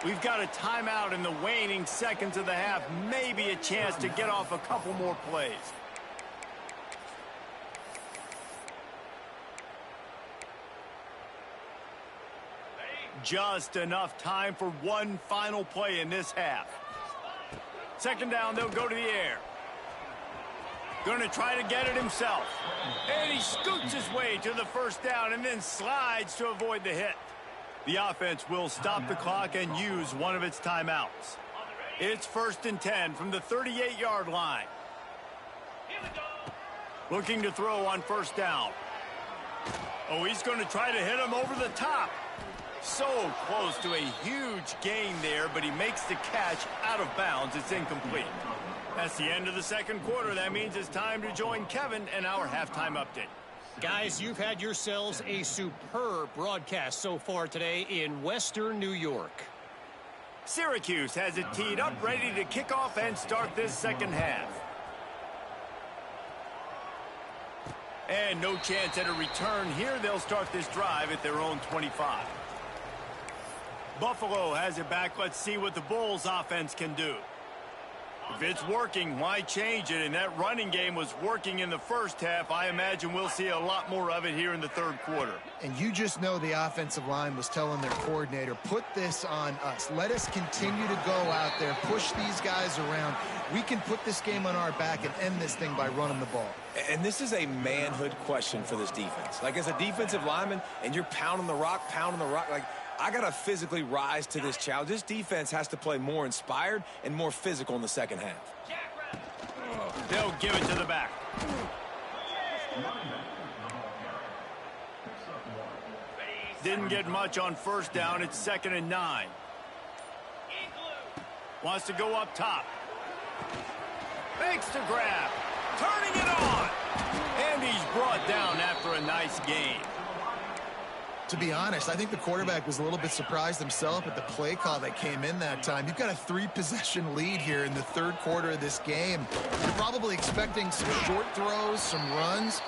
We've got a timeout in the waning seconds of the half. Maybe a chance to get off a couple more plays. Just enough time for one final play in this half. Second down, they'll go to the air. Going to try to get it himself. And he scoots his way to the first down and then slides to avoid the hit. The offense will stop the clock and use one of its timeouts. It's 1st and 10 from the 38-yard line. Looking to throw on first down. Oh, he's going to try to hit him over the top. So close to a huge gain there, but he makes the catch out of bounds. It's incomplete. That's the end of the second quarter. That means it's time to join Kevin and our halftime update. Guys, you've had yourselves a superb broadcast so far today in Western New York. Syracuse has it teed up, ready to kick off and start this second half. And no chance at a return here. They'll start this drive at their own 25. Buffalo has it back. Let's see what the Bulls offense can do. If it's working, why change it? And that running game was working in the first half. I imagine we'll see a lot more of it here in the third quarter. And you just know the offensive line was telling their coordinator, put this on us. Let us continue to go out there, push these guys around. We can put this game on our back and end this thing by running the ball. And this is a manhood question for this defense. Like, as a defensive lineman, and you're pounding the rock, like, I got to physically rise to this challenge. This defense has to play more inspired and more physical in the second half. They'll give it to the back. Didn't get much on first down. It's 2nd and 9. Wants to go up top. Makes the grab. Turning it on. And he's brought down after a nice gain. To be honest, I think the quarterback was a little bit surprised himself at the play call that came in that time. You've got a 3-possession lead here in the third quarter of this game. You're probably expecting some short throws, some runs.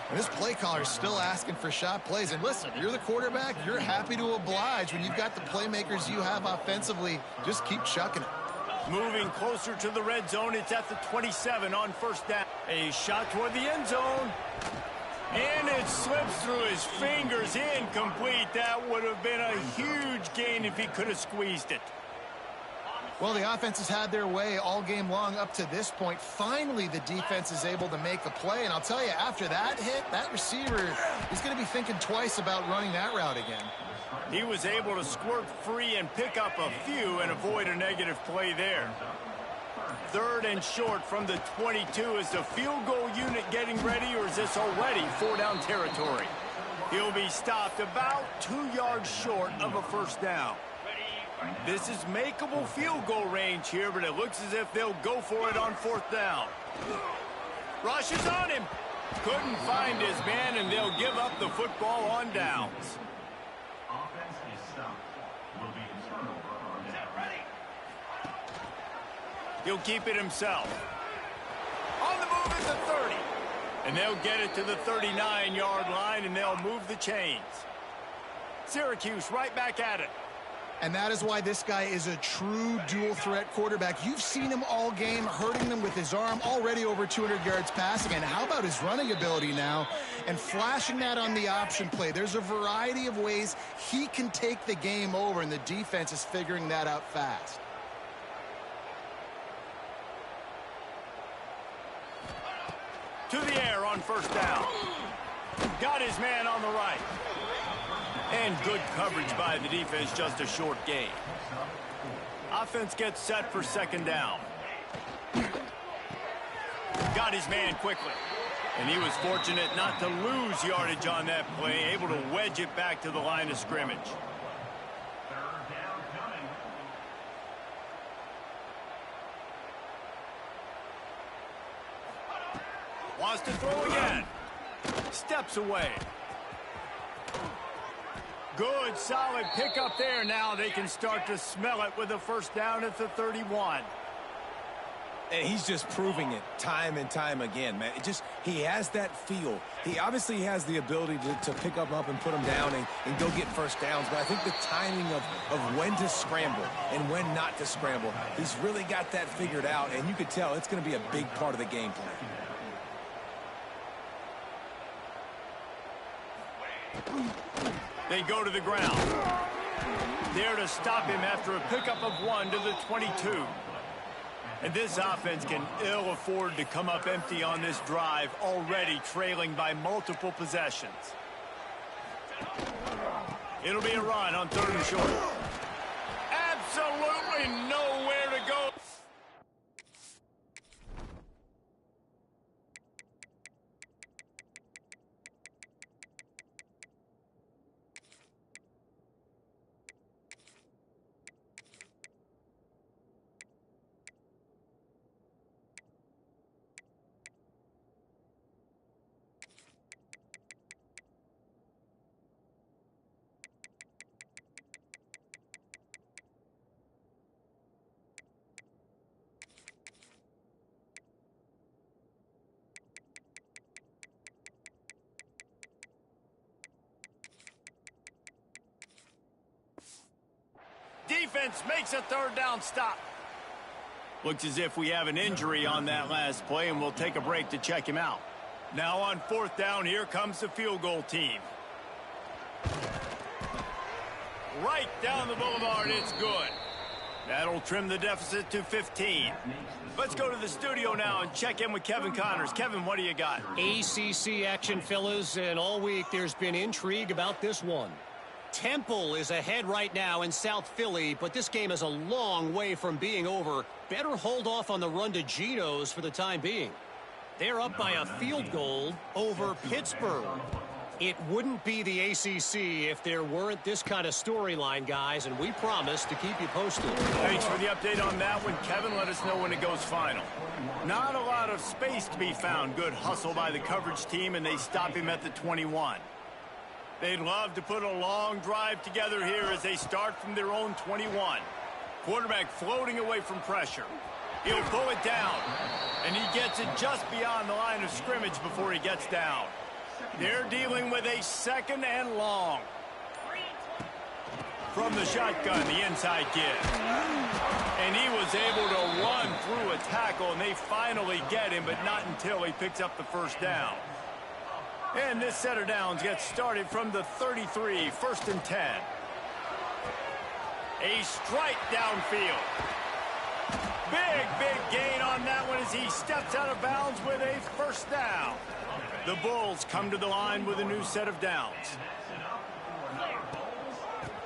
And this play caller is still asking for shot plays. And listen, you're the quarterback. You're happy to oblige when you've got the playmakers you have offensively. Just keep chucking it. Moving closer to the red zone. It's at the 27 on first down. A shot toward the end zone. And it slips through his fingers. Incomplete. That would have been a huge gain if he could have squeezed it. Well, the offense has had their way all game long up to this point. Finally, the defense is able to make a play. And I'll tell you, after that hit, that receiver is going to be thinking twice about running that route again. He was able to squirt free and pick up a few and avoid a negative play there. 3rd and short from the 22. Is the field goal unit getting ready, or is this already 4-down territory? He'll be stopped about 2 yards short of a first down. This is makeable field goal range here, but it looks as if they'll go for it on 4th down. Rushes on him. Couldn't find his man, and they'll give up the football on downs. He'll keep it himself. On the move at the 30. And they'll get it to the 39-yard line, and they'll move the chains. Syracuse right back at it. And that is why this guy is a true dual-threat quarterback. You've seen him all game, hurting them with his arm, already over 200 yards passing. And how about his running ability now? And flashing that on the option play. There's a variety of ways he can take the game over, and the defense is figuring that out fast. To the air on first down. Got his man on the right. And good coverage by the defense, just a short gain. Offense gets set for 2nd down. Got his man quickly. And he was fortunate not to lose yardage on that play, able to wedge it back to the line of scrimmage. Wants to throw again. Steps away. Good, solid pickup there. Now they can start to smell it with a first down at the 31. And he's just proving it time and time again, man. He has that feel. He obviously has the ability to pick them up and put them down and go get first downs. But I think the timing of when to scramble and when not to scramble, he's really got that figured out. And you could tell it's going to be a big part of the game plan. They go to the ground. There to stop him after a pickup of 1 to the 22. And this offense can ill afford to come up empty on this drive, already trailing by multiple possessions. It'll be a run on 3rd and short. Absolutely nowhere to go. Defense makes a 3rd down stop. Looks as if we have an injury on that last play, and we'll take a break to check him out. Now on 4th down, here comes the field goal team. Right down the boulevard, it's good. That'll trim the deficit to 15. Let's go to the studio now and check in with Kevin Connors. Kevin, what do you got? ACC action, fellas, and all week there's been intrigue about this one. Temple is ahead right now in South Philly, but this game is a long way from being over. Better hold off on the run to Geno's for the time being. They're up by a field goal over Pittsburgh. It wouldn't be the ACC if there weren't this kind of storyline, guys, and we promise to keep you posted. Thanks for the update on that one, Kevin. Let us know when it goes final. Not a lot of space to be found. Good hustle by the coverage team, and they stop him at the 21. They'd love to put a long drive together here as they start from their own 21. Quarterback floating away from pressure. He'll pull it down, and he gets it just beyond the line of scrimmage before he gets down. They're dealing with a 2nd and long. From the shotgun, the inside give. And he was able to run through a tackle, and they finally get him, but not until he picks up the first down. And this set of downs gets started from the 33, 1st and 10. A strike downfield. Big gain on that one as he steps out of bounds with a first down. The Bulls come to the line with a new set of downs.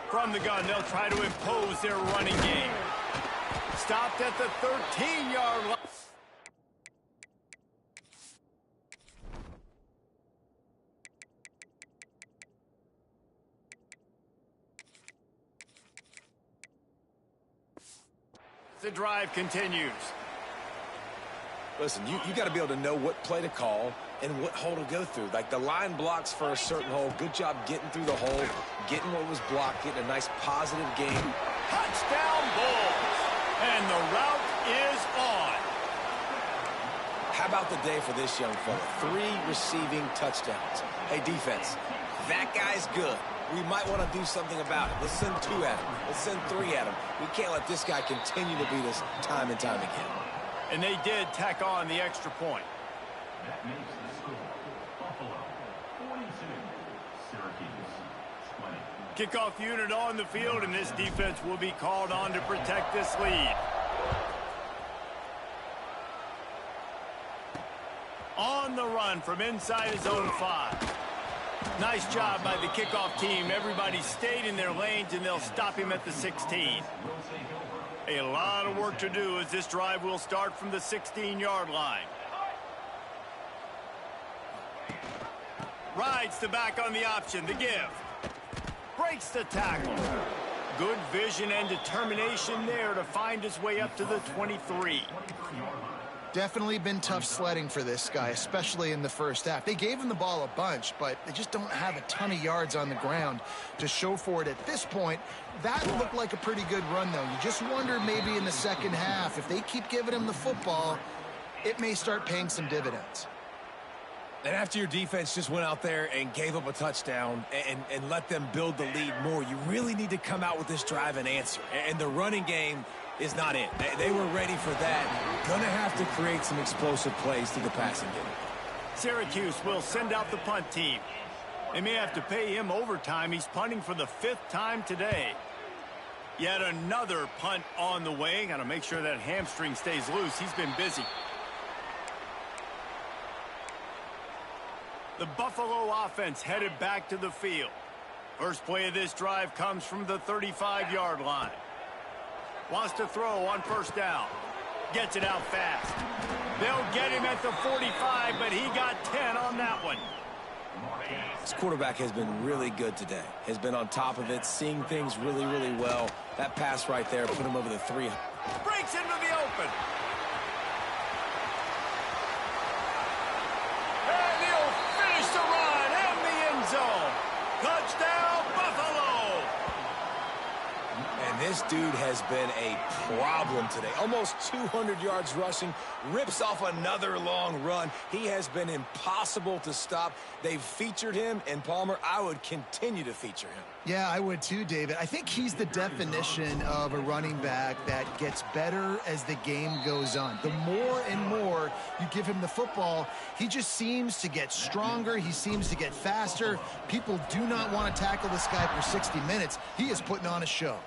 From the gun, they'll try to impose their running game. Stopped at the 13-yard line. The drive continues. Listen, you got to be able to know what play to call and what hole to go through. Like the line blocks for a certain hole. Good job getting through the hole, getting what was blocked, getting a nice positive game. Touchdown Bulls. And the route is on. How about the day for this young fella? 3 receiving touchdowns. Hey, defense, that guy's good. We might want to do something about it. Let's send 2 at him. Let's send 3 at him. We can't let this guy continue to beat us time and time again. And they did tack on the extra point. That makes the score Buffalo 42, Syracuse 20. Kickoff unit on the field, and this defense will be called on to protect this lead. On the run from inside his own 5. Nice job by the kickoff team. Everybody stayed in their lanes, and they'll stop him at the 16. A lot of work to do as this drive will start from the 16-yard line. Rides the back on the option, the give. Breaks the tackle. Good vision and determination there to find his way up to the 23. Definitely been tough sledding for this guy, especially in the first half. They gave him the ball a bunch, but they just don't have a ton of yards on the ground to show for it at this point. That looked like a pretty good run, though. You just wonder maybe in the second half, if they keep giving him the football, it may start paying some dividends. And after your defense just went out there and gave up a touchdown and let them build the lead more, you really need to come out with this drive and answer. And the running game is not in. They were ready for that. Gonna have to create some explosive plays through the passing game. Syracuse will send out the punt team. They may have to pay him overtime. He's punting for the 5th time today. Yet another punt on the way. Got to make sure that hamstring stays loose. He's been busy. The Buffalo offense headed back to the field. First play of this drive comes from the 35-yard line. Wants to throw on first down. Gets it out fast. They'll get him at the 45, but he got 10 on that one. This quarterback has been really good today. Has been on top of it, seeing things really, really well. That pass right there put him over the 3. Breaks into the open. And he'll finish the run in the end zone. Touchdown, Buffalo. And this dude has been a problem today. Almost 200 yards rushing. Rips off another long run. He has been impossible to stop. They've featured him, and Palmer, I would continue to feature him. Yeah, I would too, David. I think he's the definition of a running back that gets better as the game goes on. The more and more you give him the football, he just seems to get stronger. He seems to get faster. People do not want to tackle this guy for 60 minutes. He is putting on a show.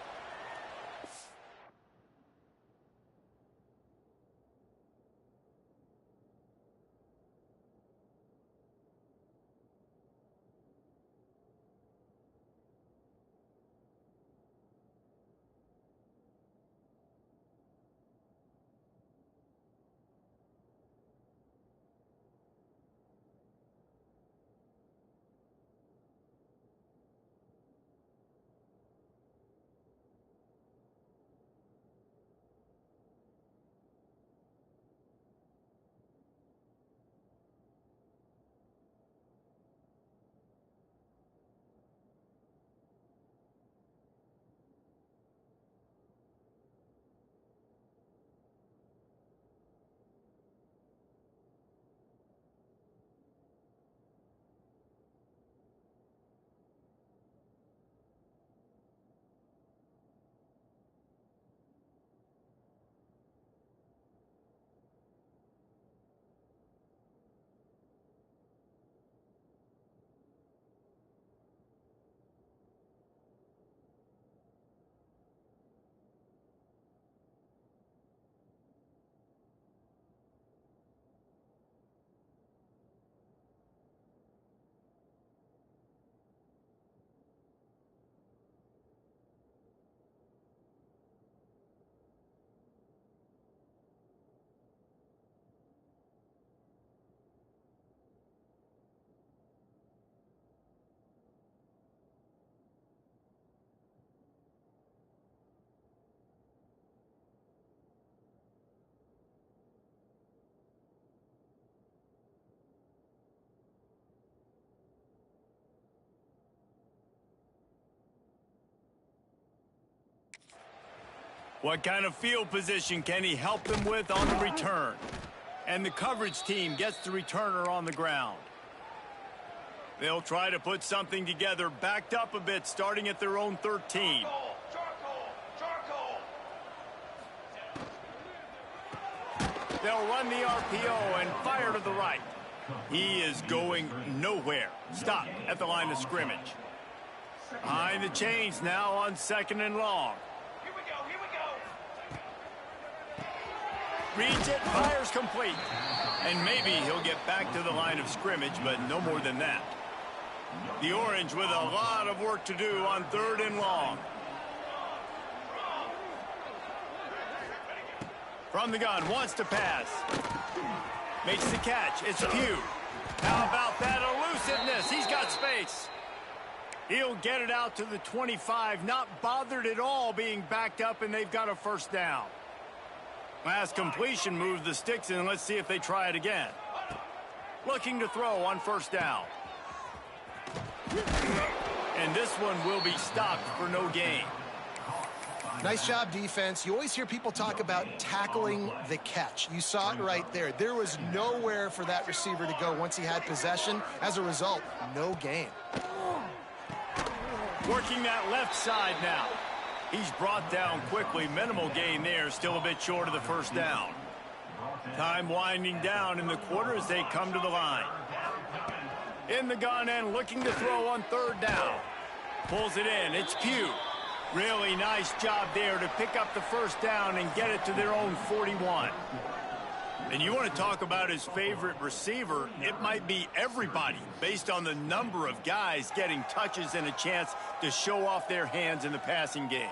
What kind of field position can he help them with on the return? And the coverage team gets the returner on the ground. They'll try to put something together, backed up a bit, starting at their own 13. They'll run the RPO and fire to the right. He is going nowhere. Stop at the line of scrimmage. Behind the chains now on 2nd and long. Here we go. Reads it, fires complete. And maybe he'll get back to the line of scrimmage, but no more than that. The Orange with a lot of work to do on 3rd and long. From the gun, wants to pass. Makes the catch. It's Pugh. How about that elusiveness? He's got space. He'll get it out to the 25, not bothered at all being backed up, and they've got a 1st down. Last completion moves the sticks in. Let's see if they try it again. Looking to throw on 1st down. And this one will be stopped for no gain. Nice job, defense. You always hear people talk about tackling the catch. You saw it right there. There was nowhere for that receiver to go once he had possession. As a result, no gain. Working that left side now. He's brought down quickly. Minimal gain there. Still a bit short of the 1st down. Time winding down in the quarter as they come to the line. In the gun and looking to throw on 3rd down. Pulls it in. It's Pugh. Really nice job there to pick up the 1st down and get it to their own 41. And you want to talk about his favorite receiver, it might be everybody based on the number of guys getting touches and a chance to show off their hands in the passing game.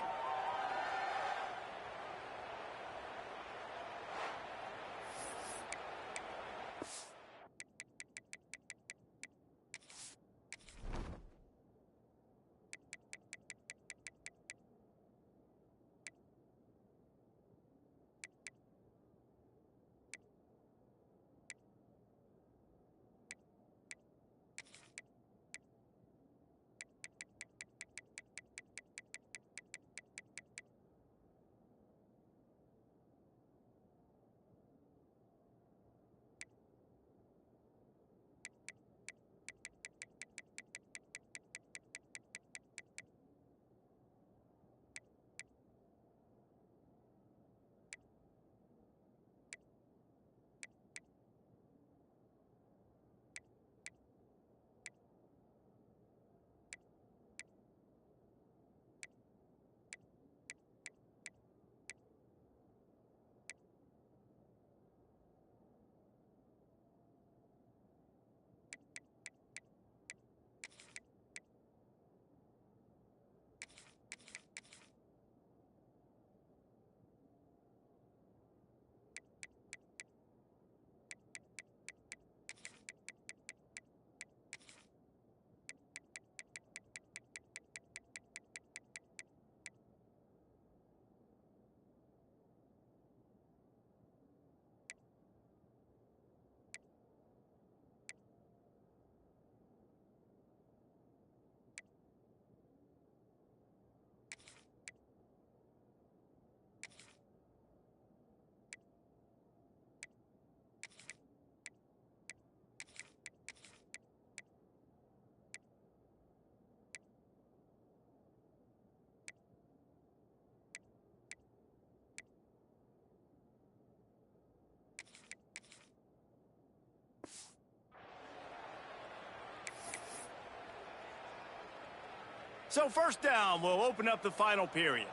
So 1st down will open up the final period.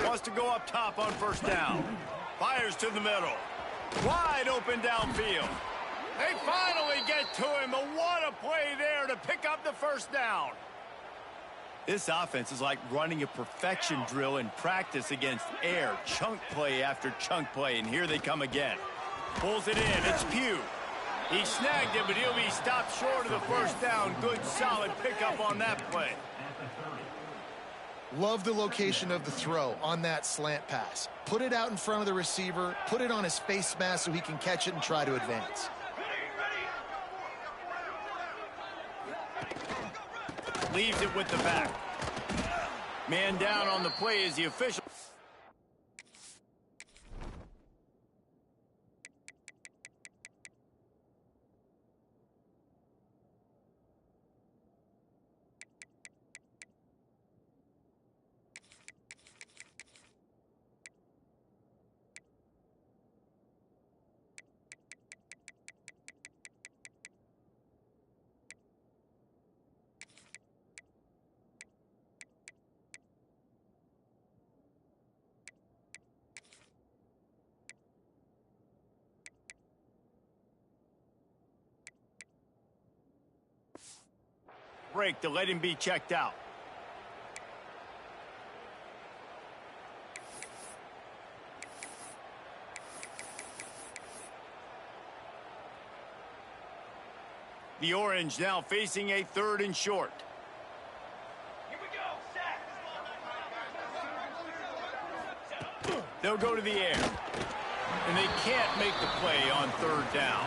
Wants to go up top on 1st down. Fires to the middle. Wide open downfield. They finally get to him, but what a play there to pick up the 1st down. This offense is like running a perfection drill in practice against air. Chunk play after chunk play, and here they come again. Pulls it in. It's Pugh. He snagged it, but he'll be stopped short of the 1st down. Good, solid pickup on that play. Love the location of the throw on that slant pass. Put it out in front of the receiver, put it on his face mask so he can catch it and try to advance. Leaves it with the back. Man down on the play is the official. Break to let him be checked out. The Orange now facing a 3rd and short. Here we go. Sack. They'll go to the air. And they can't make the play on 3rd down.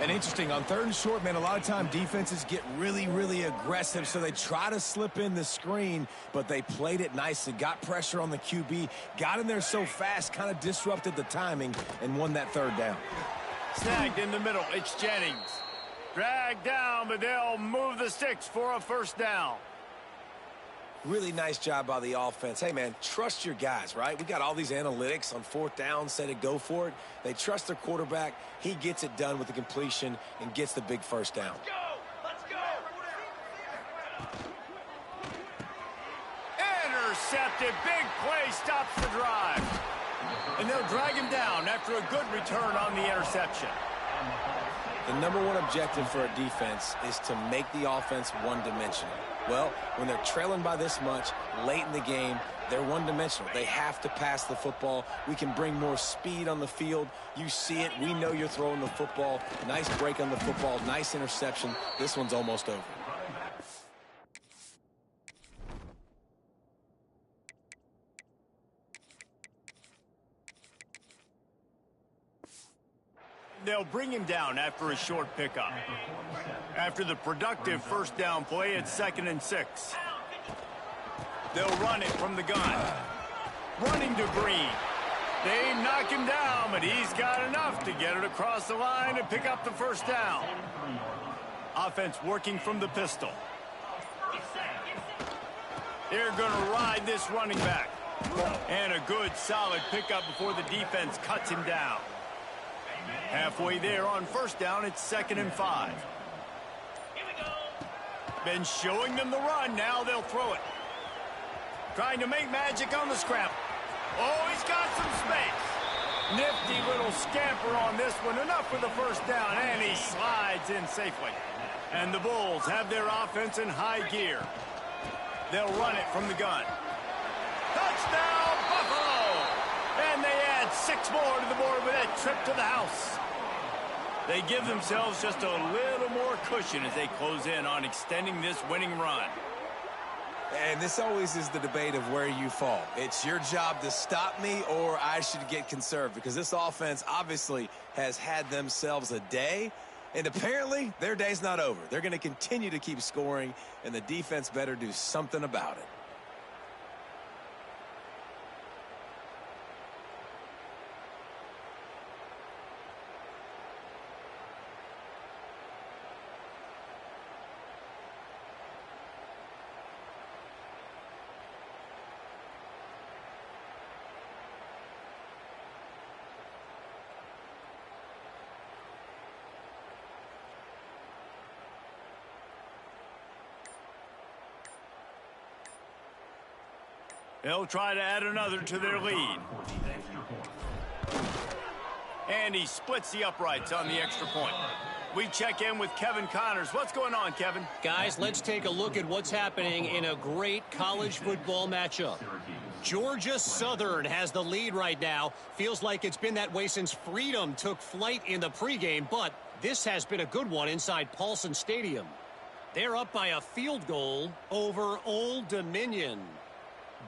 And interesting, on 3rd and short, man, a lot of time defenses get really, really aggressive, so they try to slip in the screen, but they played it nicely, got pressure on the QB, got in there so fast, kind of disrupted the timing, and won that 3rd down. Snagged in the middle, it's Jennings. Dragged down, but they'll move the sticks for a 1st down. Really nice job by the offense. Hey, man, trust your guys, right? We got all these analytics on 4th down, say to go for it. They trust their quarterback. He gets it done with the completion and gets the big 1st down. Let's go. Intercepted. Big play stops the drive. And they'll drag him down after a good return on the interception. The #1 objective for a defense is to make the offense one-dimensional. Well, when they're trailing by this much late in the game, they're one-dimensional. They have to pass the football. We can bring more speed on the field. You see it. We know you're throwing the football. Nice break on the football. Nice interception. This one's almost over. They'll bring him down after a short pickup. After the productive 1st down play, it's 2nd and 6. They'll run it from the gun. Running to Green. They knock him down, but he's got enough to get it across the line and pick up the 1st down. Offense working from the pistol. They're going to ride this running back. And a good, solid pickup before the defense cuts him down. Halfway there on 1st down, it's 2nd and 5. Here we go. Been showing them the run, now they'll throw it. Trying to make magic on the scramble. Oh, he's got some space. Nifty little scamper on this one, enough for the 1st down, and he slides in safely. And the Bulls have their offense in high gear. They'll run it from the gun. Touchdown, Buffalo! And they add 6 more to the board with that trip to the house. They give themselves just a little more cushion as they close in on extending this winning run. And this always is the debate of where you fall. It's your job to stop me, or I should get conserved, because this offense obviously has had themselves a day, and apparently their day's not over. They're going to continue to keep scoring, and the defense better do something about it. They'll try to add another to their lead. And he splits the uprights on the extra point. We check in with Kevin Connors. What's going on, Kevin? Guys, let's take a look at what's happening in a great college football matchup. Georgia Southern has the lead right now. Feels like it's been that way since Freedom took flight in the pregame, but this has been a good one inside Paulson Stadium. They're up by a field goal over Old Dominion.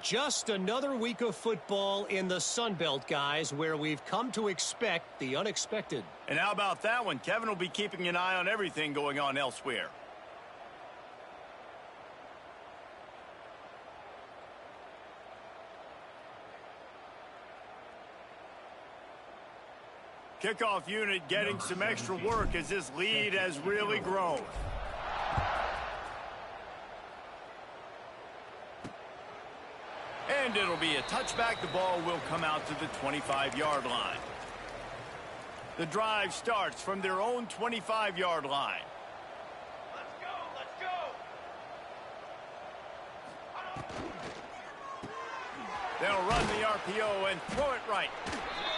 Just another week of football in the Sun Belt, guys, where we've come to expect the unexpected. And how about that one? Kevin will be keeping an eye on everything going on elsewhere. Kickoff unit getting some extra work as this lead has really grown. And it'll be a touchback. The ball will come out to the 25-yard line. The drive starts from their own 25-yard line. Let's go, let's go. They'll run the RPO and throw it right.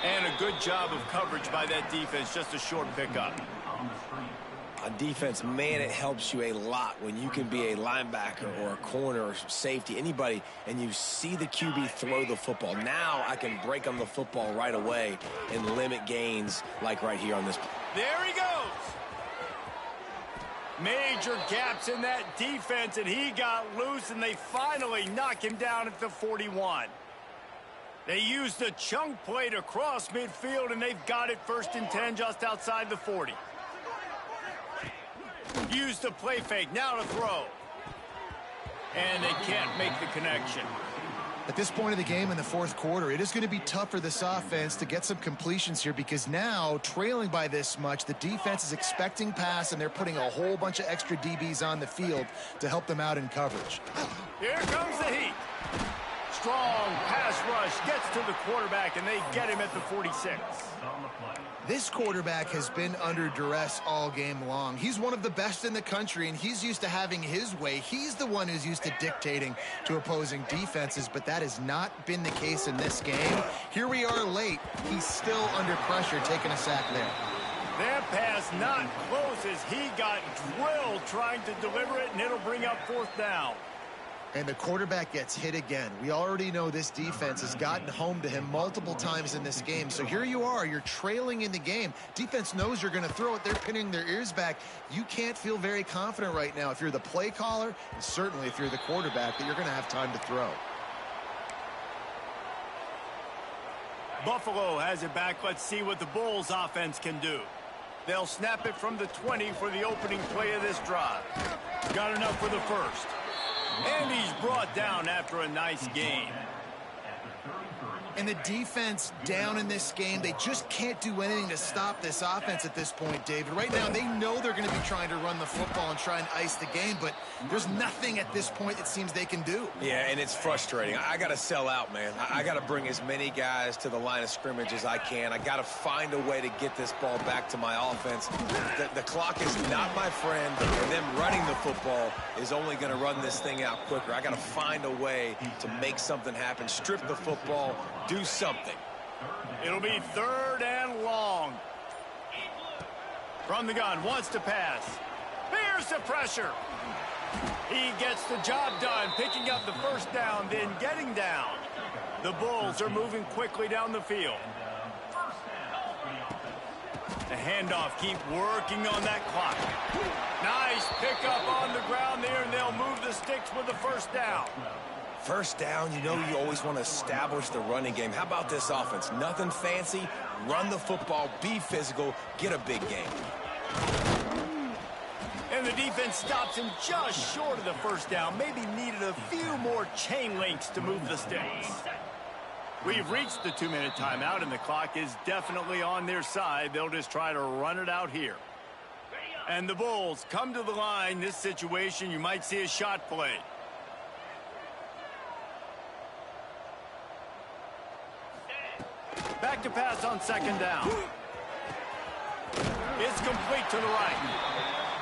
And a good job of coverage by that defense. Just a short pickup. On the screen. On defense, man, it helps you a lot when you can be a linebacker or a corner or safety, anybody, and you see the QB throw the football. Now I can break on the football right away and limit gains like right here on this. There he goes. Major gaps in that defense, and he got loose, and they finally knock him down at the 41. They used the chunk play to cross midfield, and they've got it 1st and 10 just outside the 40. Use the play fake, now to throw. And they can't make the connection. At this point of the game in the fourth quarter, it is going to be tough for this offense to get some completions here because now, trailing by this much, the defense is expecting pass, and they're putting a whole bunch of extra DBs on the field to help them out in coverage. Here comes the heat. Strong pass rush gets to the quarterback, and they get him at the 46. On the play. This quarterback has been under duress all game long. He's one of the best in the country, and he's used to having his way. He's the one who's used to dictating to opposing defenses, but that has not been the case in this game. Here we are late. He's still under pressure, taking a sack there. That pass not close as he got drilled trying to deliver it, and it'll bring up 4th down. And the quarterback gets hit again. We already know this defense has gotten home to him multiple times in this game. So here you are, you're trailing in the game. Defense knows you're going to throw it. They're pinning their ears back. You can't feel very confident right now if you're the play caller, and certainly if you're the quarterback, that you're going to have time to throw. Buffalo has it back. Let's see what the Bulls offense can do. They'll snap it from the 20 for the opening play of this drive. Got enough for the first. And he's brought down after a nice game. And the defense down in this game, they just can't do anything to stop this offense at this point, David. Right now, they know they're going to be trying to run the football and try and ice the game, but there's nothing at this point it seems they can do. Yeah, and it's frustrating. I got to sell out, man. I got to bring as many guys to the line of scrimmage as I can. I got to find a way to get this ball back to my offense. The clock is not my friend, and them running the football is only going to run this thing out quicker. I got to find a way to make something happen, strip the football, do something. It'll be 3rd and long. From the gun, wants to pass. Here's the pressure. He gets the job done, picking up the 1st down, then getting down. The Bulls are moving quickly down the field. The handoff, keep working on that clock. Nice pickup on the ground there, and they'll move the sticks with the 1st down. 1st down, you know you always want to establish the running game. How about this offense? Nothing fancy. Run the football, be physical, get a big game. And the defense stops him just short of the 1st down. Maybe needed a few more chain links to move the sticks. We've reached the 2-minute timeout, and the clock is definitely on their side. They'll just try to run it out here. And the Bulls come to the line. This situation, you might see a shot play. Back to pass on 2nd down. It's complete to the right.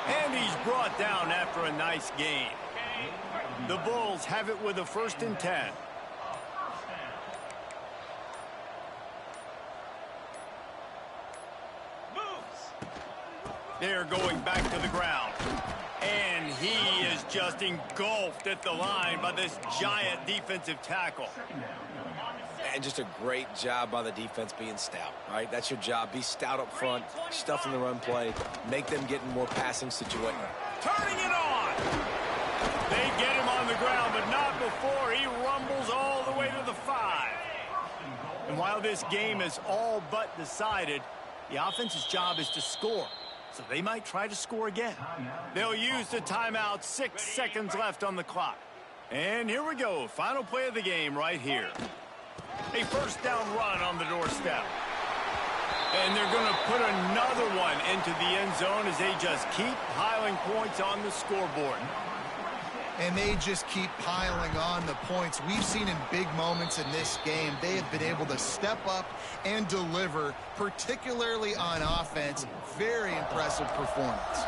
And he's brought down after a nice gain. The Bulls have it with a 1st and 10. They're going back to the ground. And he is just engulfed at the line by this giant defensive tackle. And just a great job by the defense being stout, right? That's your job. Be stout up front, stuff in the run play, make them get in more passing situations. Turning it on. They get him on the ground, but not before he rumbles all the way to the 5. And while this game is all but decided, the offense's job is to score. So they might try to score again. They'll use the timeout. 6 seconds left on the clock. And here we go. Final play of the game right here. A 1st down run on the doorstep. And they're going to put another one into the end zone as they just keep piling points on the scoreboard. And they just keep piling on the points. We've seen in big moments in this game, they have been able to step up and deliver, particularly on offense. Very impressive performance.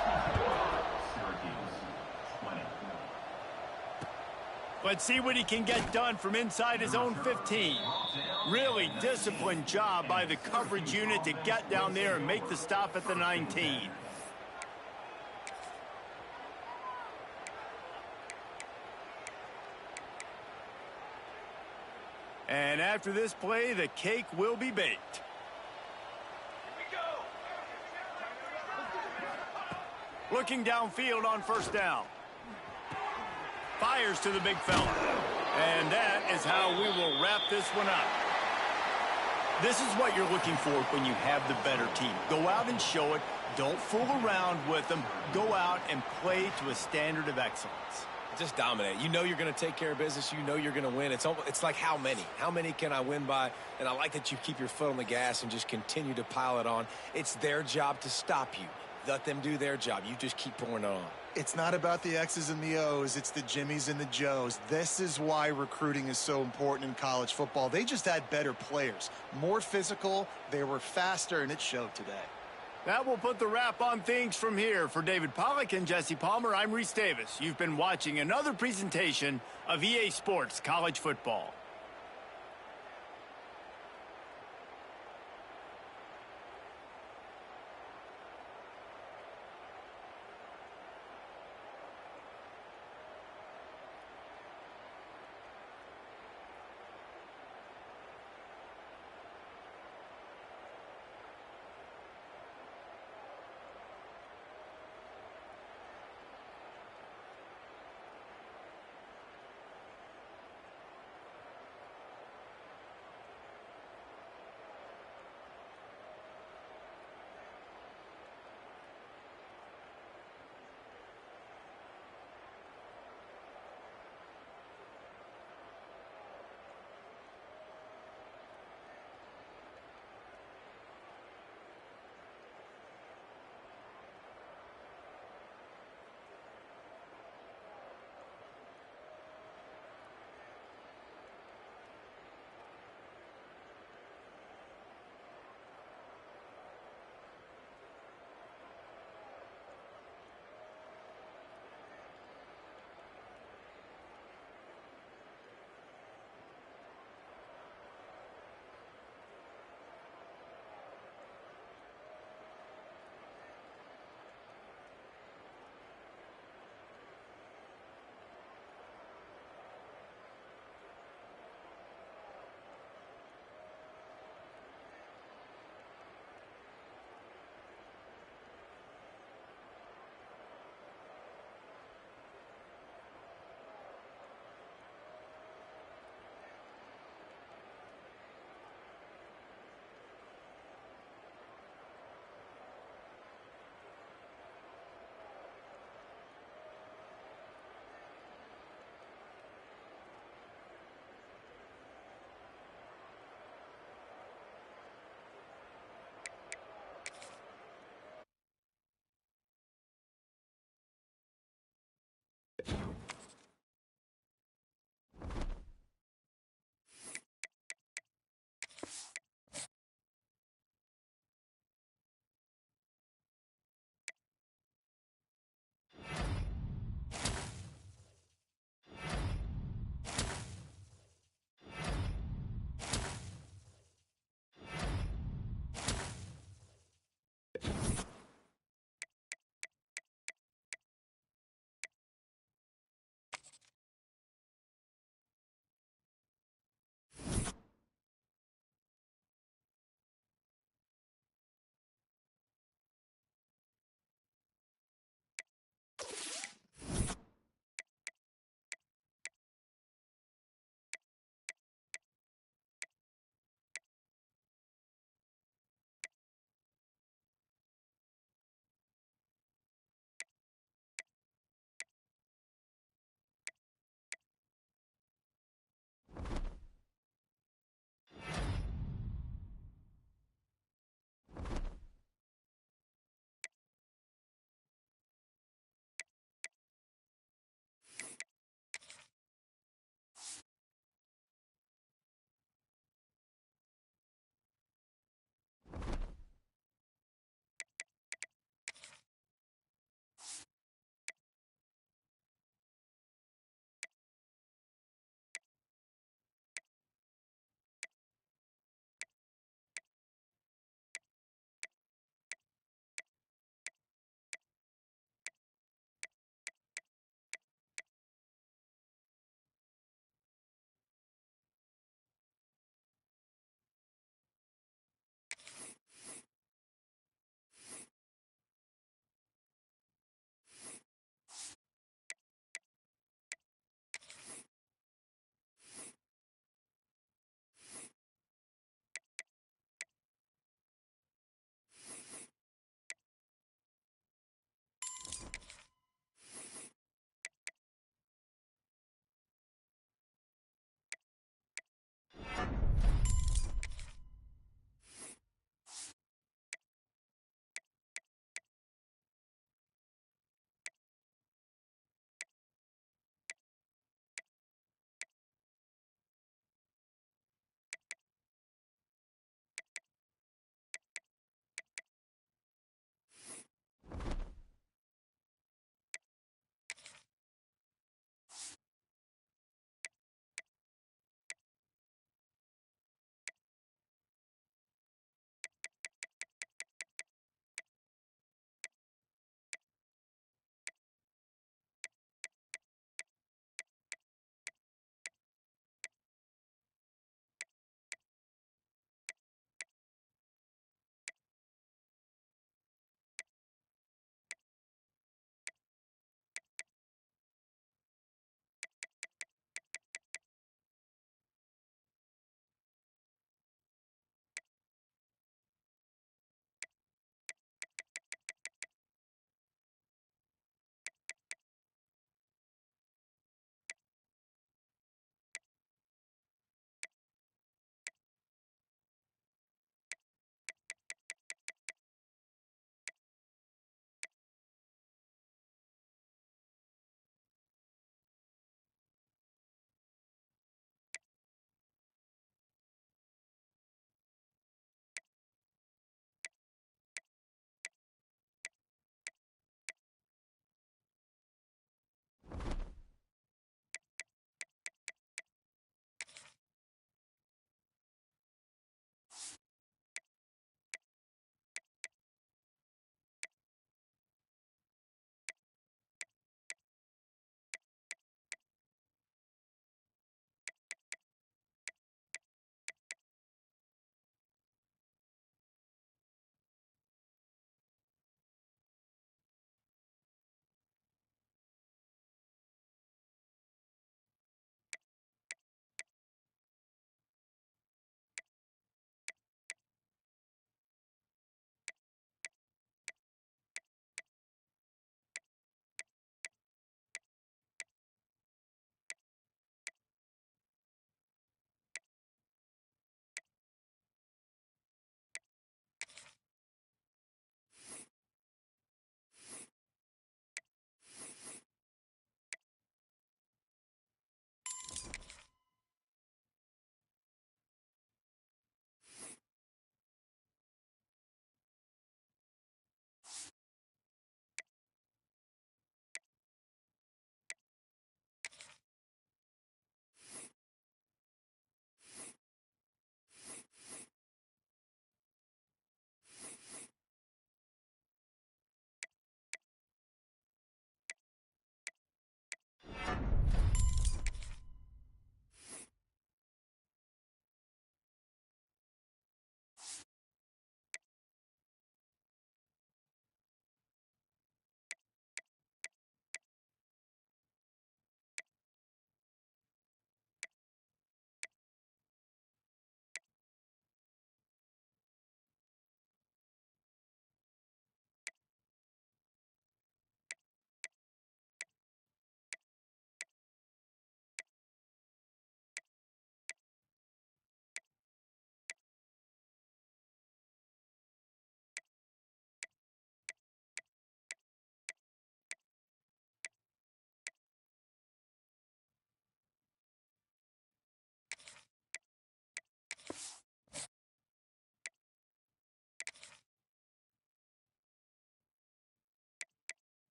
Let's see what he can get done from inside his own 15. Really disciplined job by the coverage unit to get down there and make the stop at the 19. And after this play, the cake will be baked. Looking downfield on first down. Fires to the big fella. And that is how we will wrap this one up. This is what you're looking for when you have the better team. Go out and show it. Don't fool around with them. Go out and play to a standard of excellence. Just dominate. You know you're going to take care of business. You know you're going to win. It's like how many? How many can I win by? And I like that you keep your foot on the gas and just continue to pile it on. It's their job to stop you. Let them do their job. You just keep pouring it on. It's not about the X's and the O's. It's the Jimmies and the Joes. This is why recruiting is so important in college football. They just had better players, more physical. They were faster, and it showed today. That will put the wrap on things from here. For David Pollack and Jesse Palmer, I'm Reese Davis. You've been watching another presentation of EA Sports College Football.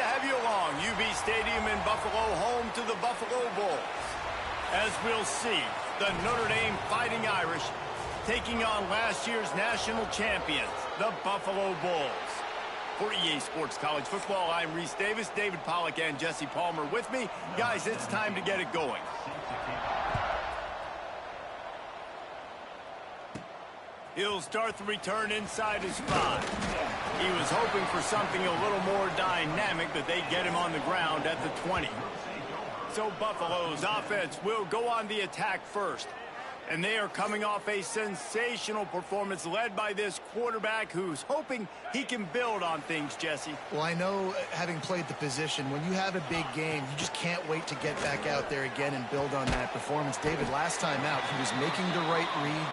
have you along. UB Stadium in Buffalo, home to the Buffalo Bulls. As we'll see, the Notre Dame Fighting Irish taking on last year's national champions, the Buffalo Bulls. For EA Sports College Football, I'm Reese Davis, David Pollack, and Jesse Palmer with me. Guys, it's time to get it going. He'll start the return inside his 5. He was hoping for something a little more dynamic, but they get him on the ground at the 20. So Buffalo's offense will go on the attack first. And they are coming off a sensational performance led by this quarterback who's hoping he can build on things, Jesse. Well, I know, having played the position, when you have a big game, you just can't wait to get back out there again and build on that performance. David, last time out, he was making the right read.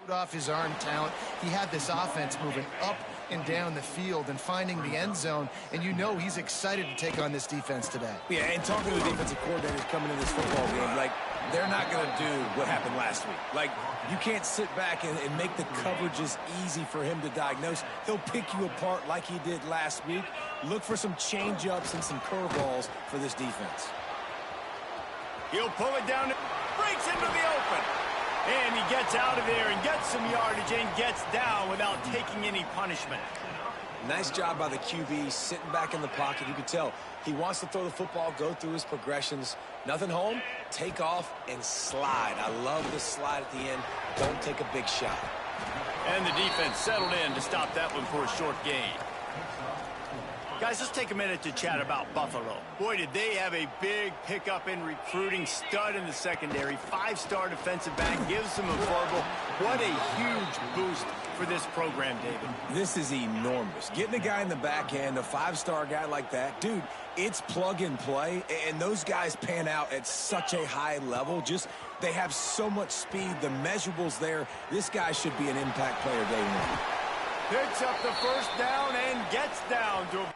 Off his arm talent, he had this offense moving up and down the field and finding the end zone, and you know he's excited to take on this defense today. Yeah, and talking to the defensive coordinators coming in this football game, like, they're not going to do what happened last week. Like, you can't sit back and make the coverages easy for him to diagnose. He'll pick you apart like he did last week. Look for some change-ups and some curveballs for this defense. He'll pull it down, breaks into the open. And he gets out of there and gets some yardage and gets down without taking any punishment. Nice job by the QB sitting back in the pocket. You can tell he wants to throw the football, go through his progressions. Nothing home, take off and slide. I love the slide at the end. Don't take a big shot. And the defense settled in to stop that one for a short gain. Guys, let's take a minute to chat about Buffalo. Boy, did they have a big pickup in recruiting. Stud in the secondary. 5-star defensive back gives them a verbal. What a huge boost for this program, David. This is enormous. Getting a guy in the back end, a 5-star guy like that, dude, it's plug and play. And those guys pan out at such a high level. Just, they have so much speed. The measurables there. This guy should be an impact player day one. Picks up the first down and gets down to a...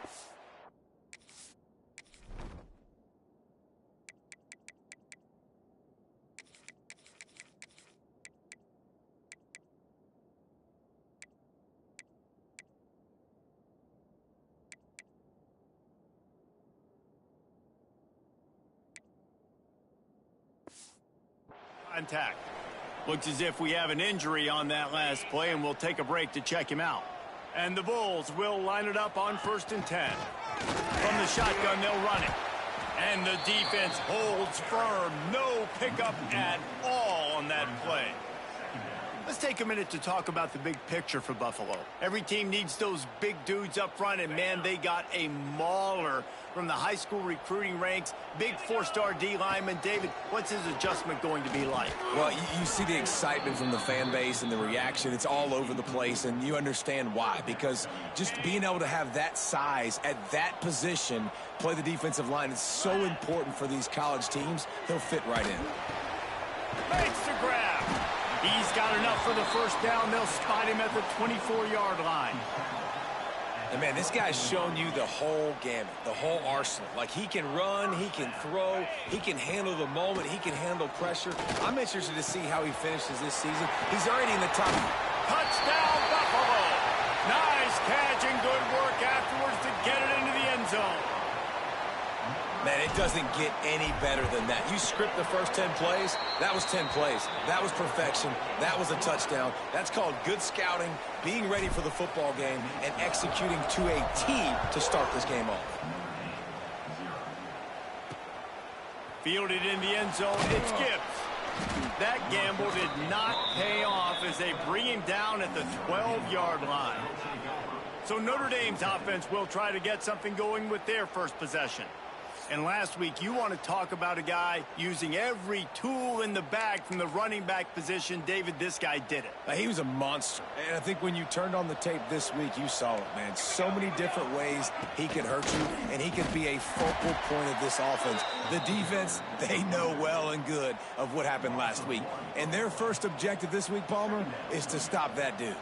Contact. Looks as if we have an injury on that last play, and we'll take a break to check him out. And the Bulls will line it up on 1st and 10. From the shotgun, they'll run it. And the defense holds firm. No pickup at all on that play. Let's take a minute to talk about the big picture for Buffalo. Every team needs those big dudes up front, and, man, they got a mauler from the high school recruiting ranks. Big 4-star D lineman. David, what's his adjustment going to be like? Well, you see the excitement from the fan base and the reaction. It's all over the place, and you understand why. Because just being able to have that size at that position, play the defensive line, is so important for these college teams. He'll fit right in. Makes the grab. He's got enough for the first down. They'll spot him at the 24-yard line. And, man, this guy's shown you the whole gamut, the whole arsenal. Like, he can run, he can throw, he can handle the moment, he can handle pressure. I'm interested to see how he finishes this season. He's already in the top. Touchdown, Buffalo. Nice catch and good work afterwards to get it into the end zone. Man, it doesn't get any better than that. You script the first 10 plays, that was 10 plays. That was perfection. That was a touchdown. That's called good scouting, being ready for the football game, and executing to a T to start this game off. Fielded in the end zone, it's Gibbs. That gamble did not pay off as they bring him down at the 12-yard line. So Notre Dame's offense will try to get something going with their first possession. And last week, you want to talk about a guy using every tool in the bag from the running back position. David, this guy did it. He was a monster. And I think when you turned on the tape this week, you saw it, man. So many different ways he could hurt you, and he could be a focal point of this offense. The defense, they know well and good of what happened last week. And their first objective this week, Palmer, is to stop that dude.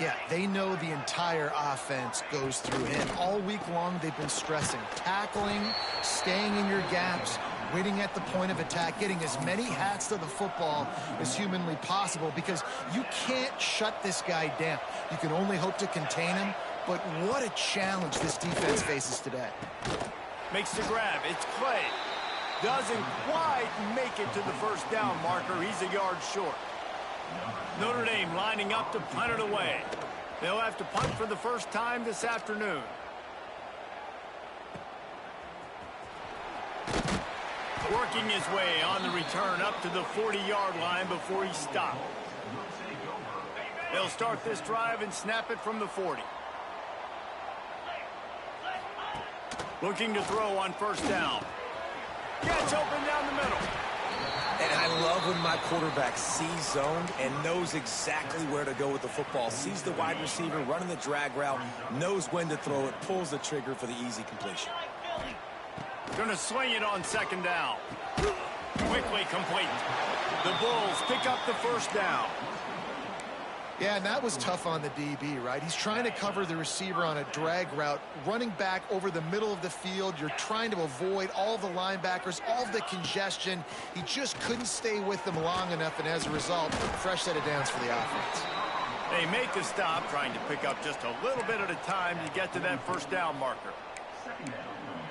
Yeah, they know the entire offense goes through him. All week long, they've been stressing tackling, staying in your gaps, waiting at the point of attack, getting as many hats to the football as humanly possible, because you can't shut this guy down. You can only hope to contain him, but what a challenge this defense faces today. Makes the grab. It's Clay. Doesn't quite make it to the first down marker. He's a yard short. Notre Dame lining up to punt it away. They'll have to punt for the first time this afternoon. Working his way on the return up to the 40-yard line before he stopped. They'll start this drive and snap it from the 40. Looking to throw on first down. Gets open down the middle. And I love when my quarterback sees zoned and knows exactly where to go with the football. Sees the wide receiver running the drag route, knows when to throw it, pulls the trigger for the easy completion. Going to swing it on second down. Quickly complete. The Bulls pick up the first down. Yeah, and that was tough on the DB, right? He's trying to cover the receiver on a drag route, running back over the middle of the field. You're trying to avoid all the linebackers, all the congestion. He just couldn't stay with them long enough, and as a result, fresh set of downs for the offense. They make the stop, trying to pick up just a little bit at a time to get to that first down marker.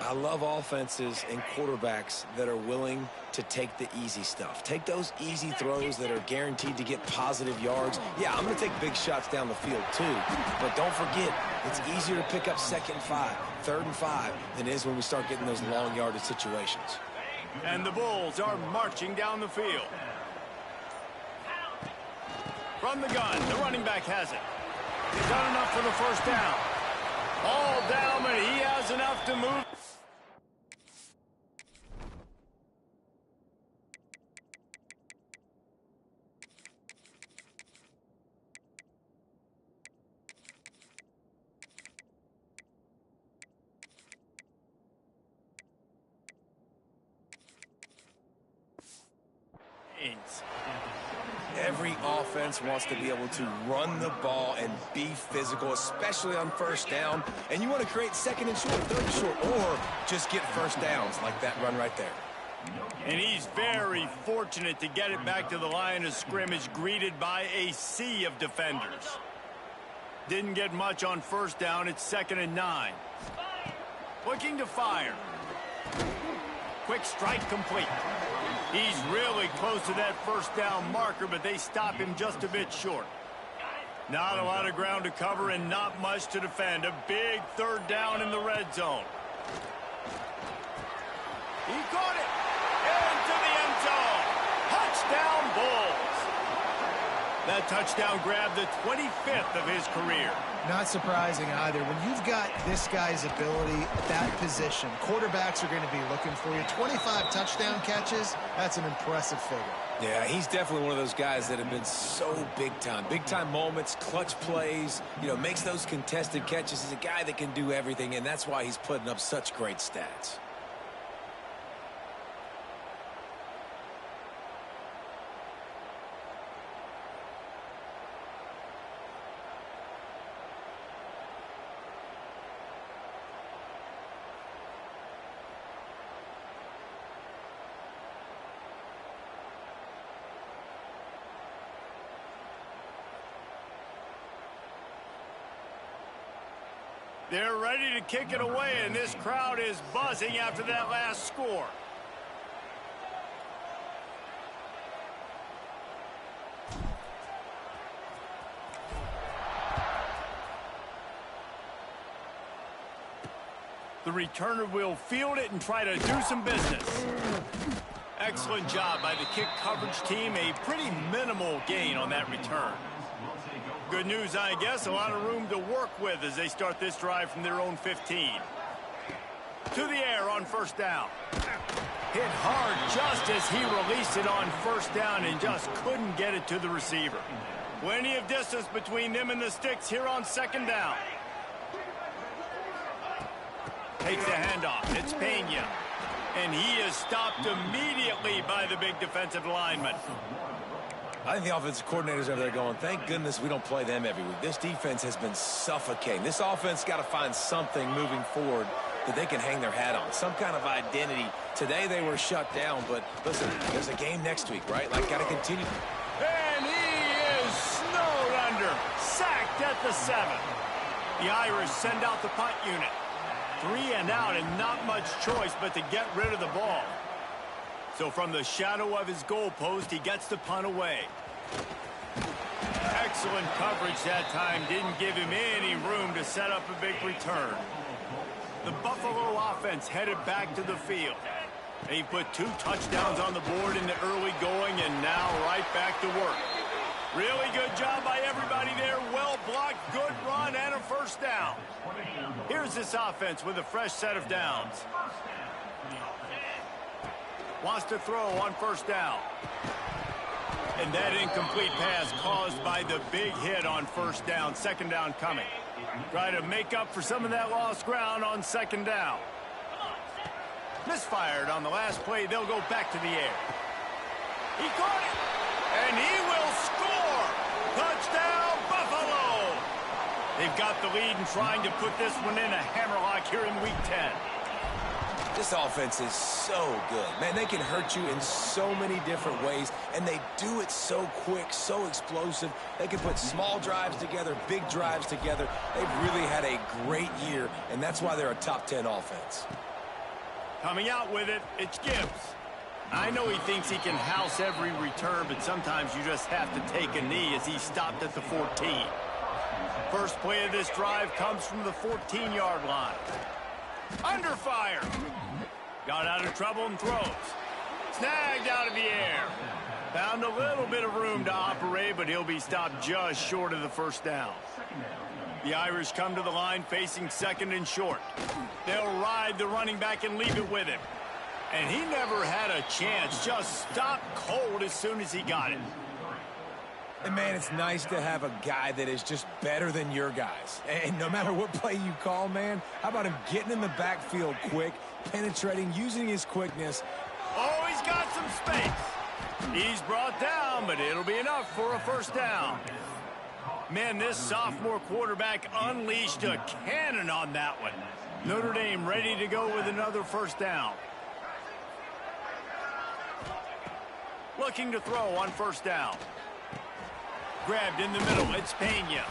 I love offenses and quarterbacks that are willing to take the easy stuff. Take those easy throws that are guaranteed to get positive yards. Yeah, I'm going to take big shots down the field too. But don't forget, it's easier to pick up 2nd and 5, 3rd and 5 than it is when we start getting those long yardage situations. And the Bulls are marching down the field. From the gun, the running back has it. He's done enough for the first down. All down, but he has enough to move. Every offense wants to be able to run the ball and be physical, especially on first down. And you want to create 2nd and short, 3rd and short, or just get first downs like that run right there. And he's very fortunate to get it back to the line of scrimmage, greeted by a sea of defenders. Didn't get much on first down. It's 2nd and 9. Looking to fire. Quick strike complete. He's really close to that first down marker, but they stop him just a bit short. Not a lot of ground to cover and not much to defend. A big 3rd down in the red zone. He caught it. Into the end zone. Touchdown, Bulls. That touchdown grabbed the 25th of his career. Not surprising either. When you've got this guy's ability at that position, quarterbacks are going to be looking for you. 25 touchdown catches, that's an impressive figure. Yeah, he's definitely one of those guys that have been so big time. Big time moments, clutch plays, makes those contested catches. He's a guy that can do everything, and that's why he's putting up such great stats. They're ready to kick it away, and this crowd is buzzing after that last score. The returner will field it and try to do some business. Excellent job by the kick coverage team. A pretty minimal gain on that return. Good news, I guess. A lot of room to work with as they start this drive from their own 15. To the air on first down. Hit hard just as he released it on first down and just couldn't get it to the receiver. Plenty of distance between them and the sticks here on second down. Takes the handoff. It's Pena. And he is stopped immediately by the big defensive lineman. I think the offensive coordinators over there going, thank goodness we don't play them every week. This defense has been suffocating. This offense got to find something moving forward that they can hang their hat on, some kind of identity. Today they were shut down, but listen, there's a game next week, right? Like, got to continue. And he is snowed under, sacked at the 7. The Irish send out the punt unit. 3 and out and not much choice but to get rid of the ball. So from the shadow of his goalpost, he gets the punt away. Excellent coverage that time. Didn't give him any room to set up a big return. The Buffalo offense headed back to the field. They put 2 touchdowns on the board in the early going and now right back to work. Really good job by everybody there. Well blocked, good run, and a first down. Here's this offense with a fresh set of downs. Wants to throw on first down. And that incomplete pass caused by the big hit on first down. Second down coming. Try to make up for some of that lost ground on second down. Misfired on the last play. They'll go back to the air. He caught it. And he will score. Touchdown, Buffalo. They've got the lead and trying to put this one in a hammerlock here in Week 10. This offense is so good. Man, they can hurt you in so many different ways, and they do it so quick, so explosive. They can put small drives together, big drives together. They've really had a great year, and that's why they're a top 10 offense. Coming out with it, it's Gibbs. I know he thinks he can house every return, but sometimes you just have to take a knee as he stopped at the 14. First play of this drive comes from the 14-yard line. Under fire. Got out of trouble and throws. Snagged out of the air. Found a little bit of room to operate, but he'll be stopped just short of the first down. The Irish come to the line facing second and short. They'll ride the running back and leave it with him. And he never had a chance. Just stopped cold as soon as he got it. And, man, it's nice to have a guy that is just better than your guys. And no matter what play you call, man, how about him getting in the backfield quick, penetrating, using his quickness. Oh, he's got some space. He's brought down, but it'll be enough for a first down. Man, this sophomore quarterback unleashed a cannon on that one. Notre Dame ready to go with another first down. Looking to throw on first down. Grabbed in the middle, it's Pena.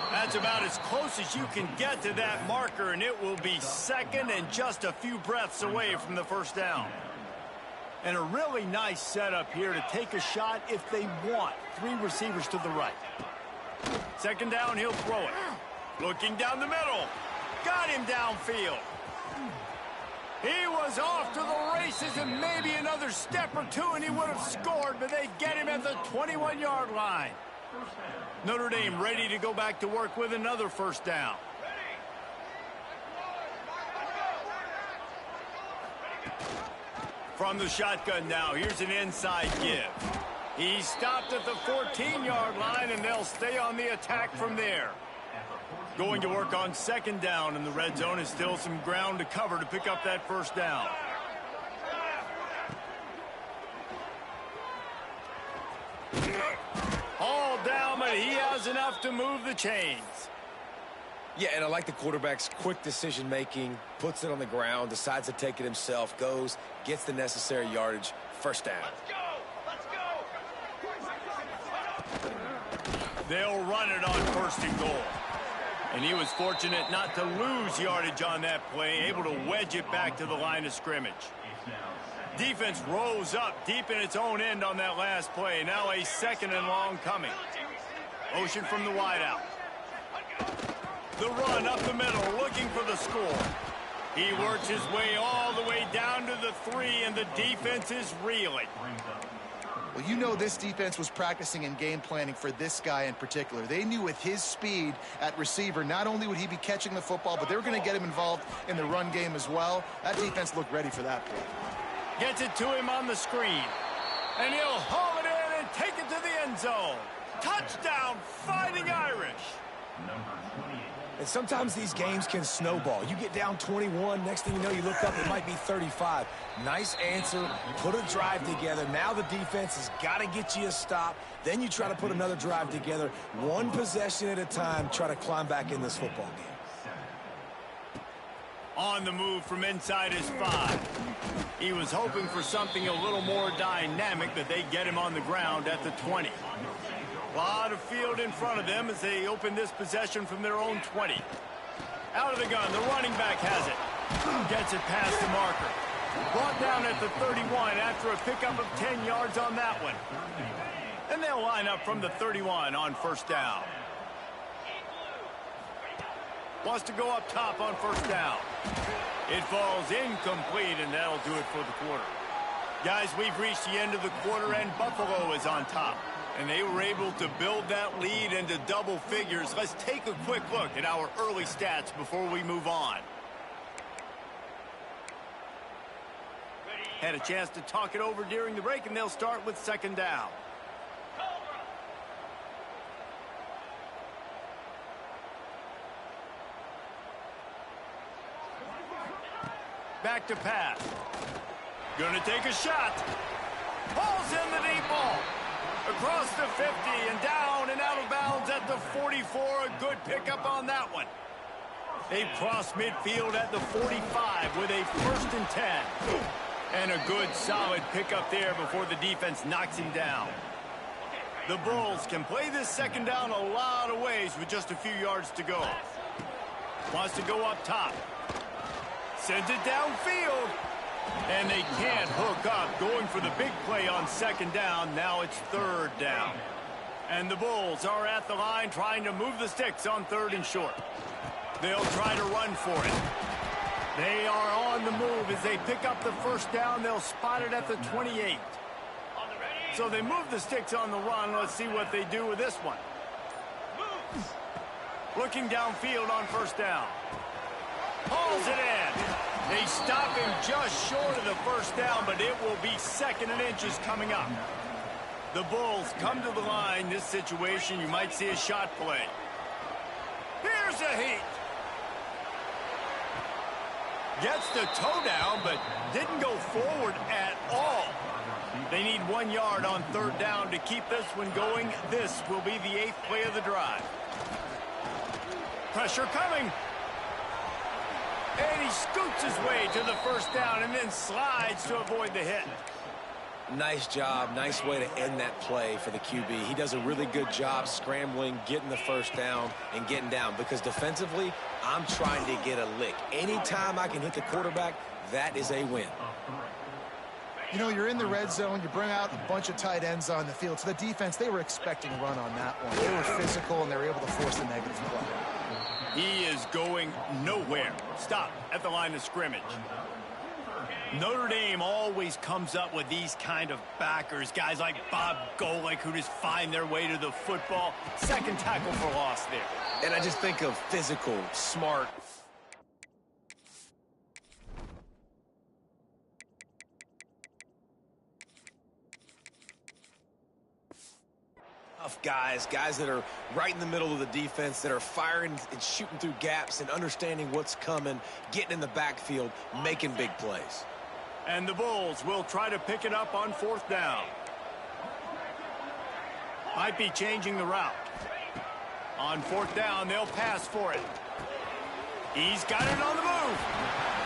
That's about as close as you can get to that marker, and it will be second and just a few breaths away from the first down. And a really nice setup here to take a shot if they want. 3 receivers to the right. Second down, he'll throw it. Looking down the middle. Got him downfield. He was off to the races and maybe another step or two and he would have scored, but they get him at the 21-yard line. Notre Dame ready to go back to work with another first down. From the shotgun now, here's an inside give. He stopped at the 14-yard line, and they'll stay on the attack from there. Going to work on second down, and the red zone is still some ground to cover to pick up that first down. All down, but he has enough to move the chains. Yeah, and I like the quarterback's quick decision-making, puts it on the ground, decides to take it himself, goes, gets the necessary yardage, first down. Let's go! They'll run it on first and goal. And he was fortunate not to lose yardage on that play, able to wedge it back to the line of scrimmage. Defense rose up deep in its own end on that last play. Now a second and long coming. Motion from the wideout. The run up the middle, looking for the score. He works his way all the way down to the 3, and the defense is reeling. Well, you know this defense was practicing and game planning for this guy in particular. They knew with his speed at receiver, not only would he be catching the football, but they were going to get him involved in the run game as well. That defense looked ready for that play. Gets it to him on the screen. And he'll haul it in and take it to the end zone. Touchdown, Fighting Irish. Number 28. And sometimes these games can snowball. You get down 21, next thing you know, you look up, it might be 35. Nice answer, put a drive together. Now the defense has got to get you a stop. Then you try to put another drive together. One possession at a time, try to climb back in this football game. On the move from inside his 5. He was hoping for something a little more dynamic, that they get him on the ground at the 20. A lot of field in front of them as they open this possession from their own 20. Out of the gun, the running back has it. Gets it past the marker. Brought down at the 31 after a pickup of 10 yards on that one. And they'll line up from the 31 on first down. Wants to go up top on first down. It falls incomplete, and that'll do it for the quarter. Guys, we've reached the end of the quarter, and Buffalo is on top. And they were able to build that lead into double figures. Let's take a quick look at our early stats before we move on. Had a chance to talk it over during the break, and they'll start with second down. Back to pass. Gonna take a shot. Pulls in the deep ball. Across the 50 and down and out of bounds at the 44. A good pickup on that one. They've crossed midfield at the 45 with a 1st and 10. And a good solid pickup there before the defense knocks him down. The Bulls can play this second down a lot of ways with just a few yards to go. Wants to go up top. Sends it downfield. And they can't hook up, going for the big play on second down. Now it's third down. And the Bulls are at the line trying to move the sticks on 3rd and short. They'll try to run for it. They are on the move as they pick up the first down. They'll spot it at the 28. So they move the sticks on the run. Let's see what they do with this one. Looking downfield on first down. Hauls it in. They stop him just short of the first down, but it will be 2nd and inches coming up. The Bulls come to the line. This situation, you might see a shot play. Here's a heat. Gets the toe down, but didn't go forward at all. They need 1 yard on 3rd down to keep this one going. This will be the 8th play of the drive. Pressure coming. And he scoots his way to the first down and then slides to avoid the hit. Nice job. Nice way to end that play for the QB. He does a really good job scrambling, getting the first down, and getting down. Because defensively, I'm trying to get a lick. Anytime I can hit the quarterback, that is a win. You know, you're in the red zone. You bring out a bunch of tight ends on the field. So the defense, they were expecting a run on that one. They were physical, and they were able to force a negative play. He is going nowhere. Stop at the line of scrimmage. Notre Dame always comes up with these kind of backers. Guys like Bob Golick who just find their way to the football. 2nd tackle for loss there. And I just think of physical, smart. Guys that are right in the middle of the defense, that are firing and shooting through gaps and understanding what's coming, getting in the backfield, making big plays. And the Bulls will try to pick it up on 4th down. Might be changing the route. On 4th down, they'll pass for it. He's got it on the move.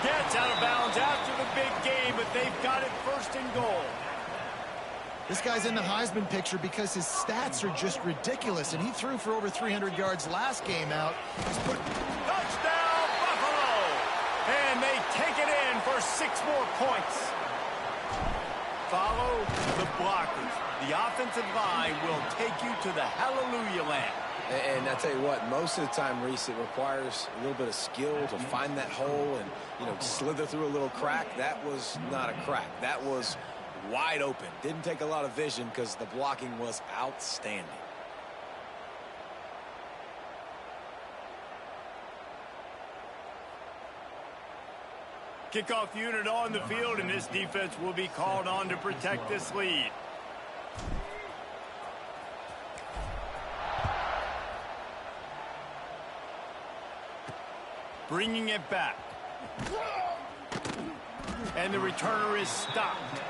Gets out of bounds after the big game, but they've got it 1st and goal. This guy's in the Heisman picture because his stats are just ridiculous, and he threw for over 300 yards last game out. Touchdown, Buffalo! And they take it in for 6 more points. Follow the blockers. The offensive line will take you to the hallelujah land. And I tell you what, most of the time, Reese, it requires a little bit of skill to find that hole and, slither through a little crack. That was not a crack. That was wide open. Didn't take a lot of vision because the blocking was outstanding. Kickoff unit on the field, and this defense will be called on to protect this lead. Bringing it back. And the returner is stopped.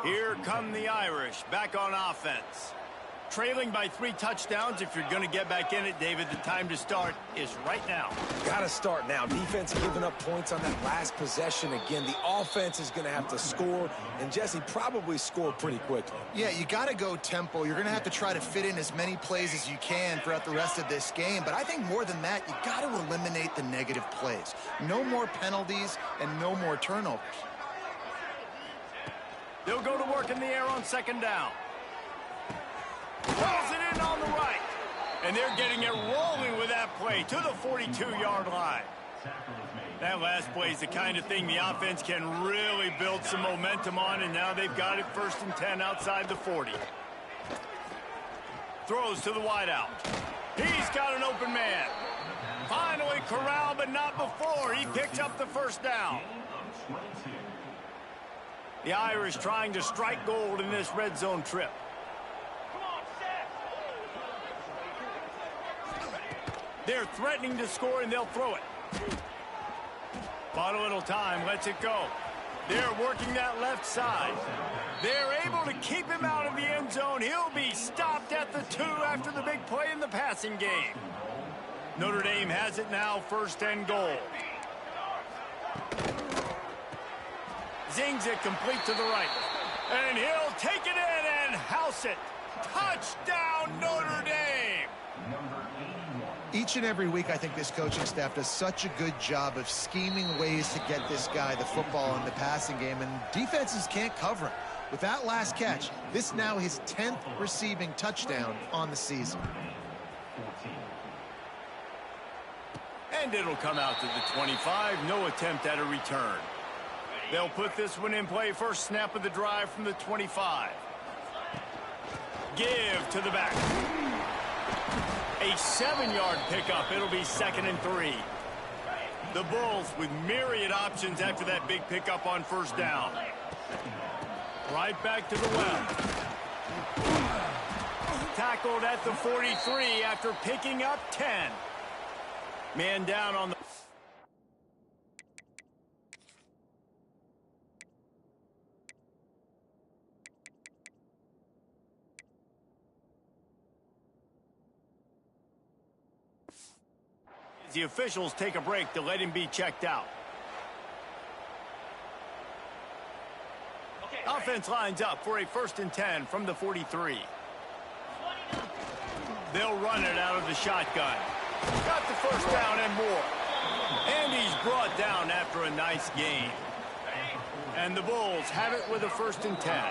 Here come the Irish back on offense. Trailing by 3 touchdowns. If you're going to get back in it, David, the time to start is right now. Got to start now. Defense giving up points on that last possession. Again, the offense is going to have to score, and Jesse probably score pretty quickly. Yeah, you got to go tempo. You're going to have to try to fit in as many plays as you can throughout the rest of this game. But I think more than that, you got to eliminate the negative plays. No more penalties and no more turnovers. They'll go to work in the air on second down. Pulls it in on the right. And they're getting it rolling with that play to the 42-yard line. That last play is the kind of thing the offense can really build some momentum on, and now they've got it 1st and 10 outside the 40. Throws to the wideout. He's got an open man. Finally corralled, but not before. He picks up the 1st down. The Irish trying to strike gold in this red zone trip. They're threatening to score, and they'll throw it. Bought a little time, lets it go. They're working that left side. They're able to keep him out of the end zone. He'll be stopped at the 2 after the big play in the passing game. Notre Dame has it now, 1st and goal. Zings it complete to the right. And he'll take it in and house it. Touchdown, Notre Dame! Each and every week, I think this coaching staff does such a good job of scheming ways to get this guy the football in the passing game, and defenses can't cover him. With that last catch, this now his 10th receiving touchdown on the season. And it'll come out to the 25. No attempt at a return. They'll put this one in play. First snap of the drive from the 25. Give to the back. A 7-yard pickup. It'll be 2nd and 3. The Bulls with myriad options after that big pickup on 1st down. Right back to the well. Tackled at the 43 after picking up 10. Man down on the... The officials take a break to let him be checked out. Offense lines up for a 1st and 10 from the 43. They'll run it out of the shotgun. Got the 1st down and more. And he's brought down after a nice gain. And the Bulls have it with a 1st and 10.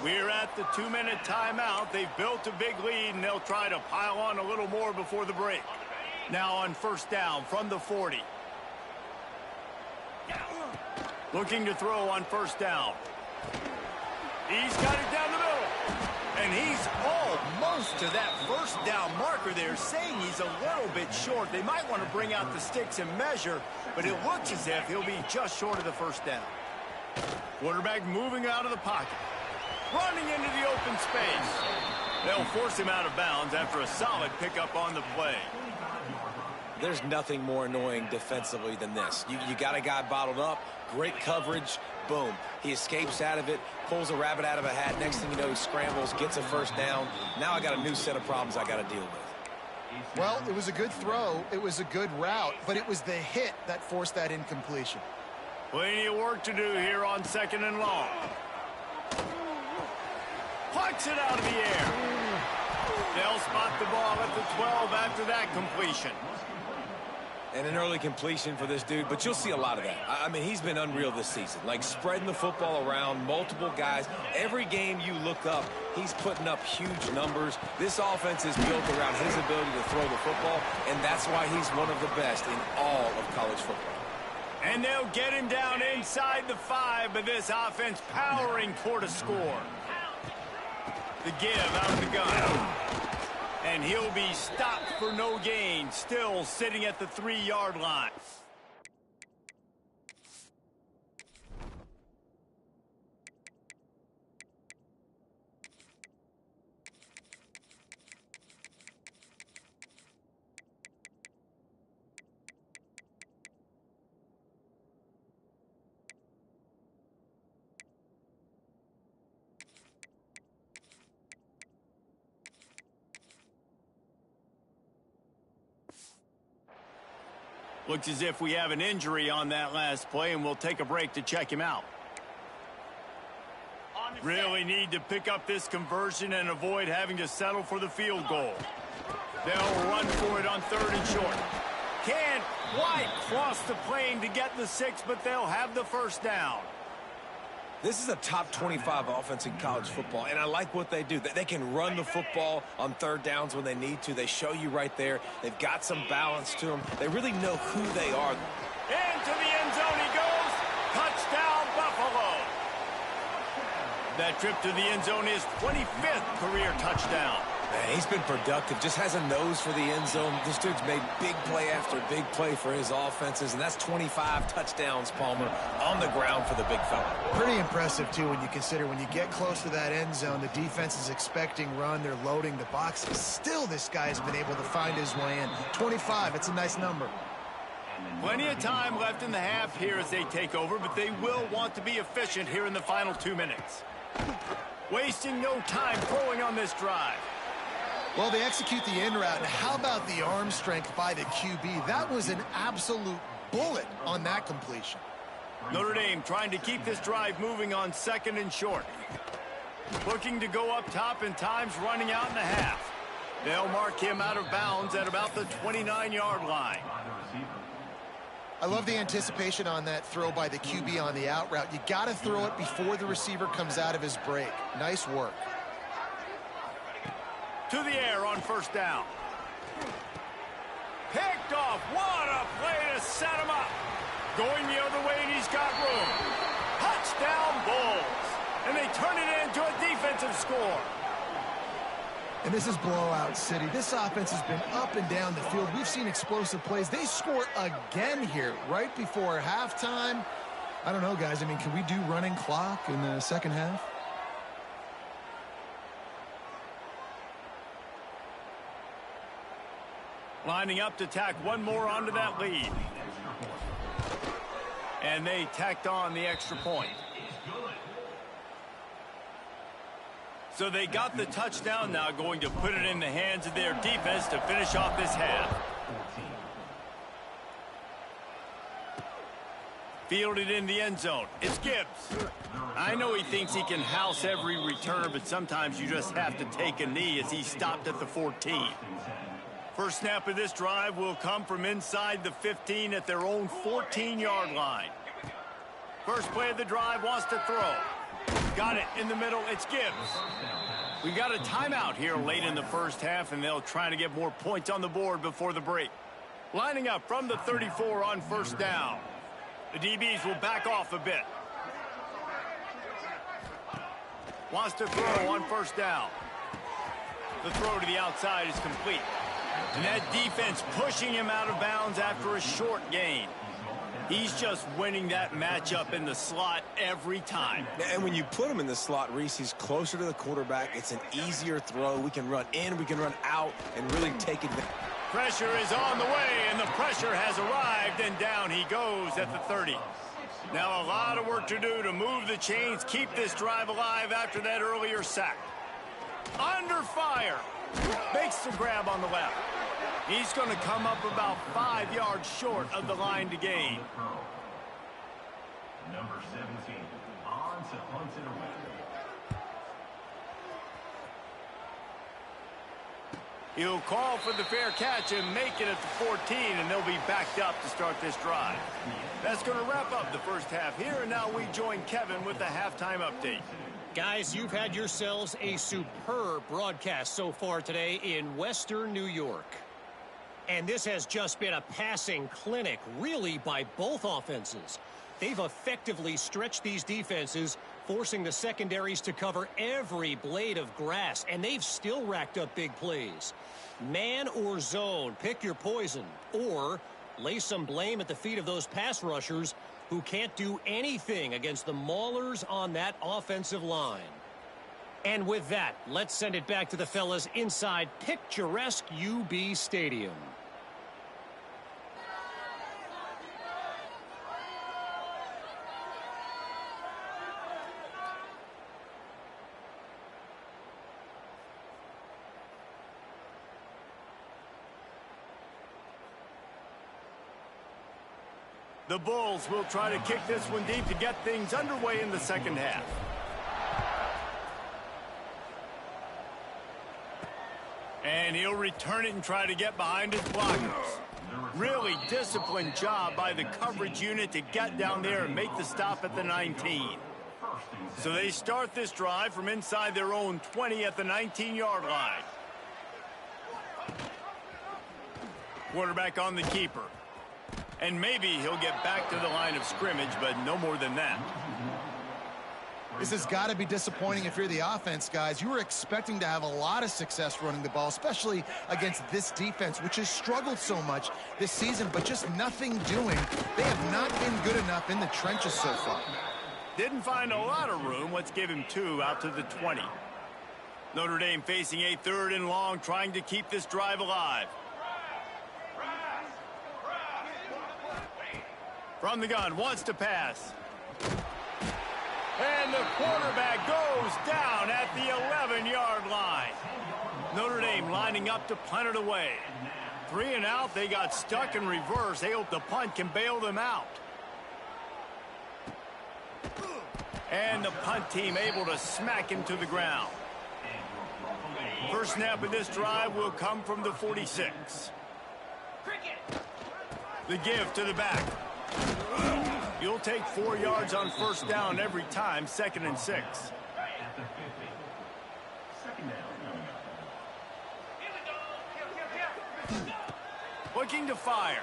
We're at the 2-minute timeout. They've built a big lead, and they'll try to pile on a little more before the break. Now on 1st down from the 40. Looking to throw on 1st down. He's got it down the middle. And he's almost to that 1st down marker there, saying he's a little bit short. They might want to bring out the sticks and measure, but it looks as if he'll be just short of the 1st down. Quarterback moving out of the pocket. Running into the open space. They'll force him out of bounds after a solid pickup on the play. There's nothing more annoying defensively than this. You got a guy bottled up, great coverage, boom. He escapes out of it, pulls a rabbit out of a hat. Next thing you know, he scrambles, gets a 1st down. Now I got a new set of problems I got to deal with. Well, it was a good throw. It was a good route, but it was the hit that forced that incompletion. Plenty of work to do here on 2nd and long. Plucks it out of the air. They'll spot the ball at the 12 after that completion. And an early completion for this dude, but you'll see a lot of that. I mean, he's been unreal this season. Like, spreading the football around, multiple guys. Every game you look up, he's putting up huge numbers. This offense is built around his ability to throw the football, and that's why he's one of the best in all of college football. And they'll get him down inside the 5, but this offense powering toward a score. The give out of the gun. And he'll be stopped for no gain, still sitting at the 3-yard line. Looks as if we have an injury on that last play, and we'll take a break to check him out. Really need to pick up this conversion and avoid having to settle for the field goal. They'll run for it on 3rd and short. Can't quite cross the plane to get the 6, but they'll have the first down. This is a top 25 offense in college football, and I like what they do. They can run the football on 3rd downs when they need to. They show you right there. They've got some balance to them. They really know who they are. Into the end zone he goes. Touchdown, Buffalo. That trip to the end zone is 25th career touchdown. Man, he's been productive, just has a nose for the end zone. This dude's made big play after big play for his offenses, and that's 25 touchdowns, Palmer, on the ground for the big fella. Pretty impressive, too, when you consider when you get close to that end zone, the defense is expecting run, they're loading the boxes. Still, this guy's been able to find his way in. 25, it's a nice number. Plenty of time left in the half here as they take over, but they will want to be efficient here in the final 2 minutes. Wasting no time throwing on this drive. Well, they execute the in route. How about the arm strength by the QB? That was an absolute bullet on that completion. Notre Dame trying to keep this drive moving on 2nd and short. Looking to go up top, and time's running out in the half. They'll mark him out of bounds at about the 29-yard line. I love the anticipation on that throw by the QB on the out route. You got to throw it before the receiver comes out of his break. Nice work. To the air on 1st down. Picked off. What a play to set him up. Going the other way, and he's got room. Touchdown, Bulls. And they turn it into a defensive score. And this is blowout city. This offense has been up and down the field. We've seen explosive plays. They score again here right before halftime. I don't know, guys. I mean, can we do running clock in the second half? Lining up to tack one more onto that lead. And they tacked on the extra point. So they got the touchdown, now going to put it in the hands of their defense to finish off this half. Fielded in the end zone. It's Gibbs. I know he thinks he can house every return, but sometimes you just have to take a knee as he stopped at the 14. First snap of this drive will come from inside the 15 at their own 14-yard line. First play of the drive, wants to throw. Got it in the middle. It's Gibbs. We got a timeout here late in the first half, and they'll try to get more points on the board before the break. Lining up from the 34 on 1st down. The DBs will back off a bit. Wants to throw on 1st down. The throw to the outside is complete. And that defense pushing him out of bounds after a short gain. He's just winning that matchup in the slot every time. And when you put him in the slot, Reese, he's closer to the quarterback. It's an easier throw. We can run in, we can run out, and really take advantage. Pressure is on the way, and the pressure has arrived, and down he goes at the 30. Now a lot of work to do to move the chains, keep this drive alive after that earlier sack. Under fire. Makes the grab on the left. He's going to come up about 5 yards short of the line to gain. Number 17, on to punt it away. He'll call for the fair catch and make it at the 14, and they'll be backed up to start this drive. That's going to wrap up the first half here, and now we join Kevin with the halftime update. Guys, you've had yourselves a superb broadcast so far today in Western New York. And this has just been a passing clinic, really, by both offenses. They've effectively stretched these defenses, forcing the secondaries to cover every blade of grass, and they've still racked up big plays. Man or zone, pick your poison, or lay some blame at the feet of those pass rushers who can't do anything against the maulers on that offensive line. And with that, let's send it back to the fellas inside picturesque UB Stadium. The Bulls will try to kick this one deep to get things underway in the second half. And he'll return it and try to get behind his blockers. Really disciplined job by the coverage unit to get down there and make the stop at the 19. So they start this drive from inside their own 20 at the 19-yard line. Quarterback on the keeper. And maybe he'll get back to the line of scrimmage, but no more than that. This has got to be disappointing if you're the offense, guys. You were expecting to have a lot of success running the ball, especially against this defense, which has struggled so much this season, but just nothing doing. They have not been good enough in the trenches so far. Didn't find a lot of room. Let's give him 2 out to the 20. Notre Dame facing a 3rd and long, trying to keep this drive alive. From the gun, wants to pass. And the quarterback goes down at the 11-yard line. Notre Dame lining up to punt it away. 3 and out, they got stuck in reverse. They hope the punt can bail them out. And the punt team able to smack him to the ground. First snap of this drive will come from the 46. The give to the back. You'll take 4 yards on first down every time, 2nd and 6. Looking to fire.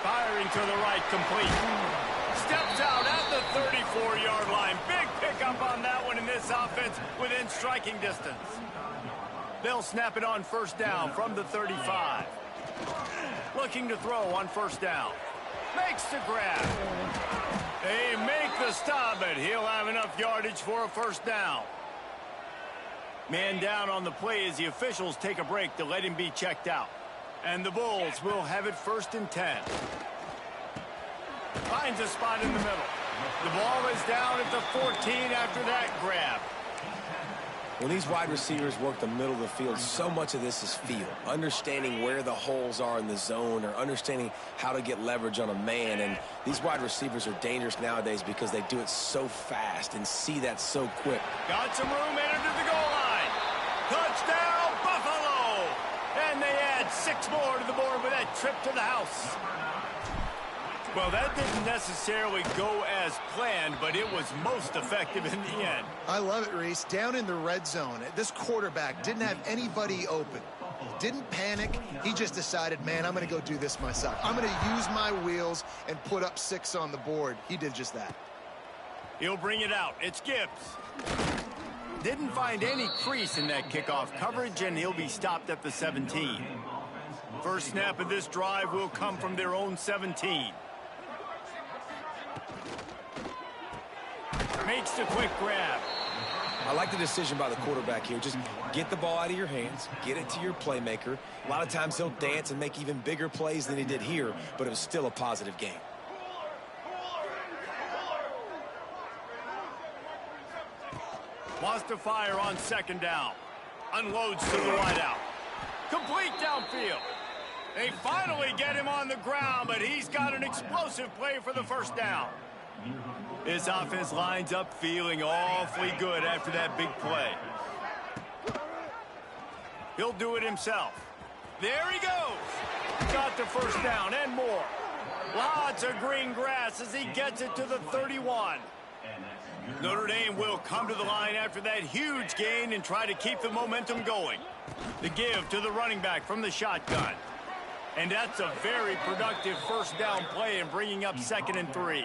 Firing to the right, complete. Steps out at the 34-yard line. Big pickup on that one in this offense within striking distance. They'll snap it on first down from the 35. Looking to throw on first down. Makes the grab. They make the stop, but he'll have enough yardage for a first down. Man down on the play as the officials take a break to let him be checked out. And the Bulls will have it 1st and 10. Finds a spot in the middle. The ball is down at the 14 after that grab. When these wide receivers work the middle of the field, so much of this is feel. Understanding where the holes are in the zone or understanding how to get leverage on a man. And these wide receivers are dangerous nowadays because they do it so fast and see that so quick. Got some room headed to the goal line. Touchdown, Buffalo! And they add 6 more to the board with that trip to the house. Well, that didn't necessarily go as planned, but it was most effective in the end. I love it, Reese. Down in the red zone, this quarterback didn't have anybody open. Didn't panic. He just decided, man, I'm going to go do this myself. I'm going to use my wheels and put up 6 on the board. He did just that. He'll bring it out. It's Gibbs. Didn't find any crease in that kickoff coverage, and he'll be stopped at the 17. First snap of this drive will come from their own 17. Makes the quick grab. I like the decision by the quarterback here. Just get the ball out of your hands, get it to your playmaker. A lot of times he'll dance and make even bigger plays than he did here, but it was still a positive game. Wants to fire on 2nd down. Unloads to the wideout. Complete downfield. They finally get him on the ground, but he's got an explosive play for the first down. This offense lines up feeling awfully good after that big play. He'll do it himself. There he goes. Got the first down and more. Lots of green grass as he gets it to the 31. Notre Dame will come to the line after that huge gain and try to keep the momentum going. The give to the running back from the shotgun. And that's a very productive first down play and bringing up 2nd and 3.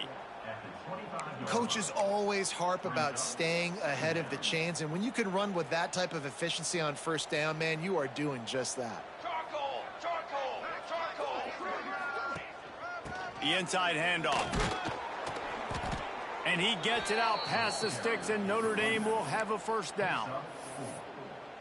Coaches always harp about staying ahead of the chains, and when you can run with that type of efficiency on first down, man, you are doing just that. Charcoal! Charcoal! Charcoal! The inside handoff. And he gets it out past the sticks, and Notre Dame will have a first down.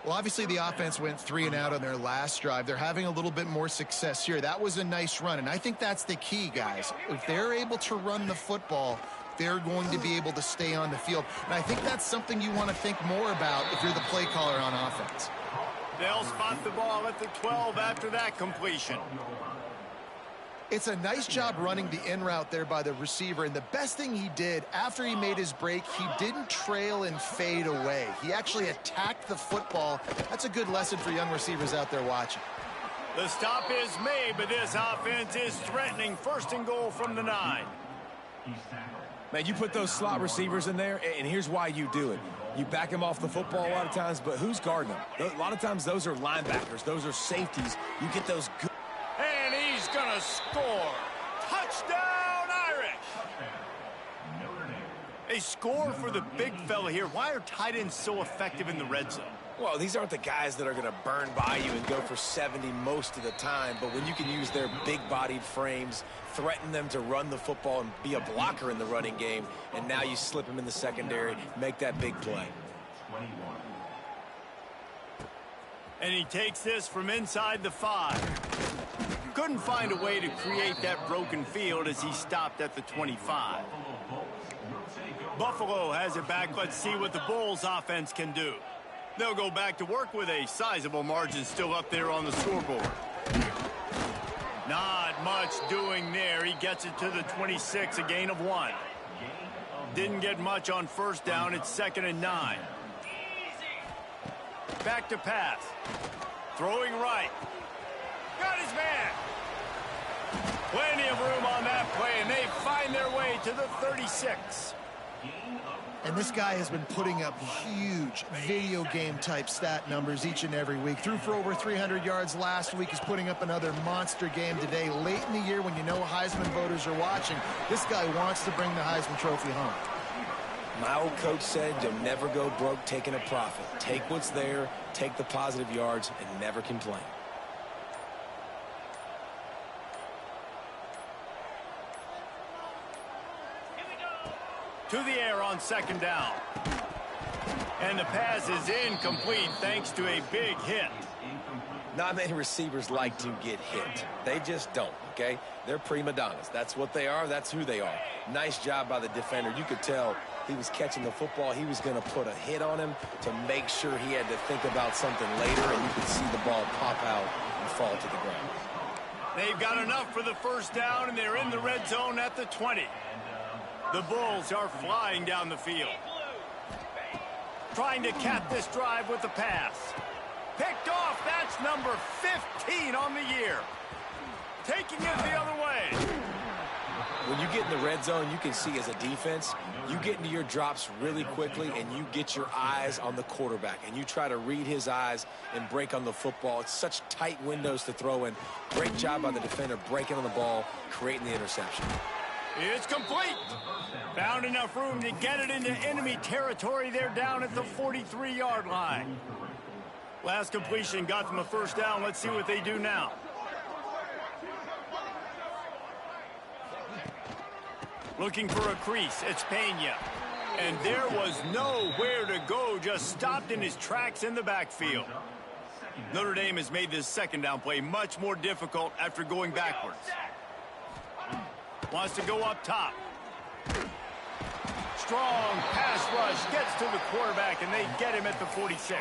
Well, obviously the offense went 3 and out on their last drive. They're having a little bit more success here. That was a nice run, and I think that's the key, guys. If they're able to run the football, they're going to be able to stay on the field. And I think that's something you want to think more about if you're the play caller on offense. They'll spot the ball at the 12 after that completion. It's a nice job running the in route there by the receiver, and the best thing he did after he made his break, he didn't trail and fade away. He actually attacked the football. That's a good lesson for young receivers out there watching. The stop is made, but this offense is threatening 1st and goal from the 9. Man, you put those slot receivers in there, and here's why you do it. You back them off the football a lot of times, but who's guarding them? A lot of times those are linebackers. Those are safeties. You get those good. And he's going to score. Touchdown, Irish. A score for the big fella here. Why are tight ends so effective in the red zone? Well, these aren't the guys that are going to burn by you and go for 70 most of the time, but when you can use their big-bodied frames, threaten them to run the football and be a blocker in the running game, and now you slip them in the secondary, make that big play. And he takes this from inside the 5. Couldn't find a way to create that broken field as he stopped at the 25. Buffalo has it back. Let's see what the Bulls offense can do. They'll go back to work with a sizable margin still up there on the scoreboard. Not much doing there. He gets it to the 26, a gain of 1. Didn't get much on first down. It's 2nd and 9. Back to pass. Throwing right. Got his man. Plenty of room on that play, and they find their way to the 36. And this guy has been putting up huge video game type stat numbers each and every week. Threw for over 300 yards last week. He's putting up another monster game today. Late in the year when you know Heisman voters are watching, this guy wants to bring the Heisman Trophy home. My old coach said you'll never go broke taking a profit. Take what's there, take the positive yards, and never complain. To the air on 2nd down. And the pass is incomplete thanks to a big hit. Not many receivers like to get hit. They just don't, okay? They're prima donnas. That's what they are. That's who they are. Nice job by the defender. You could tell he was catching the football. He was going to put a hit on him to make sure he had to think about something later, and you could see the ball pop out and fall to the ground. They've got enough for the first down, and they're in the red zone at the 20. The Bulls are flying down the field. Trying to cap this drive with the pass. Picked off. That's number 15 on the year. Taking it the other way. When you get in the red zone, you can see as a defense, you get into your drops really quickly and you get your eyes on the quarterback and you try to read his eyes and break on the football. It's such tight windows to throw in. Great job by the defender breaking on the ball, creating the interception. It's complete. Found enough room to get it into enemy territory. They're down at the 43-yard line. Last completion got them a first down. Let's see what they do now. Looking for a crease. It's Pena. And there was nowhere to go. Just stopped in his tracks in the backfield. Notre Dame has made this 2nd down play much more difficult after going backwards. Wants to go up top. Strong pass rush. Gets to the quarterback, and they get him at the 46.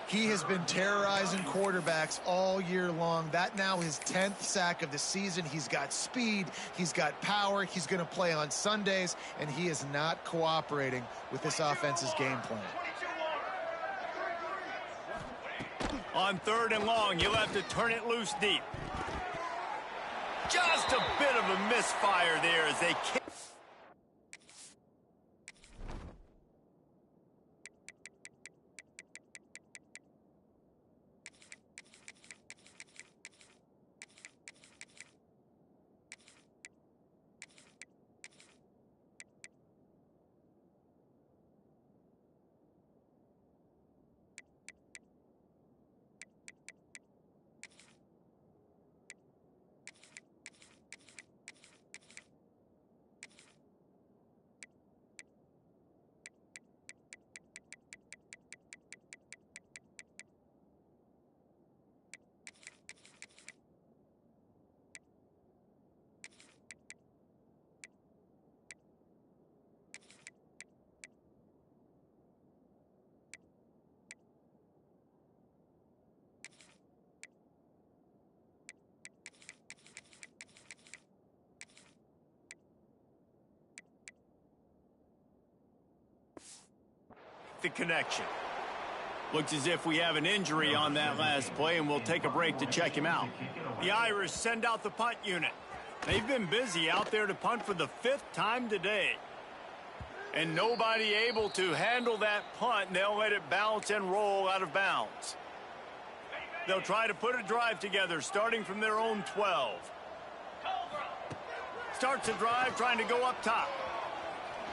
He has been terrorizing quarterbacks all year long. That now his 10th sack of the season. He's got speed. He's got power. He's going to play on Sundays, and he is not cooperating with this offense's game plan. On 3rd and long, you'll have to turn it loose deep. Just a bit of a misfire there as they kick. the connection. Looks as if we have an injury on that last play, and we'll take a break to check him out. The Irish send out the punt unit. They've been busy out there to punt for the 5th time today. And nobody able to handle that punt, and they'll let it bounce and roll out of bounds. They'll try to put a drive together, starting from their own 12. Starts a drive, trying to go up top.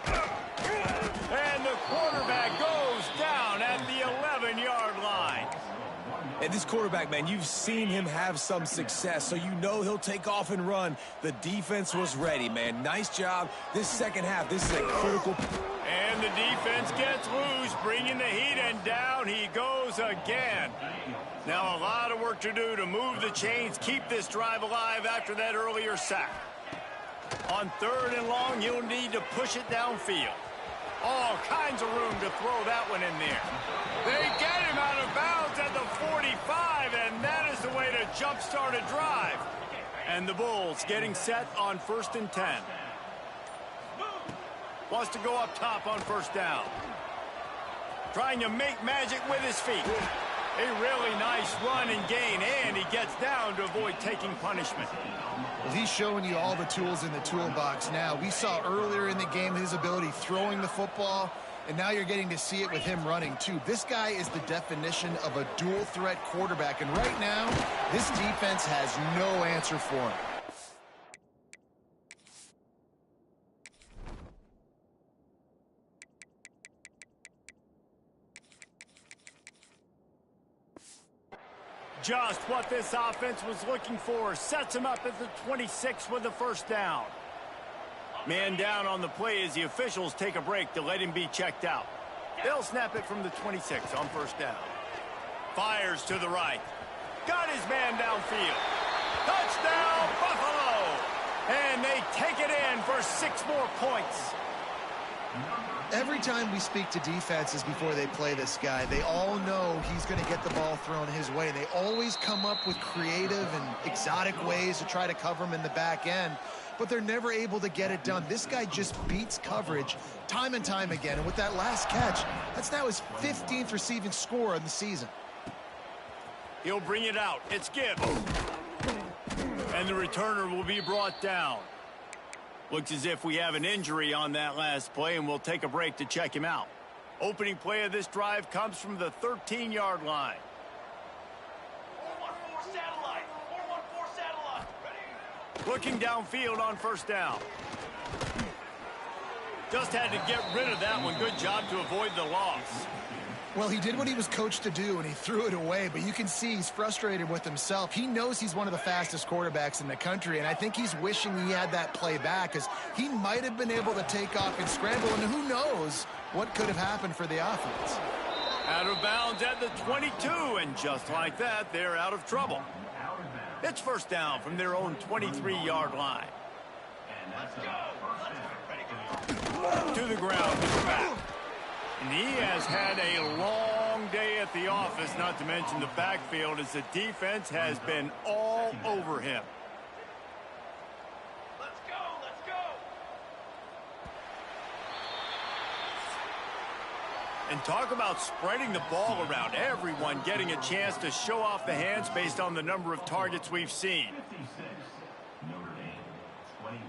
And the quarterback goes down at the 11-yard line. And this quarterback, man, you've seen him have some success, so you know he'll take off and run. The defense was ready, man. Nice job. This second half, this is a critical. And the defense gets loose, bringing the heat, and down he goes again. Now a lot of work to do to move the chains, keep this drive alive after that earlier sack. On 3rd and long, you'll need to push it downfield. All kinds of room to throw that one in there. They get him out of bounds at the 45, and that is the way to jumpstart a drive. And the Bulls getting set on 1st and 10. Wants to go up top on 1st down. Trying to make magic with his feet. A really nice run and gain, and he gets down to avoid taking punishment. Well, he's showing you all the tools in the toolbox now. We saw earlier in the game his ability throwing the football, and now you're getting to see it with him running too. This guy is the definition of a dual-threat quarterback, and right now, this defense has no answer for him. Just what this offense was looking for. Sets him up at the 26 with the 1st down. Man down on the play as the officials take a break to let him be checked out. They'll snap it from the 26 on 1st down. Fires to the right. Got his man downfield. Touchdown, Buffalo! And they take it in for 6 more points. Every time we speak to defenses before they play this guy, they all know he's going to get the ball thrown his way. They always come up with creative and exotic ways to try to cover him in the back end, but they're never able to get it done. This guy just beats coverage time and time again, and with that last catch, that's now his 15th receiving score of the season. He'll bring it out. It's Gibbs. And the returner will be brought down. Looks as if we have an injury on that last play, and we'll take a break to check him out. Opening play of this drive comes from the 13-yard line. 414 satellite. 414 satellite. Ready. Looking downfield on 1st down. Just had to get rid of that one. Good job to avoid the loss. Well, he did what he was coached to do, and he threw it away, but you can see he's frustrated with himself. He knows he's one of the fastest quarterbacks in the country, and I think he's wishing he had that play back, because he might have been able to take off and scramble, and who knows what could have happened for the offense. Out of bounds at the 22, and just like that, they're out of trouble. It's 1st down from their own 23-yard line. To the ground, to the back. And he has had a long day at the office, not to mention the backfield, as the defense has been all over him. Let's go. Let's go. And talk about spreading the ball around. Everyone getting a chance to show off the hands based on the number of targets we've seen. 56, Notre Dame, 21.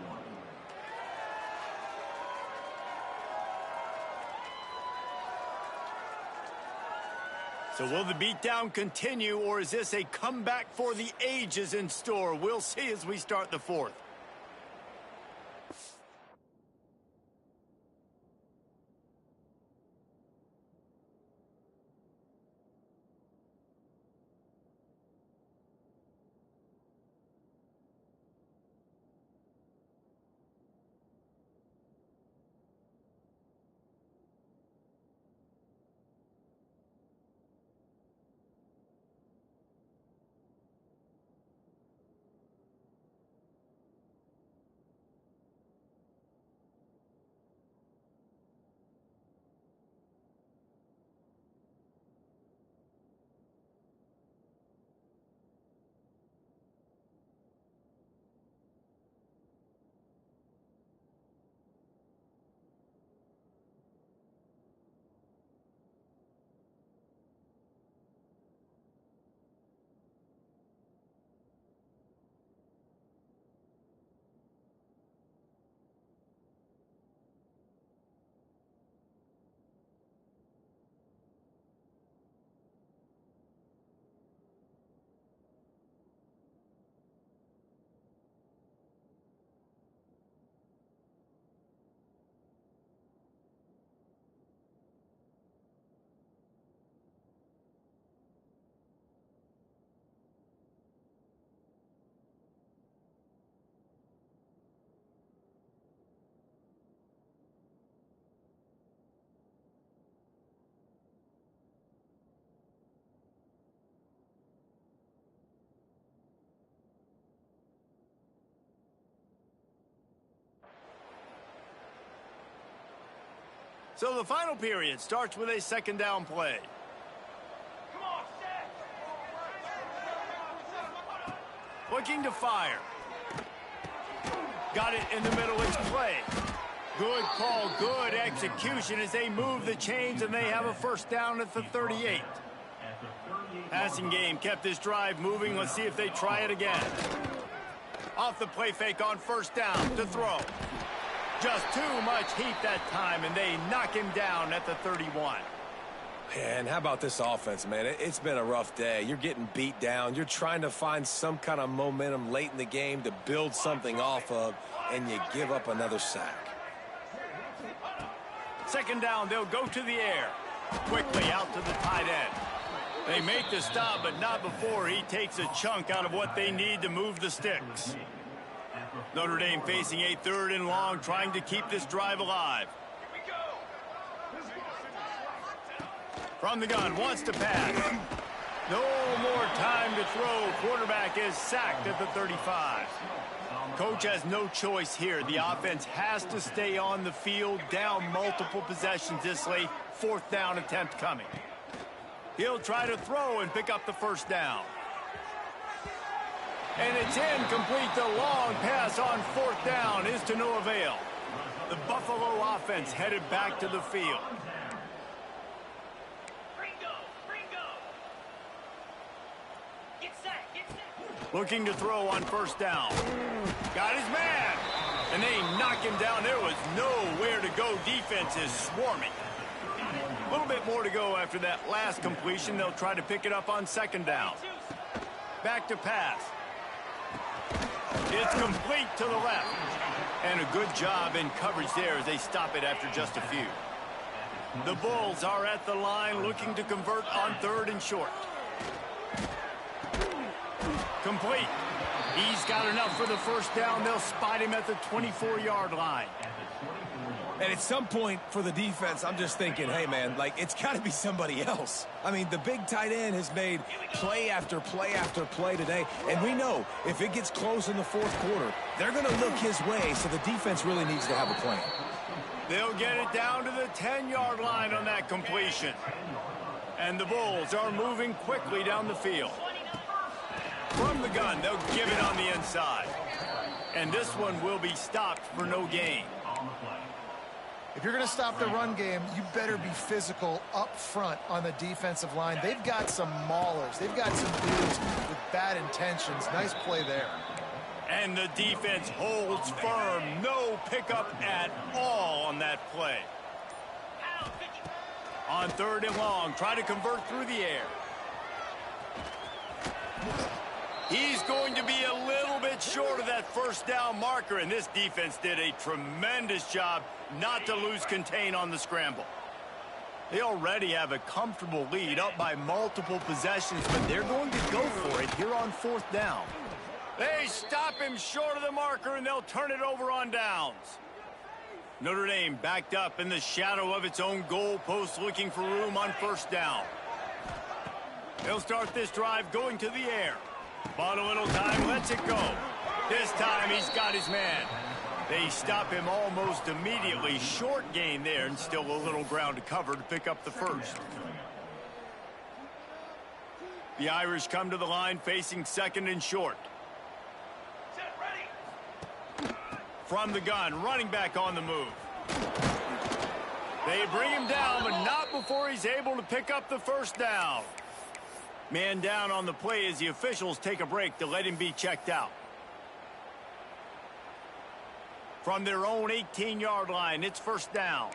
So will the beatdown continue, or is this a comeback for the ages in store? We'll see as we start the 4th. So the final period starts with a second down play. Come on, set. Looking to fire. Got it in the middle. It's play. Good call, good execution as they move the chains and they have a first down at the 38. Passing game kept this drive moving. Let's see if they try it again. Off the play fake on first down to throw. Just too much heat that time, and they knock him down at the 31. Man, how about this offense, man? It's been a rough day. You're getting beat down. You're trying to find some kind of momentum late in the game to build something off of, and you give up another sack. Second down, they'll go to the air. Quickly out to the tight end. They make the stop, but not before he takes a chunk out of what they need to move the sticks. Notre Dame facing a third and long, trying to keep this drive alive. From the gun, wants to pass. No more time to throw. Quarterback is sacked at the 35. Coach has no choice here. The offense has to stay on the field, down multiple possessions this late. Fourth down attempt coming. He'll try to throw and pick up the first down. And it's incomplete. The long pass on fourth down is to no avail. The Buffalo offense headed back to the field. Looking to throw on first down. Got his man. And they knock him down. There was nowhere to go. Defense is swarming. A little bit more to go after that last completion. They'll try to pick it up on second down. Back to pass. It's complete to the left. And a good job in coverage there as they stop it after just a few. The Bulls are at the line looking to convert on third and short. Complete. He's got enough for the first down. They'll spot him at the 24-yard line. And at some point for the defense, I'm just thinking, hey, man, like, it's got to be somebody else. I mean, the big tight end has made play after play after play today. And we know if it gets close in the fourth quarter, they're going to look his way, so the defense really needs to have a plan. They'll get it down to the 10-yard line on that completion. And the Bulls are moving quickly down the field. From the gun, they'll give it on the inside. And this one will be stopped for no gain. If you're going to stop the run game, you better be physical up front on the defensive line. They've got some maulers. They've got some dudes with bad intentions. Nice play there. And the defense holds firm. No pickup at all on that play. On third and long, try to convert through the air. He's going to be a little bit short of that first down marker, and this defense did a tremendous job not to lose contain on the scramble. They already have a comfortable lead, up by multiple possessions, but they're going to go for it here on fourth down. They stop him short of the marker, and they'll turn it over on downs. Notre Dame backed up in the shadow of its own goal post, looking for room on first down. They'll start this drive going to the air. Bought a little time, lets it go. This time he's got his man. They stop him almost immediately. Short gain there, and still a little ground to cover to pick up the first. The Irish come to the line facing second and short. From the gun, running back on the move. They bring him down, but not before he's able to pick up the first down. Man down on the play as the officials take a break to let him be checked out. From their own 18-yard line, it's first down.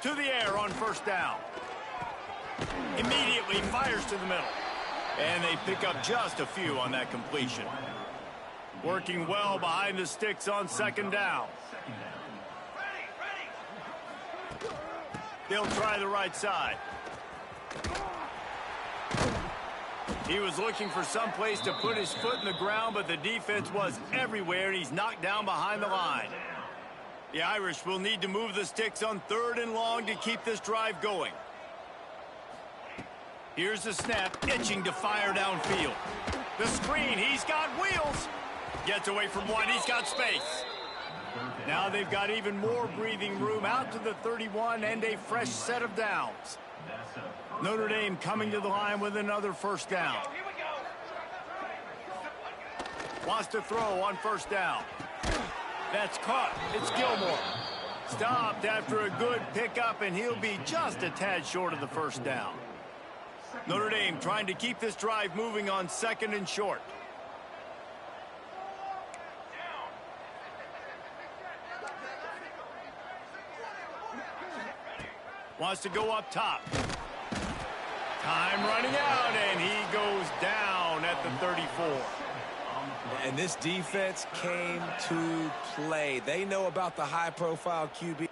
To the air on first down. Immediately fires to the middle. And they pick up just a few on that completion. Working well behind the sticks on second down. They'll try the right side. He was looking for some place to put his foot in the ground, but the defense was everywhere, and he's knocked down behind the line. The Irish will need to move the sticks on third and long to keep this drive going. Here's the snap, itching to fire downfield. The screen, he's got wheels. Gets away from one, he's got space. Now they've got even more breathing room out to the 31 and a fresh set of downs. Notre Dame coming to the line with another first down. Wants to throw on first down. That's caught. It's Gilmore. Stopped after a good pickup, and he'll be just a tad short of the first down. Notre Dame trying to keep this drive moving on 2nd and short. Wants to go up top. Time running out, and he goes down at the 34. And this defense came to play. They know about the high-profile QB.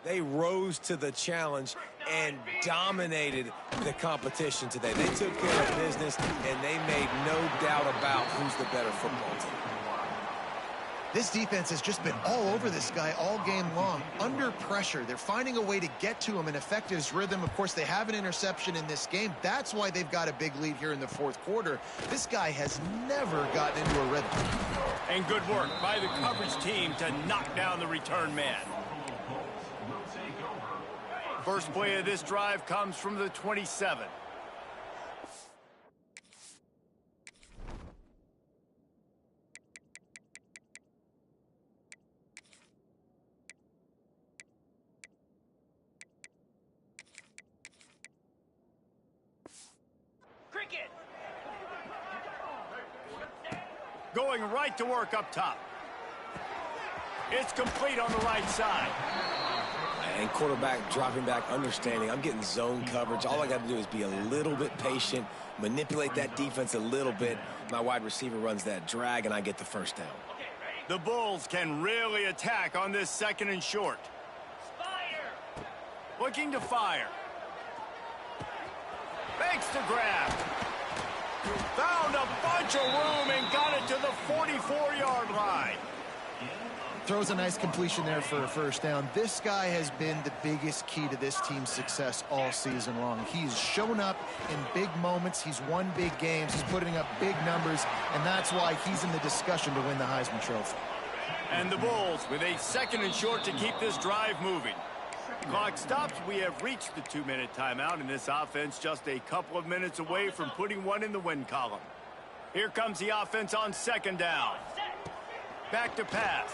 They rose to the challenge and dominated the competition today. They took care of business, and they made no doubt about who's the better football team. This defense has just been all over this guy all game long. Under pressure, they're finding a way to get to him and affect his rhythm. Of course, they have an interception in this game. That's why they've got a big lead here in the fourth quarter. This guy has never gotten into a rhythm. And good work by the coverage team to knock down the return man. First play of this drive comes from the 27. Going right to work up top. It's complete on the right side. And quarterback dropping back, understanding I'm getting zone coverage. All I got to do is be a little bit patient, manipulate that defense a little bit. My wide receiver runs that drag, and I get the first down. The Bulls can really attack on this second and short. Looking to fire. Fakes the grab. Found a bunch of room and got it to the 44-yard line. Throws a nice completion there for a first down. This guy has been the biggest key to this team's success all season long. He's shown up in big moments. He's won big games. He's putting up big numbers, and that's why he's in the discussion to win the Heisman Trophy. And the Bulls with a second and short to keep this drive moving. Clock stops. We have reached the 2-minute timeout, and this offense just a couple of minutes away from putting one in the win column. Here comes the offense on second down. Back to pass.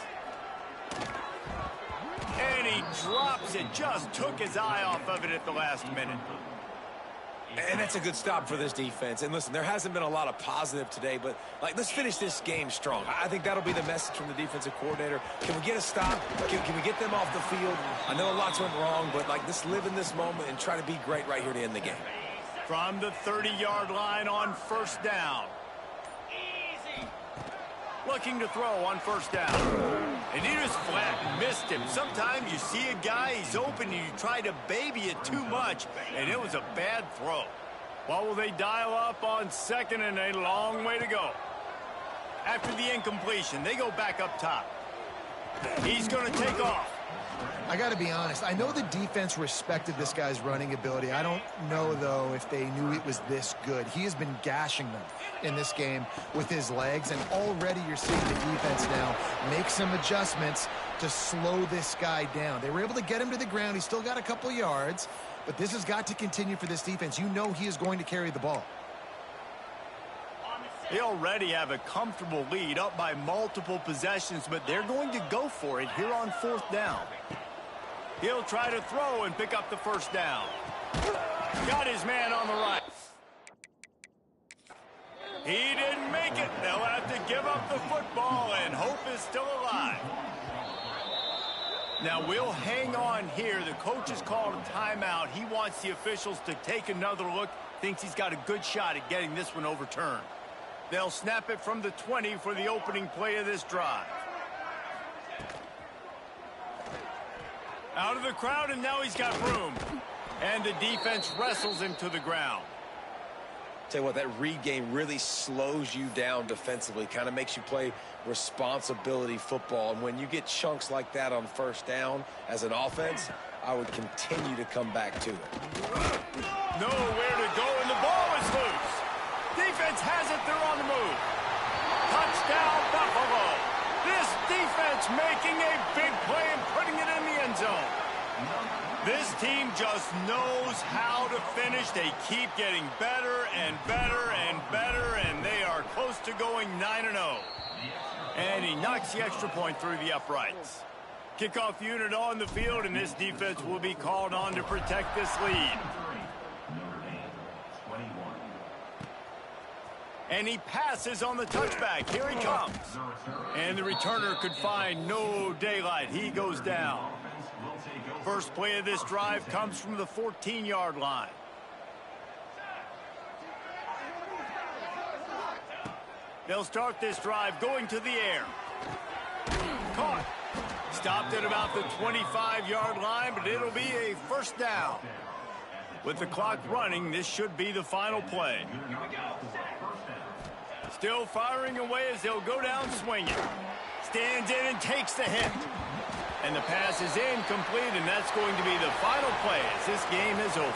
And he drops it. Just took his eye off of it at the last minute. And that's a good stop for this defense. And listen, there hasn't been a lot of positive today, but let's finish this game strong. I think that'll be the message from the defensive coordinator. Can we get a stop? Can we get them off the field? I know a lot's went wrong, but let's live in this moment and try to be great right here to end the game. From the 30-yard line on first down. Looking to throw on first down. And he just flat missed him. Sometimes you see a guy, he's open, and you try to baby it too much, and it was a bad throw. What will they dial up on second, and a long way to go? After the incompletion, they go back up top. He's going to take off. I got to be honest. I know the defense respected this guy's running ability. I don't know, though, if they knew it was this good. He has been gashing them in this game with his legs, and already you're seeing the defense now make some adjustments to slow this guy down. They were able to get him to the ground. He's still got a couple yards, but this has got to continue for this defense. You know he is going to carry the ball. They already have a comfortable lead up by multiple possessions, but they're going to go for it here on fourth down. He'll try to throw and pick up the first down. Got his man on the right. He didn't make it. They'll have to give up the football, and hope is still alive. Now we'll hang on here. The coach has called a timeout. He wants the officials to take another look. Thinks he's got a good shot at getting this one overturned. They'll snap it from the 20 for the opening play of this drive. Out of the crowd, and now he's got room. And the defense wrestles him to the ground. Tell you what, that read game really slows you down defensively, kind of makes you play responsibility football. And when you get chunks like that on first down as an offense, I would continue to come back to it. Nowhere to go, and the ball is loose. Defense has it, they're on the move. Touchdown, Buffalo. This defense making a big play and putting it in the end zone. This team just knows how to finish. They keep getting better and better and better, and they are close to going 9-0. And he knocks the extra point through the uprights. Kickoff unit on the field, and this defense will be called on to protect this lead. And he passes on the touchback. Here he comes. And the returner could find no daylight. He goes down. First play of this drive comes from the 14-yard line. They'll start this drive going to the air. Caught. Stopped at about the 25-yard line, but it'll be a first down. With the clock running, this should be the final play. Still firing away as they'll go down swinging. Stands in and takes the hit. And the pass is incomplete, and that's going to be the final play as this game is over.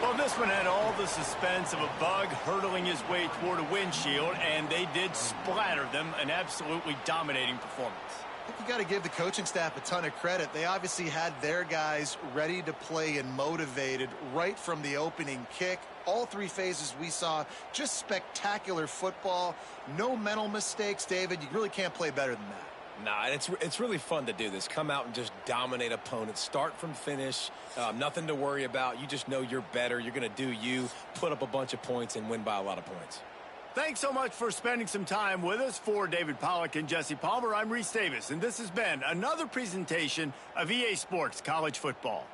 Well, this one had all the suspense of a bug hurtling his way toward a windshield, and they did splatter them. An absolutely dominating performance. I think you got to give the coaching staff a ton of credit. They obviously had their guys ready to play and motivated right from the opening kick. All three phases we saw, just spectacular football. No mental mistakes, David. You really can't play better than that. Nah, it's really fun to do this. Come out and just dominate opponents. Start from finish. Nothing to worry about. You just know you're better. You're going to do you, put up a bunch of points, and win by a lot of points. Thanks so much for spending some time with us. For David Pollack and Jesse Palmer, I'm Reese Davis, and this has been another presentation of EA Sports College Football.